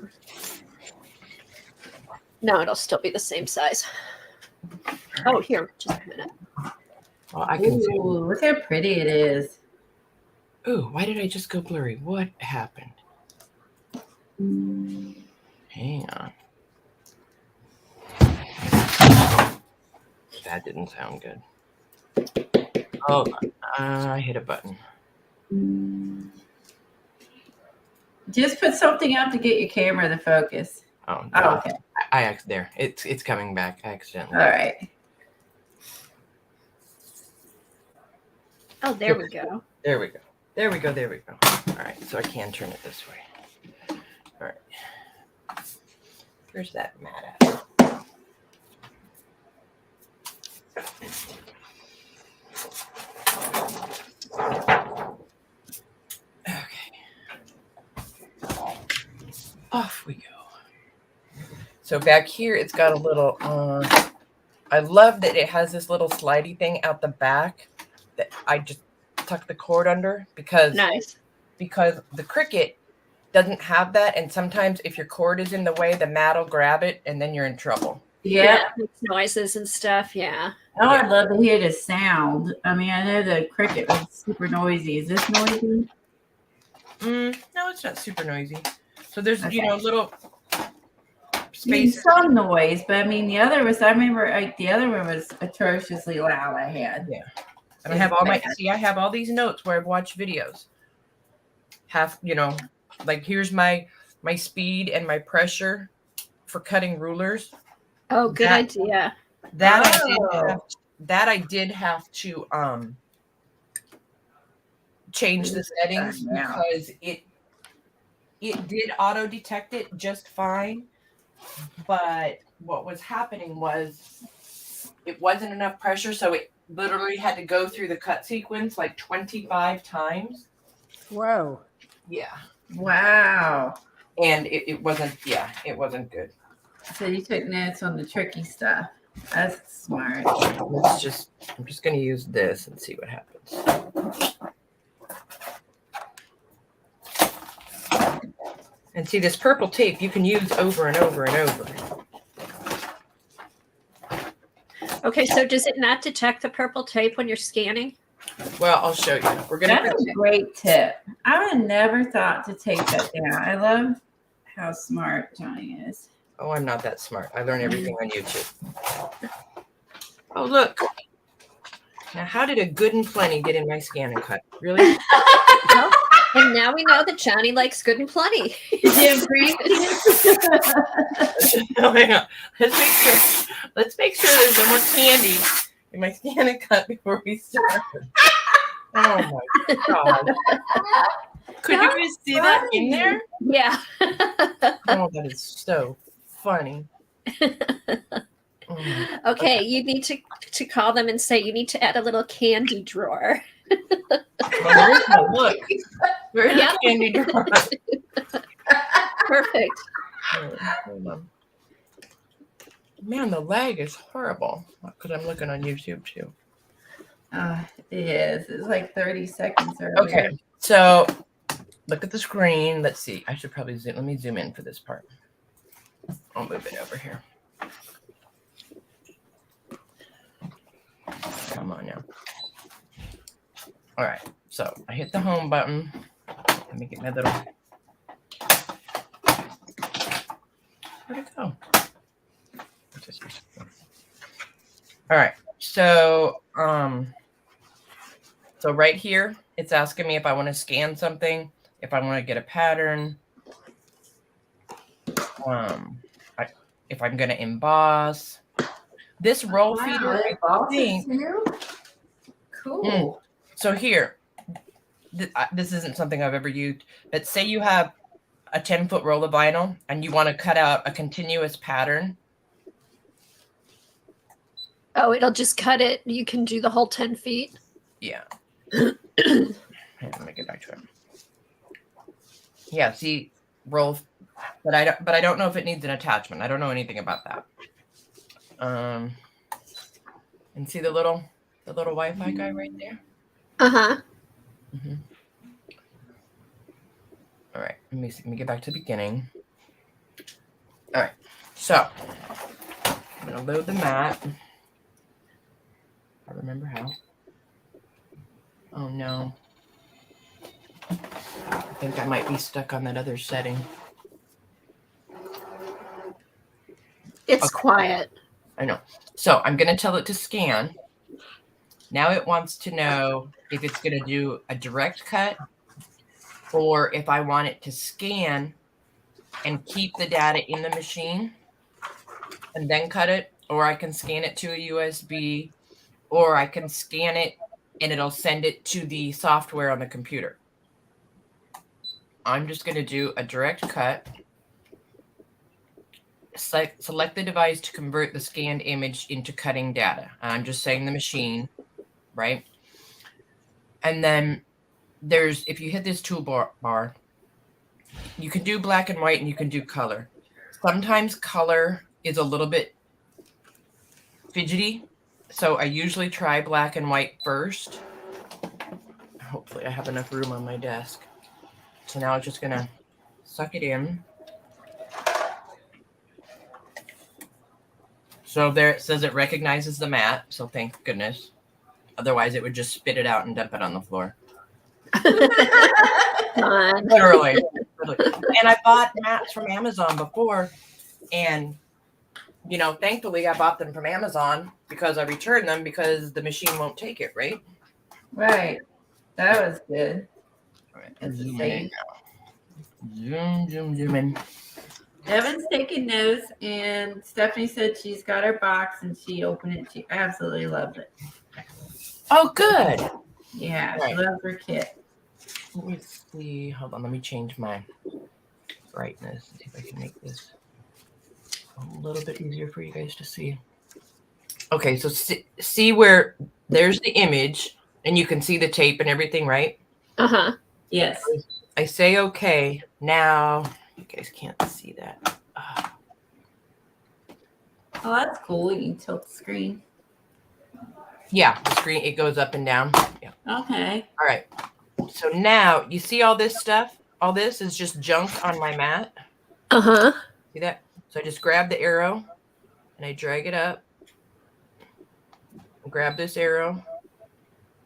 No, it'll still be the same size. Oh, here, just a minute. Well, I can see. Ooh, look how pretty it is. Ooh, why did I just go blurry? What happened? Hang on. That didn't sound good. Hold on. I hit a button. Just put something up to get your camera to focus. Oh, no. Oh, okay. There. It's coming back accidentally. All right. Oh, there we go. There we go. There we go. There we go. All right. So I can turn it this way. All right. Where's that mat at? Okay. Off we go. So back here, it's got a little, I love that it has this little slidey thing out the back that I just tuck the cord under because Nice. the Cricut doesn't have that. And sometimes if your cord is in the way, the mat will grab it and then you're in trouble. Yeah. It makes noises and stuff. Yeah. Oh, I'd love to hear the sound. I mean, I know the Cricut was super noisy. Is this noisy? No, it's not super noisy. So there's, Okay. you know, little I mean, spaces. some noise, but I mean, the other was, I remember the other one was atrociously loud. I had. Yeah. And I have all my, see, I have all these notes where I've watched videos. You know, like here's my speed and my pressure for cutting rulers. Oh, good That- idea. That I did have to change the settings Yeah. because it did auto detect it just fine, but what was happening was it wasn't enough pressure, so it literally had to go through the cut sequence like 25 times. Whoa. Yeah, Wow. and it wasn't good. So you took notes on the tricky stuff. That's smart. I'm just gonna use this and see what happens. And see, this purple tape you can use over and over and over. Okay, so does it not detect the purple tape when you're scanning? Well, I'll show you. We're gonna That's a great tip. I would have never thought to take that down. I love how smart Johnny is. Oh, I'm not that smart. I learn everything on YouTube. Oh, look. Now, how did a good and plenty get in my scan and cut? Really? Well, and now we know that Johnny likes good and plenty. Did you agree? No, hang on. Let's make sure there's no more candy in my scan and cut before we start. Oh my God. Could you guys see that in there? Yeah. Oh, that is so funny. Mm. Okay, you need to call them and say you need to add a little candy drawer. Well, there is no look. Where's Yep. the candy drawer? Perfect. Hold on. Man, the lag is horrible because I'm looking on YouTube too. It is. It's like 30 seconds earlier. Okay, so look at the screen. Let's see. I should probably zoom. Let me zoom in for this part. I'll move it over here. Come on now. All right. So I hit the home button. Let me get my little. Where'd it go? All right. So so right here, it's asking me if I want to scan something, if I want to get a pattern, if I'm going to emboss. This roll feeder, it I bosses think. too? Cool. So here, this isn't something I've ever used, but say you have a 10-foot roll of vinyl and you want to cut out a continuous pattern. Oh, it'll just cut it. You can do the whole 10 feet. Yeah. Let me get back to it. Yeah, see, roll, but I don't know if it needs an attachment. I don't know anything about that. And see the little Wi-Fi guy right there? Uh-huh. Mm-hmm. All right, let me get back to the beginning. All right, so I'm gonna load the mat. I remember how. Oh no. I think I might be stuck on that other setting. It's Okay. quiet. I know. So I'm going to tell it to scan. Now it wants to know if it's going to do a direct cut or if I want it to scan and keep the data in the machine and then cut it, or I can scan it to a USB, or I can scan it and it'll send it to the software on the computer. I'm just going to do a direct cut. Select the device to convert the scanned image into cutting data. I'm just saying the machine, right? And then there's, if you hit this toolbar, you can do black and white and you can do color. Sometimes color is a little bit fidgety, so I usually try black and white first. Hopefully I have enough room on my desk. So now I'm just gonna suck it in. So there it says it recognizes the mat, so thank goodness. Otherwise it would just spit it out and dump it on the floor. Literally. And I bought mats from Amazon before, and you know, thankfully I bought them from Amazon because I returned them because the machine won't take it, right? Right. That was good. All right, That's zoom insane. in. Zoom in. Devin's taking notes, and Stephanie said she's got her box and she opened it. She absolutely loved it. Oh, good. Yeah, Right. she loves her kit. Let me see. Hold on. Let me change my brightness. See if I can make this a little bit easier for you guys to see. Okay, so see where there's the image, and you can see the tape and everything, right? Uh-huh. Yes. I say okay. Now, you guys can't see that. Oh, that's cool. You can tilt the screen. Yeah, the screen, it goes up and down. Yeah. Okay. All right. So now, you see all this stuff? All this is just junk on my mat. Uh-huh. See that? So I just grab the arrow, and I drag it up. Grab this arrow,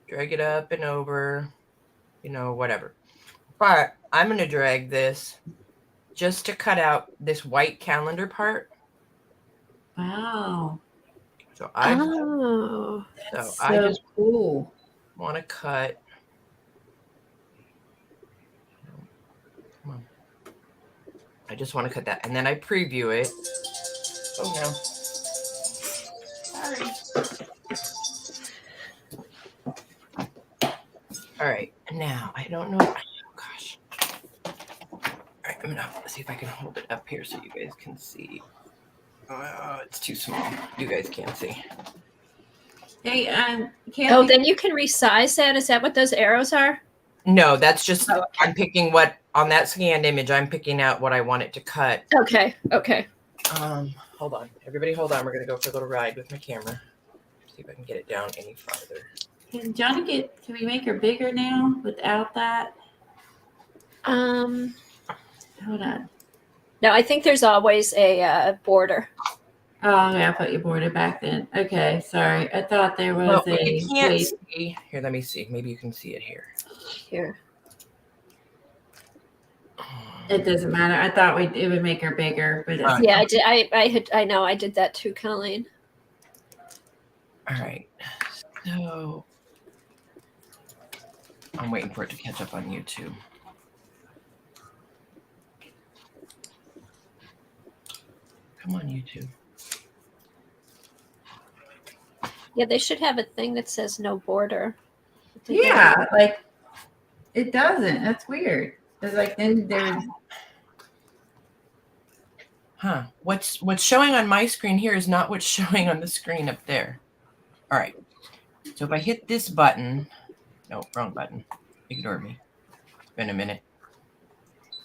drag it up and over, you know, whatever. But I'm going to drag this just to cut out this white calendar part. Wow. So I That's I just cool. want to cut. Come on. I just want to cut that, and then I preview it. Oh no. Sorry. All right, now I don't know. Oh gosh. All right, I'm gonna see if I can hold it up here so you guys can see. Oh, it's too small. You guys can't see. Hey, Oh, then you can resize that. Is that what those arrows are? No, that's just Oh, okay. I'm picking what on that scanned image. I'm picking out what I want it to cut. Okay. Okay. Hold on, everybody, hold on. We're gonna go for a little ride with my camera. See if I can get it down any farther. Can Johnny can we make her bigger now without that? Hold on. No, I think there's always a border. Oh, yeah, I put your border back then. Okay, sorry. I thought there was Well, a you can't waist. see. Here, let me see. Maybe you can see it here. Here. It doesn't matter. I thought it would make her bigger, but it's Yeah, I did. I know I did that too, Colleen. All right. So I'm waiting for it to catch up on YouTube. Come on, YouTube. Yeah, they should have a thing that says no border. yeah, like it doesn't. That's weird. It's like then there's Huh. What's showing on my screen here is not what's showing on the screen up there. All right. So if I hit this button, no, wrong button. Ignore me. It's been a minute.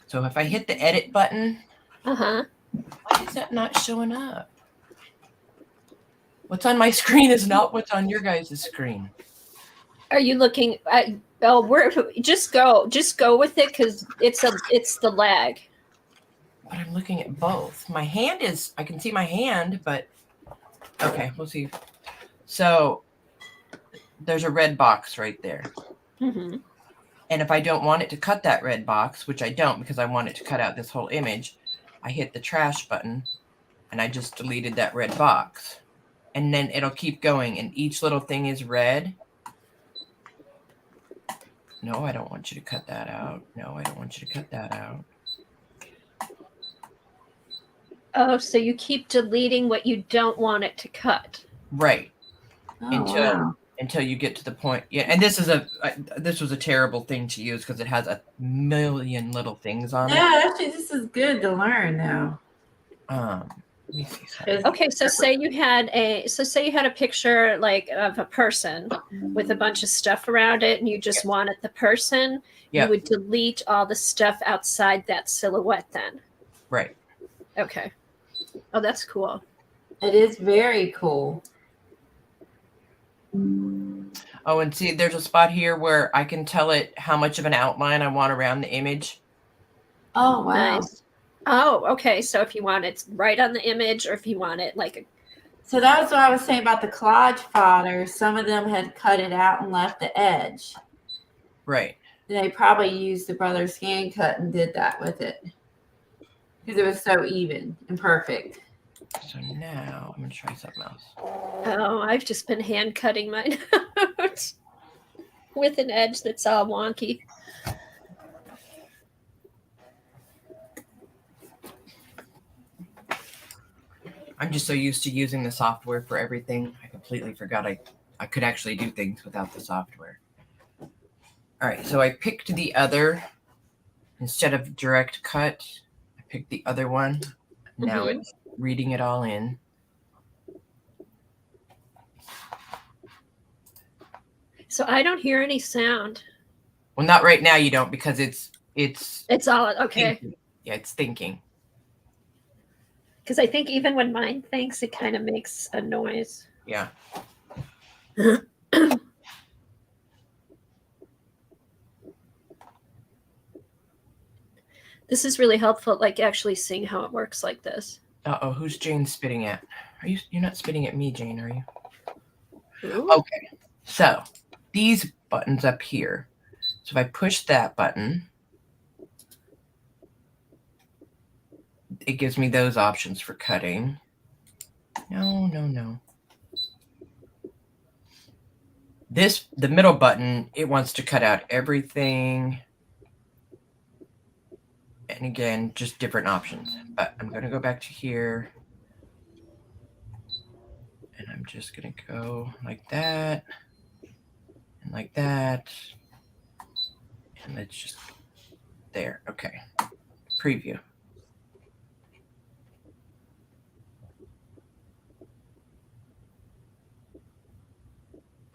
So if I hit the edit button, Uh-huh. why is that not showing up? What's on my screen is not what's on your guys' screen. Are you looking at we're just go with it because it's the lag. But I'm looking at both. My hand is, I can see my hand, but okay, we'll see. So there's a red box right there. Mm-hmm. And if I don't want it to cut that red box, which I don't because I want it to cut out this whole image, I hit the trash button and I just deleted that red box. And then it'll keep going and each little thing is red. No, I don't want you to cut that out. No, I don't want you to cut that out. Oh, so you keep deleting what you don't want it to cut. Right. wow. until you get to the point. Yeah, and this was a terrible thing to use because it has a million little things on it. Yeah, actually, this is good to learn now. Let me see something. Okay, so say you had a picture like of a person with a bunch of stuff around it, and you just wanted the person. Yeah. You would delete all the stuff outside that silhouette then. Right. Okay. Oh, that's cool. It is very cool. Oh, and see, there's a spot here where I can tell it how much of an outline I want around the image. Oh, wow. Nice. Oh, okay. So if you want it right on the image, or if you want it like a So that was what I was saying about the collage folders. Some of them had cut it out and left the edge. Right. They probably used the Brother Scan Cut and did that with it because it was so even and perfect. So now I'm going to try something else. Oh, I've just been hand cutting mine out with an edge that's all wonky. I'm just so used to using the software for everything. I completely forgot I could actually do things without the software. All right, so I picked the other, instead of direct cut, I picked the other one. Now it's reading it all in. So I don't hear any sound. Well, not right now you don't, because it's all okay. thinking. Yeah, it's thinking. Because I think even when mine thinks, it kind of makes a noise. Yeah. This is really helpful, like actually seeing how it works like this. Uh-oh, who's Jane spitting at? You're not spitting at me, Jane, are you? Ooh. Okay. So these buttons up here. So if I push that button, it gives me those options for cutting. No. The middle button, it wants to cut out everything. And again, just different options. But I'm going to go back to here. And I'm just going to go like that. And like that. And it's just there. Okay. Preview.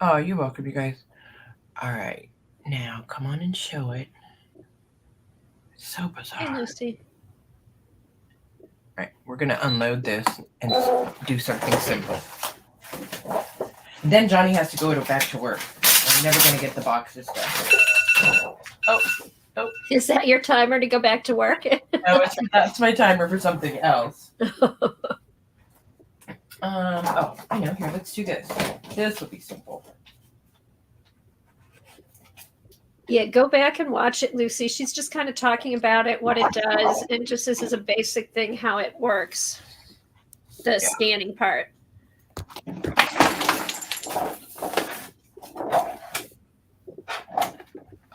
Oh, you're welcome, you guys. All right. Now, come on and show it. It's so bizarre. Hey, Lucy. All right. We're going to unload this and do something simple. Then Johnny has to go back to work. I'm never going to get the boxes done. Oh. Is that your timer to go back to work? No, that's my timer for something else. I know. Here, let's do this. This will be simple. Yeah, go back and watch it, Lucy. She's just kind of talking about it, what it does, and just this is a basic thing, how it works. The scanning part.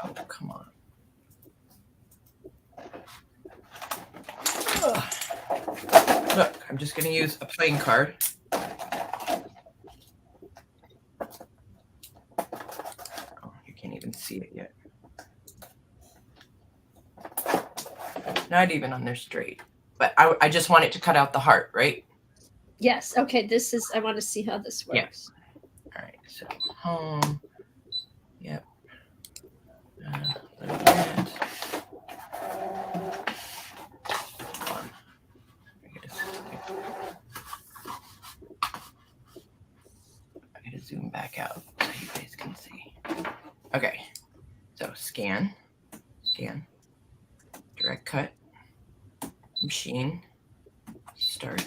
Oh, come on. Look, I'm just going to use a playing card. Oh, you can't even see it yet. Not even on there straight. But I just want it to cut out the heart, right? Yes. Okay. I want to see how this works. All right. So home. Yep. Load that. Hold on. I gotta zoom back out so you guys can see. Okay. So scan. Direct cut. Machine. Start.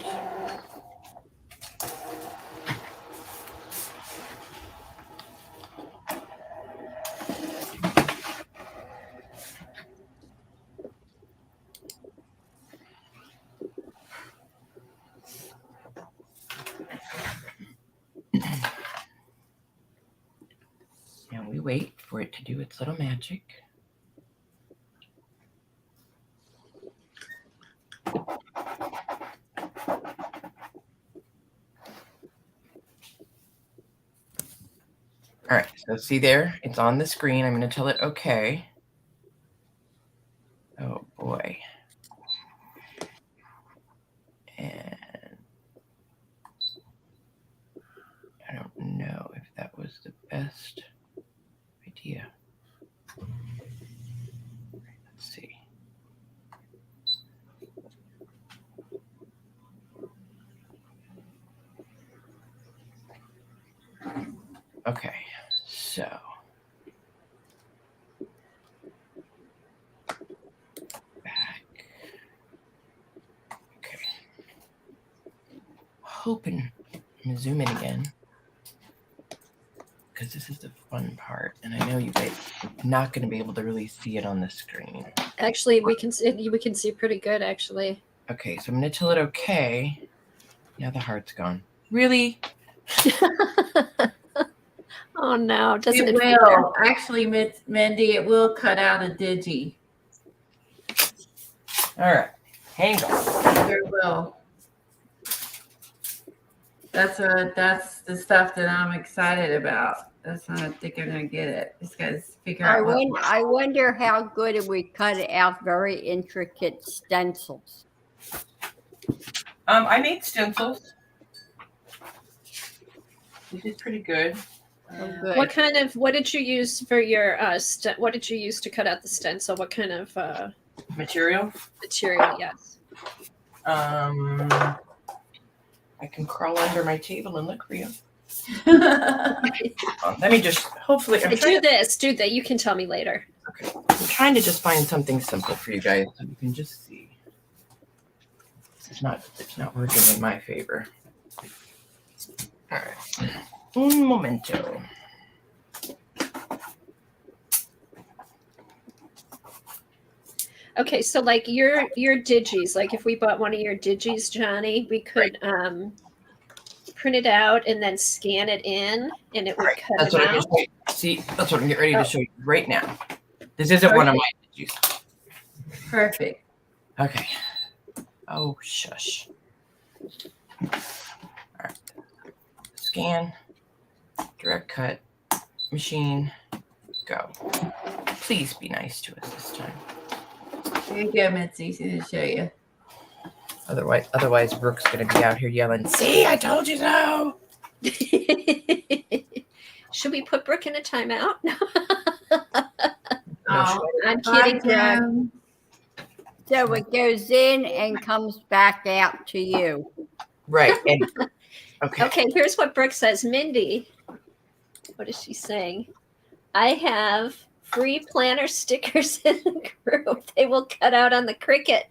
Now we wait for it to do its little magic. All right, so see there, it's on the screen. I'm going to tell it okay. Oh boy. And I don't know if that was the best idea. Let's see. Okay, so back. Okay. Hoping I'm gonna zoom in again because this is the fun part, and I know you guys are not going to be able to really see it on the screen. Actually, we can see pretty good. Actually. Okay, so I'm going to tell it okay. Now the heart's gone. Really? Oh no! Doesn't It it figure? will. Actually, Mindy, it will cut out a digi. All right, hang on. There will. That's the stuff that I'm excited about. That's why I think I'm gonna get it. Just gotta figure out what. I wonder how good it would cut out very intricate stencils. I made stencils. This is pretty good. Oh, good. What did you use for your what did you use to cut out the stencil? What kind of Material. material? Yes. I can crawl under my table and look for you. Let me just, hopefully, Do that. You can tell me later. Okay. I'm trying to just find something simple for you guys so you can just see. It's not working in my favor. All right. Un momento. Okay, so like your digis, like if we bought one of your digis, Johnny, we could print it out and then scan it in, and it would cut That's it what I'm out. just, see, that's what I'm getting ready to show you right now. This isn't one of my digis. Perfect. Okay. Oh, shush. All right. Scan, direct cut, machine, go. Please be nice to us this time. Here you go, Mitzi. To show you. Otherwise, Brooke's gonna be out here yelling, "See, I told you so." Should we put Brooke in a timeout? Oh, I'm kidding, bye, Brooke. Jen. So it goes in and comes back out to you. Right. And, okay. Okay, here's what Brooke says. Mindy, what is she saying? I have free planner stickers in the group. They will cut out on the Cricut.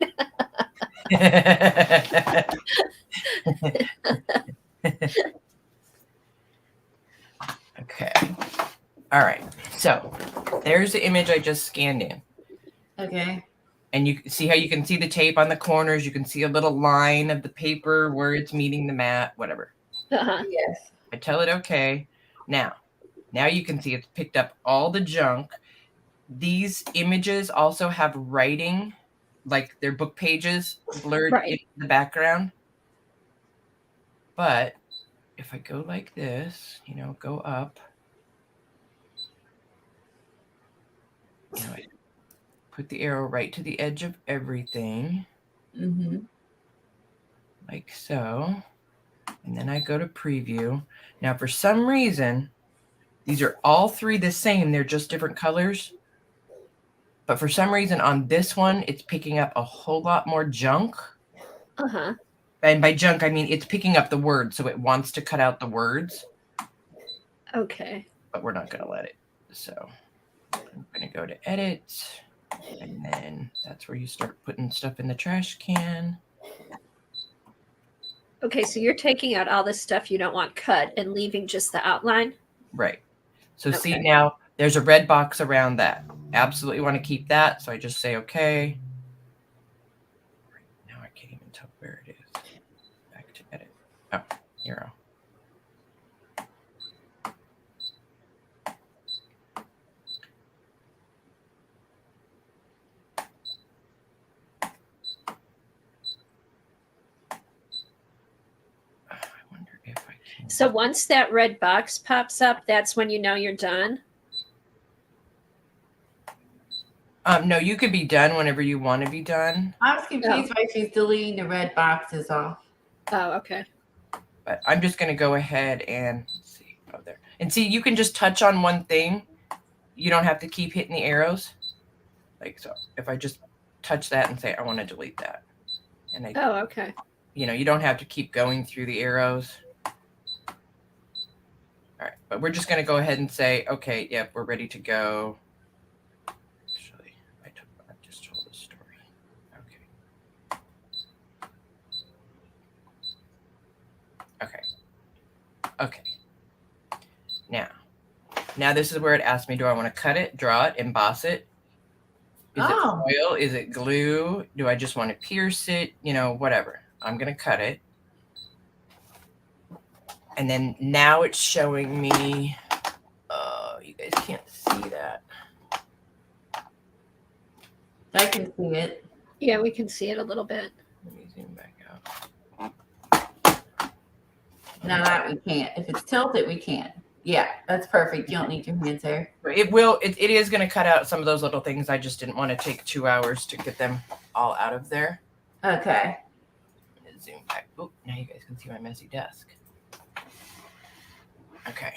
Okay. All right. So there's the image I just scanned in. Okay. And you see how you can see the tape on the corners. You can see a little line of the paper where it's meeting the mat, whatever. Uh-huh. Yes. I tell it okay. Now you can see it's picked up all the junk. These images also have writing, like their book pages blurred in the background. But if I go like this, go up, I put the arrow right to the edge of everything, like so. And then I go to preview. Now, for some reason, these are all three the same. They're just different colors. But for some reason on this one, it's picking up a whole lot more junk. Uh-huh. And by junk, I mean it's picking up the words. So it wants to cut out the words. Okay. But we're not going to let it. So I'm going to go to edit. And then that's where you start putting stuff in the trash can. Okay, so you're taking out all the stuff you don't want cut and leaving just the outline? Right. So see now, there's a red box around that. Absolutely want to keep that. So I just say, okay. Now I can't even tell where it is. Back to edit. Oh, arrow. I wonder if I can. So once that red box pops up, that's when you know you're done. No, you could be done whenever you want to be done. I was confused why she's deleting the red boxes off. Oh, okay. But I'm just going to go ahead and see. Oh, there. And see, you can just touch on one thing. You don't have to keep hitting the arrows. Like so. If I just touch that and say, I want to delete that. And I, Oh, okay. you know, you don't have to keep going through the arrows. All right. But we're just going to go ahead and say, okay, yep, we're ready to go. Actually, I just told the story. Okay. Okay. Okay. Now this is where it asks me, do I want to cut it, draw it, emboss it? Is it foil? Is it glue? Do I just want to pierce it? You know, whatever. I'm going to cut it. And then now it's showing me, you guys can't see that. I can see it. Yeah, we can see it a little bit. Let me zoom back out. No, that we can't. If it's tilted, we can't. Yeah, that's perfect. You don't need your hands there. It will. It is going to cut out some of those little things. I just didn't want to take 2 hours to get them all out of there. Okay. Zoom back. Oh, now you guys can see my messy desk. Okay,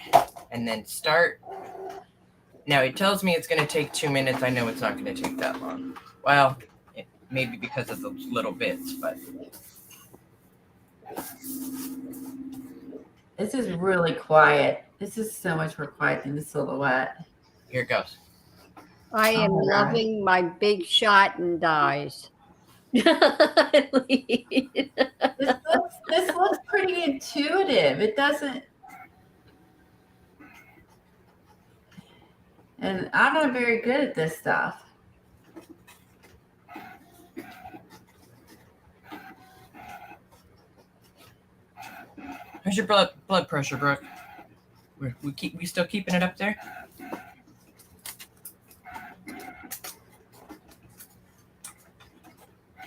and then start. Now it tells me it's going to take 2 minutes. I know it's not going to take that long. Well, maybe because of those little bits, but. This is really quiet. This is so much more quiet than the silhouette. Here it goes. I am Oh, loving my big shot and dies. This looks pretty intuitive. It doesn't. And I'm not very good at this stuff. How's your blood pressure, Brooke? We still keeping it up there?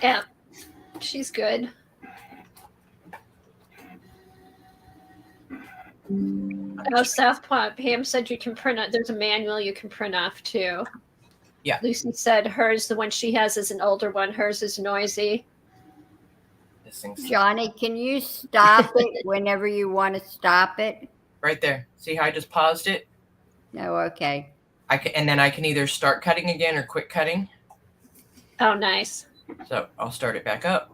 Yeah, she's good. Oh, Southpaw, Pam said you can print out. There's a manual you can print off too. Yeah. Lucy said hers, the one she has, is an older one. Hers is noisy. This thing's Johnny, can you stop it whenever you want to stop it? right there. See how I just paused it? No, okay. And then I can either start cutting again or quit cutting. Oh, nice. So I'll start it back up.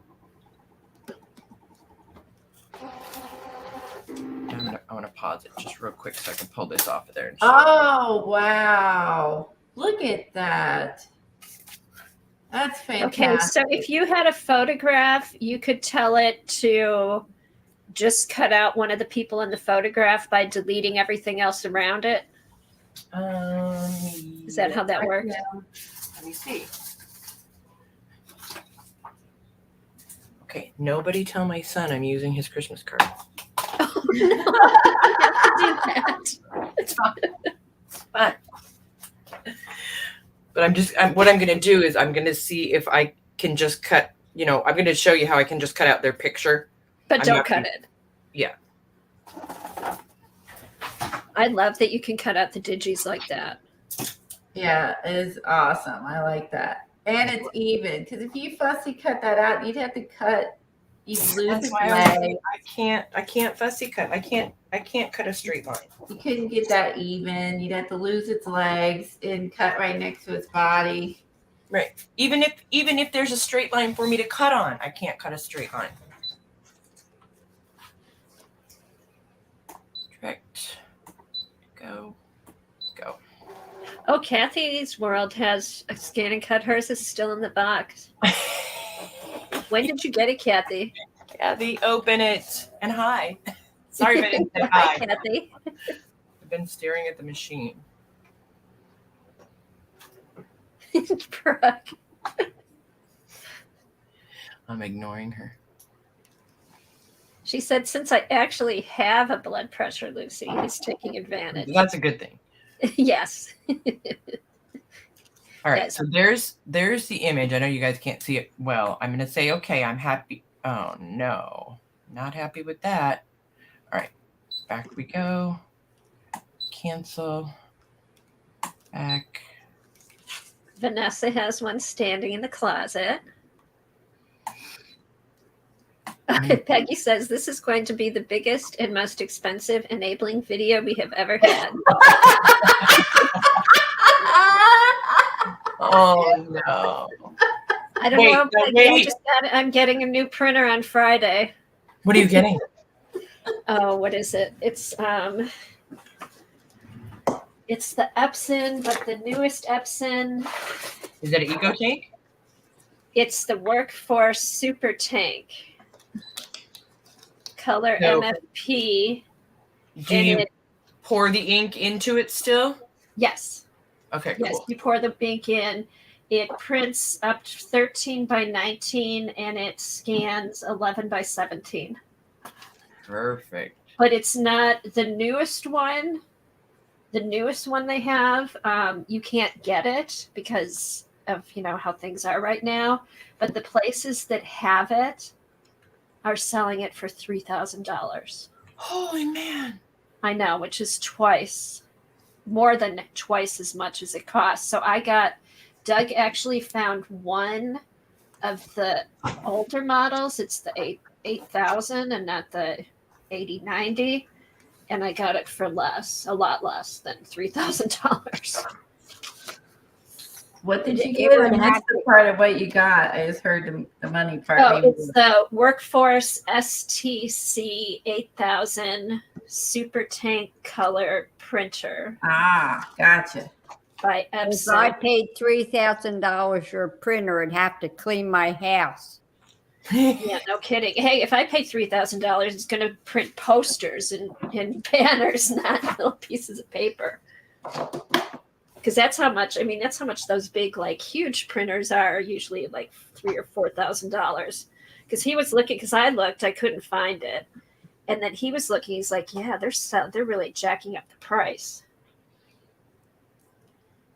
I want to pause it just real quick so I can pull this off of there. And Oh, wow. Look at that. That's fantastic. Okay, so if you had a photograph, you could tell it to just cut out one of the people in the photograph by deleting everything else around it. Is that how that works? Let me see. Okay, nobody tell my son I'm using his Christmas card. Oh, no, you have to do that. It's fine. It's fine. But what I'm going to do is I'm going to see if I can just cut, I'm going to show you how I can just cut out their picture. But don't cut it. Yeah. I love that you can cut out the digis like that. Yeah, it is awesome. I like that. And it's even. Because if you fussy cut that out, you'd have to cut, you'd lose That's its why leg. I can't fussy cut. I can't cut a straight line. You couldn't get that even. You'd have to lose its legs and cut right next to its body. Right. Even if there's a straight line for me to cut on, I can't cut a straight line. Correct. Go. Oh, Kathy's World has a scan and cut. Hers is still in the box. When did you get it, Kathy? Kathy, open it. And hi. Sorry if I didn't say Hi, hi. Kathy. I've been staring at the machine. Brooke. I'm ignoring her. She said, since I actually have a blood pressure, Lucy, he's taking advantage. That's a good thing. Yes. All right, Yes. so there's the image. I know you guys can't see it well. I'm going to say, okay, I'm happy. Oh, no. Not happy with that. All right. back we go. Cancel. Back. Vanessa has one standing in the closet. Peggy says this is going to be the biggest and most expensive enabling video we have ever had. Oh no. I don't Wait, know. no, Peggy, wait. I'm getting a new printer on Friday. What are you getting? Oh, what is it? It's the Epson, but the newest Epson. Is that an Eco Tank? It's the Workforce Super Tank. Color No. MFP. Do you pour the ink into it still? Yes. Okay, Yes, cool. you pour the ink in. It prints up to 13 by 19 and it scans 11 by 17. Perfect. But it's not the newest one. The newest one they have, you can't get it because of how things are right now. But the places that have it are selling it for $3,000. Holy man. I know, which is more than twice as much as it costs. So Doug actually found one of the older models. It's the 8000 and not the 8090. And I got it for a lot less than $3,000. What did you It get? would I missed have the part of what you got. I just heard the money part. Oh, Maybe it's the Workforce STC 8000 Super Tank Color Printer gotcha. by If I Epson. paid $3,000 for a printer, I'd have to clean my house. Yeah, no kidding. Hey, if I pay $3,000, it's going to print posters and banners, not little pieces of paper. Because that's how much. I mean, that's how much those big, huge printers are. Usually, $3,000 or $4,000. Because he was looking. Because I looked, I couldn't find it, and then he was looking. He's like, "Yeah, they're really jacking up the price."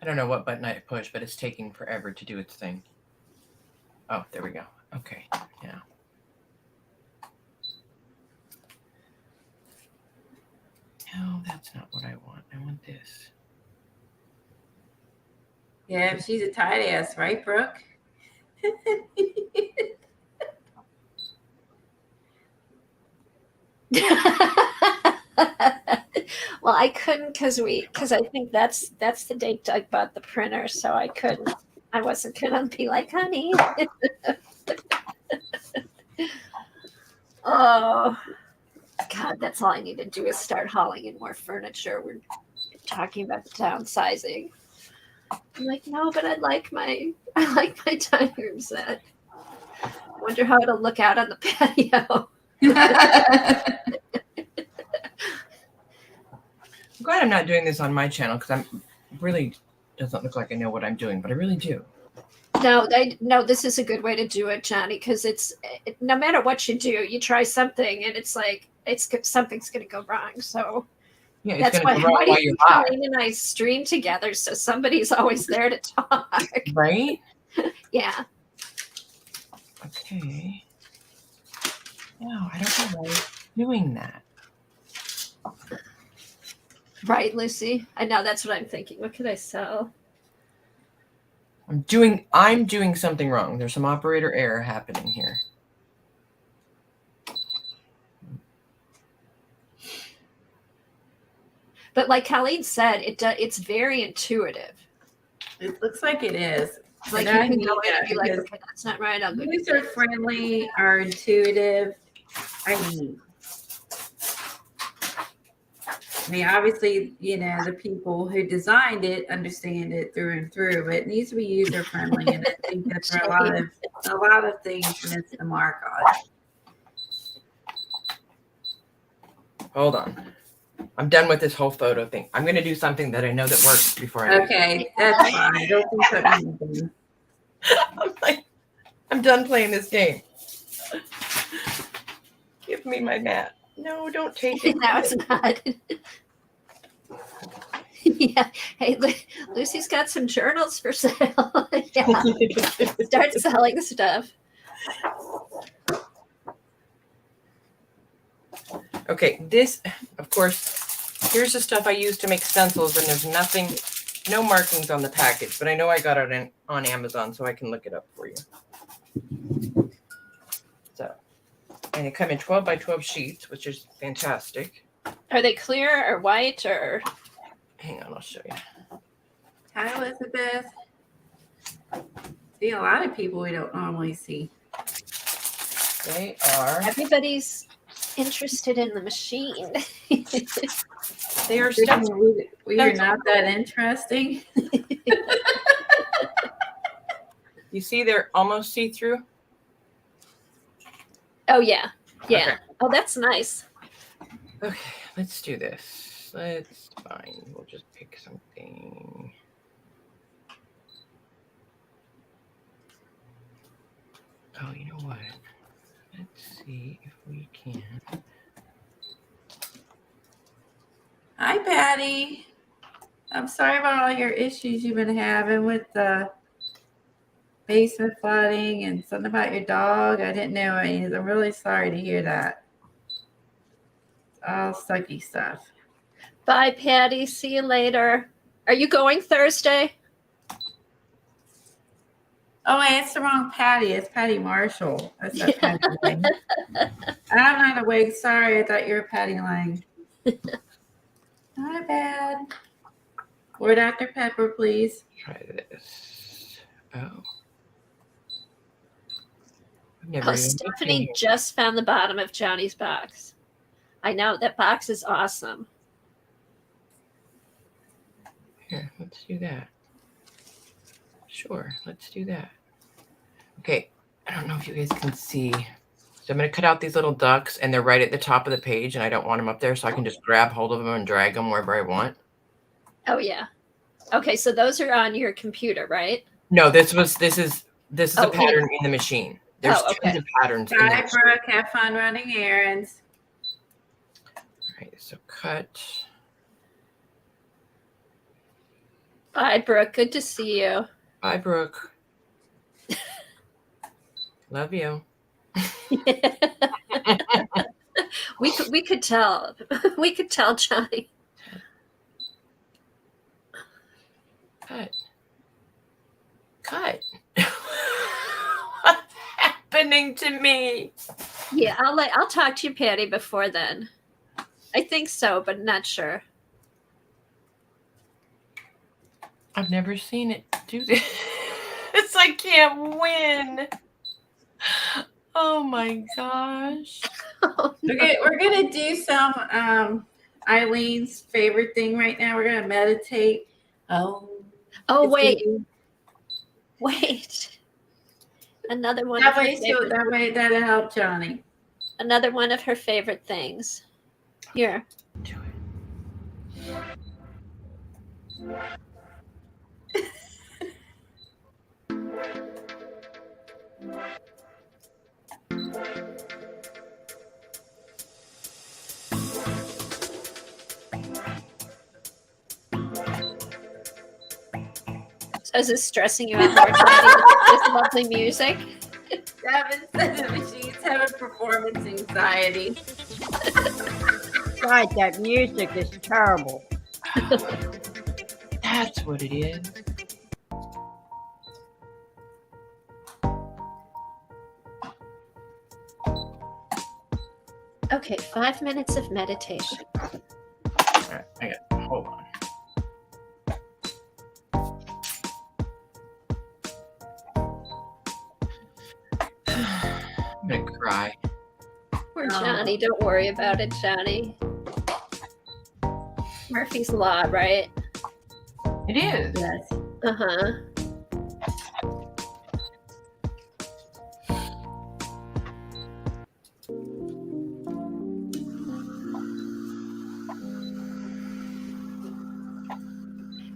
I don't know what button I pushed, but it's taking forever to do its thing. Oh, there we go. Okay, yeah. No, that's not what I want. I want this. Yeah, she's a tight ass, right, Brooke? Well, I couldn't because I think that's the date Doug bought the printer, so I couldn't. I wasn't gonna be like, honey. Oh God, that's all I need to do is start hauling in more furniture. We're talking about downsizing. I'm like, no, but I like my dining room set. I wonder how it'll look out on the patio. I'm glad I'm not doing this on my channel because I'm really doesn't look like I know what I'm doing, but I really do. No, this is a good way to do it, Johnny, because no matter what you do, you try something and it's like something's going to go wrong. So Yeah, that's it's going to go wrong why do while you you're think live, Colleen and I stream together so somebody's always there to talk. right? Yeah. Okay. No, I don't know why I'm doing that. Right, Lucy? I know, that's what I'm thinking. What could I sell? I'm doing something wrong. There's some operator error happening here. But like Colleen said, it's very intuitive. It looks like it is. Like And you I can need go in and that be like, because okay, that's not right. I'll go do user this. friendly or intuitive. I mean, obviously, the people who designed it understand it through and through, but it needs to be user friendly. And I think that's where a lot of things miss the mark on. Hold on. I'm done with this whole photo thing. I'm going to do something that I know that works before I. Okay, that's fine. Don't think something. I'm done playing this game. Give me my mat. No, don't take it. No, it's not. Yeah. Hey, Lucy's got some journals for sale. Yeah. Start selling stuff. Okay, this of course, here's the stuff I use to make stencils, and there's nothing, no markings on the package, but I know I got it on Amazon, so I can look it up for you. So, and it come in 12 by 12 sheets, which is fantastic. Are they clear or white or? Hang on, I'll show you. Hi, Elizabeth. See a lot of people we don't normally see. They are. Everybody's interested in the machine. They are stencils. We are not that interesting. You see, they're almost see-through. Oh yeah, yeah. Okay. Oh, that's nice. Okay, let's do this. Let's find. We'll just pick something. Oh, you know what? Let's see if we can. Hi, Patty. I'm sorry about all your issues you've been having with the basement flooding and something about your dog. I didn't know any. I'm really sorry to hear that. It's all sucky stuff. Bye, Patty. See you later. Are you going Thursday? Oh, wait, it's the wrong Patty. It's Patty Marshall. That's not Patty Lang. I'm not awake. Sorry, I thought you were Patty Lang. Not bad. More Dr. Pepper, please. Try this. Oh. I've never Oh, even Stephanie looked in just found the bottom of Johnny's box. I know that box is awesome. here. Let's do that. Sure, let's do that. Okay, I don't know if you guys can see. So I'm going to cut out these little ducks, and they're right at the top of the page, and I don't want them up there, so I can just grab hold of them and drag them wherever I want. Oh yeah. Okay, so those are on your computer, right? No, this is Oh, a pattern in the machine. There's Oh, okay. tons of patterns in the Bye, machine. Brooke. Have fun running errands. All right, so cut. Bye, Brooke. Good to see you. Bye, Brooke. Love you. we could tell. We could tell, Johnny. Cut. What's happening to me? Yeah, I'll talk to you, Patty, before then. I think so, but not sure. I've never seen it do this. I can't win. Oh my gosh. We're gonna do some Eileen's favorite thing right now. We're gonna meditate. Oh, It's wait. gonna Wait. Another one. be- Of her favorite, that way that'll help Johnny. another one of her favorite things. Here. Do it. So is this stressing you out more, Johnny, with this lovely music? Devin said that she's having performance anxiety. God, that music is terrible. That's what it is. Okay, 5 minutes of meditation. All right, I got. Hold on. I'm gonna cry. Poor Johnny. Don't worry about it, Johnny. Murphy's Law, right? It is. Yes. Uh-huh.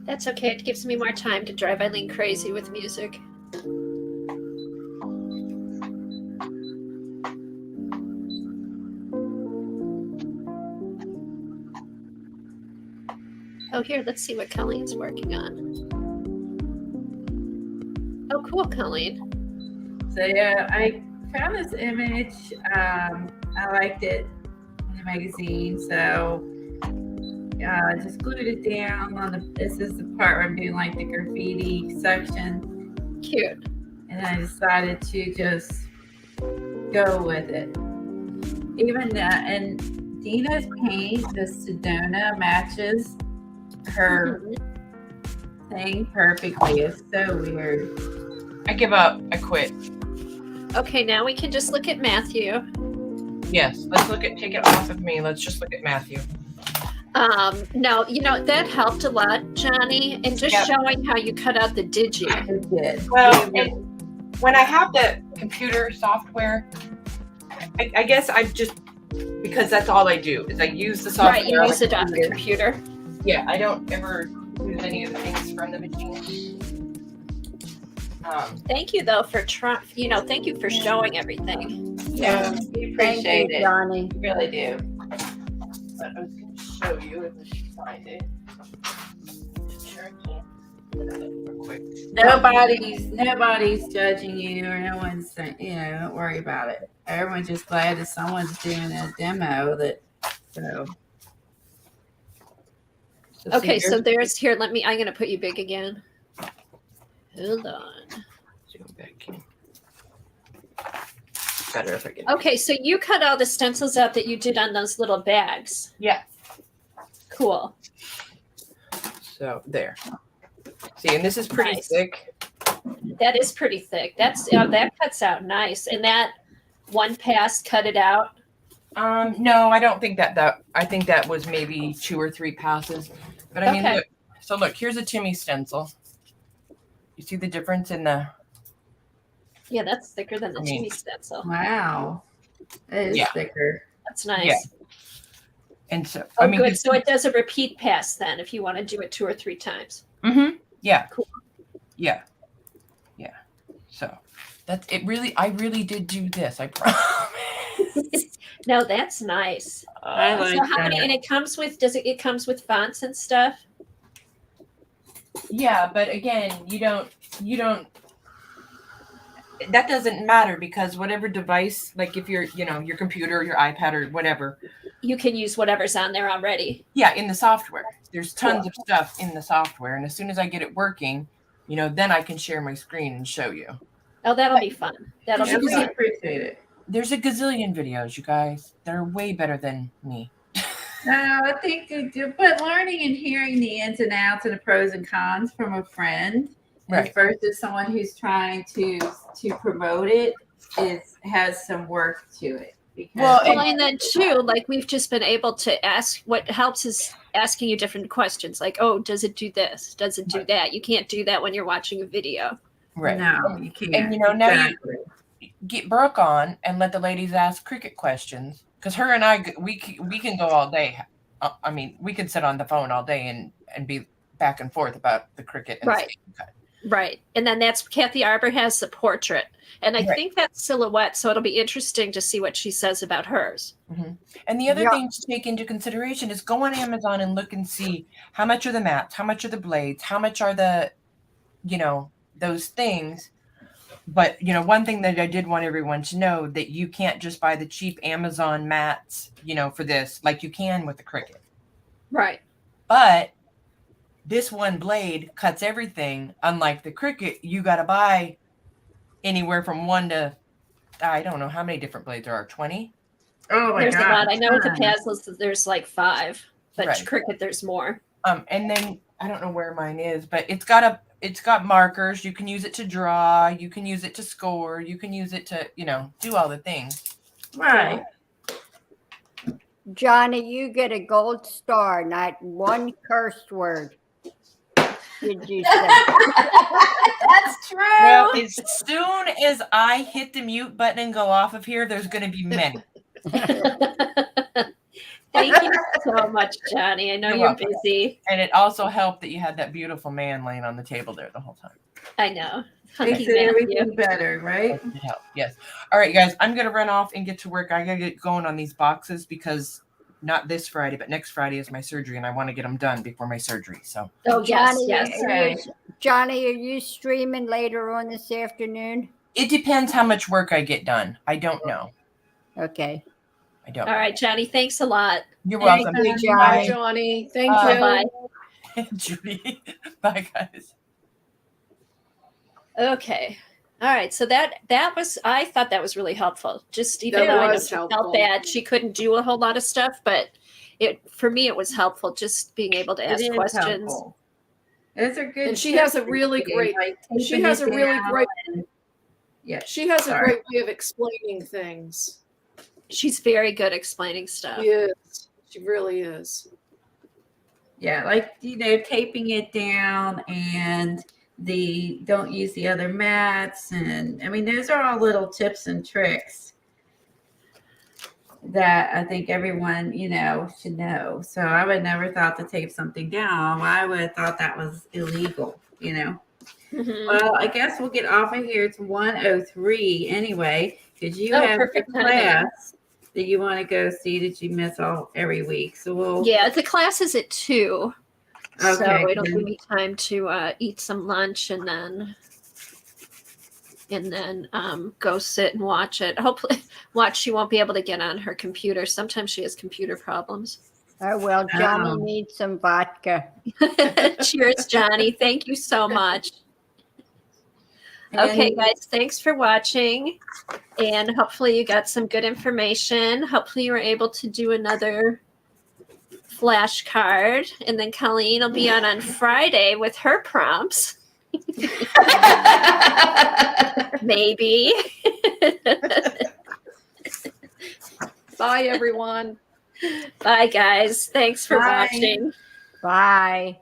That's okay. It gives me more time to drive Eileen crazy with music. Oh, here, let's see what Colleen's working on. Oh, cool, Colleen. So yeah, I found this image. I liked it. the magazine. So just glued it down on the, this is the part where I'm doing like the graffiti section. Cute. And I decided to just go with it. Even and Dina's paint, the Sedona, matches her thing perfectly. It's so weird. I give up. I quit. Okay, now we can just look at Matthew. Yes, let's look at, take it off of me. Let's just look at Matthew. No, you know, that helped a lot, Johnny, and just Yep. showing how you cut out the digi. It did. Well, and when I have the computer software, I guess I just, because that's all I do, is I use the software. Right, you on use the it on the computer. computer. Yeah, I don't ever use any of the things from the machine. Thank you, though, for thank you for showing everything. Yeah, we appreciate Thank you, it. Johnny. We really do. But I was going to show you if I can find it. Sure I can. Real quick. Nobody's judging you, or no one's saying, don't worry about it. Everyone's just glad that someone's doing a demo that, so. Okay, see, so there's here. I'm going to put you big again. Hold on. Zoom back in. Better if I get. Okay, so you cut all the stencils out that you did on those little bags. Yeah. Cool. So there. See, and this is pretty Nice. thick. That is pretty thick. That cuts out nice. And that one pass cut it out. No, I don't think that. I think that was maybe 2 or 3 passes. But I mean, Okay. look. So look, here's a Timmy stencil. You see the difference in the? Yeah, that's thicker than the I mean- Timmy stencil. Wow. It is Yeah. thicker. That's nice. Yeah. And so Oh, I mean, good. So it does a repeat pass then if you want to do it 2 or 3 times. Mm-hmm. Yeah. Cool. Yeah. Yeah. So that's it. Really, I really did do this. I promise. No, that's nice. I like So how many? that. And it comes with? It comes with fonts and stuff? Yeah, but again, you don't. That doesn't matter because whatever device, like if you're, your computer, your iPad, or whatever. You can use whatever's on there already. Yeah, in the software, there's tons of stuff in the software, and as soon as I get it working, then I can share my screen and show you. Oh, that'll be fun. That'll Yeah, be we fun. appreciate it. There's a gazillion videos, you guys. They're way better than me. No, I think, but learning and hearing the ins and outs and the pros and cons from a friend Right. versus someone who's trying to promote it has some work to it. Because Well, Well, and then too, like we've just been able to ask. What helps is asking you different questions, like, "Oh, does it do this? Does it do that?" You can't do that when you're watching a video. Right. no, you can't. And now Exactly. you get Brooke on and let the ladies ask cricket questions because her and I we can go all day. I mean, we could sit on the phone all day and be back and forth about the cricket. And Right. Right. And then that's Kathy Arbor has the portrait. And I Right. think that's silhouette. So it'll be interesting to see what she says about hers. And the other Yeah. thing to take into consideration is go on Amazon and look and see how much are the mats, how much are the blades, how much are the, those things. But, one thing that I did want everyone to know that you can't just buy the cheap Amazon mats, for this, like you can with the Cricut. Right. But this one blade cuts everything. Unlike the Cricut, you got to buy anywhere from 1 to, I don't know how many different blades there are, 20? Oh my There's God. a lot. I know with the ton. Pazzles, there's like 5, but Right. Cricut, there's more. And then I don't know where mine is, but it's got markers. You can use it to draw. You can use it to score. You can use it to, do all the things. Right. Johnny, you get a gold star, not one curse word. Did you say? That's true. Well, as soon as I hit the mute button and go off of here, there's going to be many. Thank you so much, Johnny. I know You're you're welcome. busy. And it also helped that you had that beautiful man laying on the table there the whole time. I know. Makes Hunky it Matthew. everything better, right? It helped. Yes. All right, guys, I'm going to run off and get to work. I got to get going on these boxes because not this Friday, but next Friday is my surgery, and I want to get them done before my surgery. So Oh, yes, Johnny, yes. Okay. Johnny, are you streaming later on this afternoon? it depends how much work I get done. I don't know. Okay. I don't. All right, Johnny, thanks a lot. You're Thank welcome. you, Bye, Johnny. Johnny. Thank Bye. you. Bye. Judy. Bye, guys. Okay. All right. So that was, I thought that was really helpful. Just even That though I know was she helpful. felt bad, she couldn't do a whole lot of stuff, but for me, it was helpful just being able to ask It is questions. helpful. Those are good. And she tips has a for really you, great- like she taping has it a really down great- and- Yeah. She has a Sorry. great way of explaining things. She's very good explaining stuff. She is. She really is. Yeah, like taping it down and don't use the other mats, and I mean those are all little tips and tricks that I think everyone should know. So I would never thought to tape something down. I would have thought that was illegal. Mhm. Well, I guess we'll get off of here. It's 1:03 anyway, because you Oh, have your perfect timing. class that you want to go see that you miss every week. So we'll Yeah, the class is at 2. So Okay, it'll then. give me time to eat some lunch and then go sit and watch it. Hopefully, she won't be able to get on her computer. Sometimes she has computer problems. Oh, well, Johnny Oh. needs some vodka. Cheers, Johnny. Thank you so much. And- Okay, guys, thanks for watching. And hopefully you got some good information. Hopefully you were able to do another flashcard. And then Colleen will be on Friday with her prompts. Maybe. Bye, everyone. Bye, guys. Thanks for Bye. watching. Bye.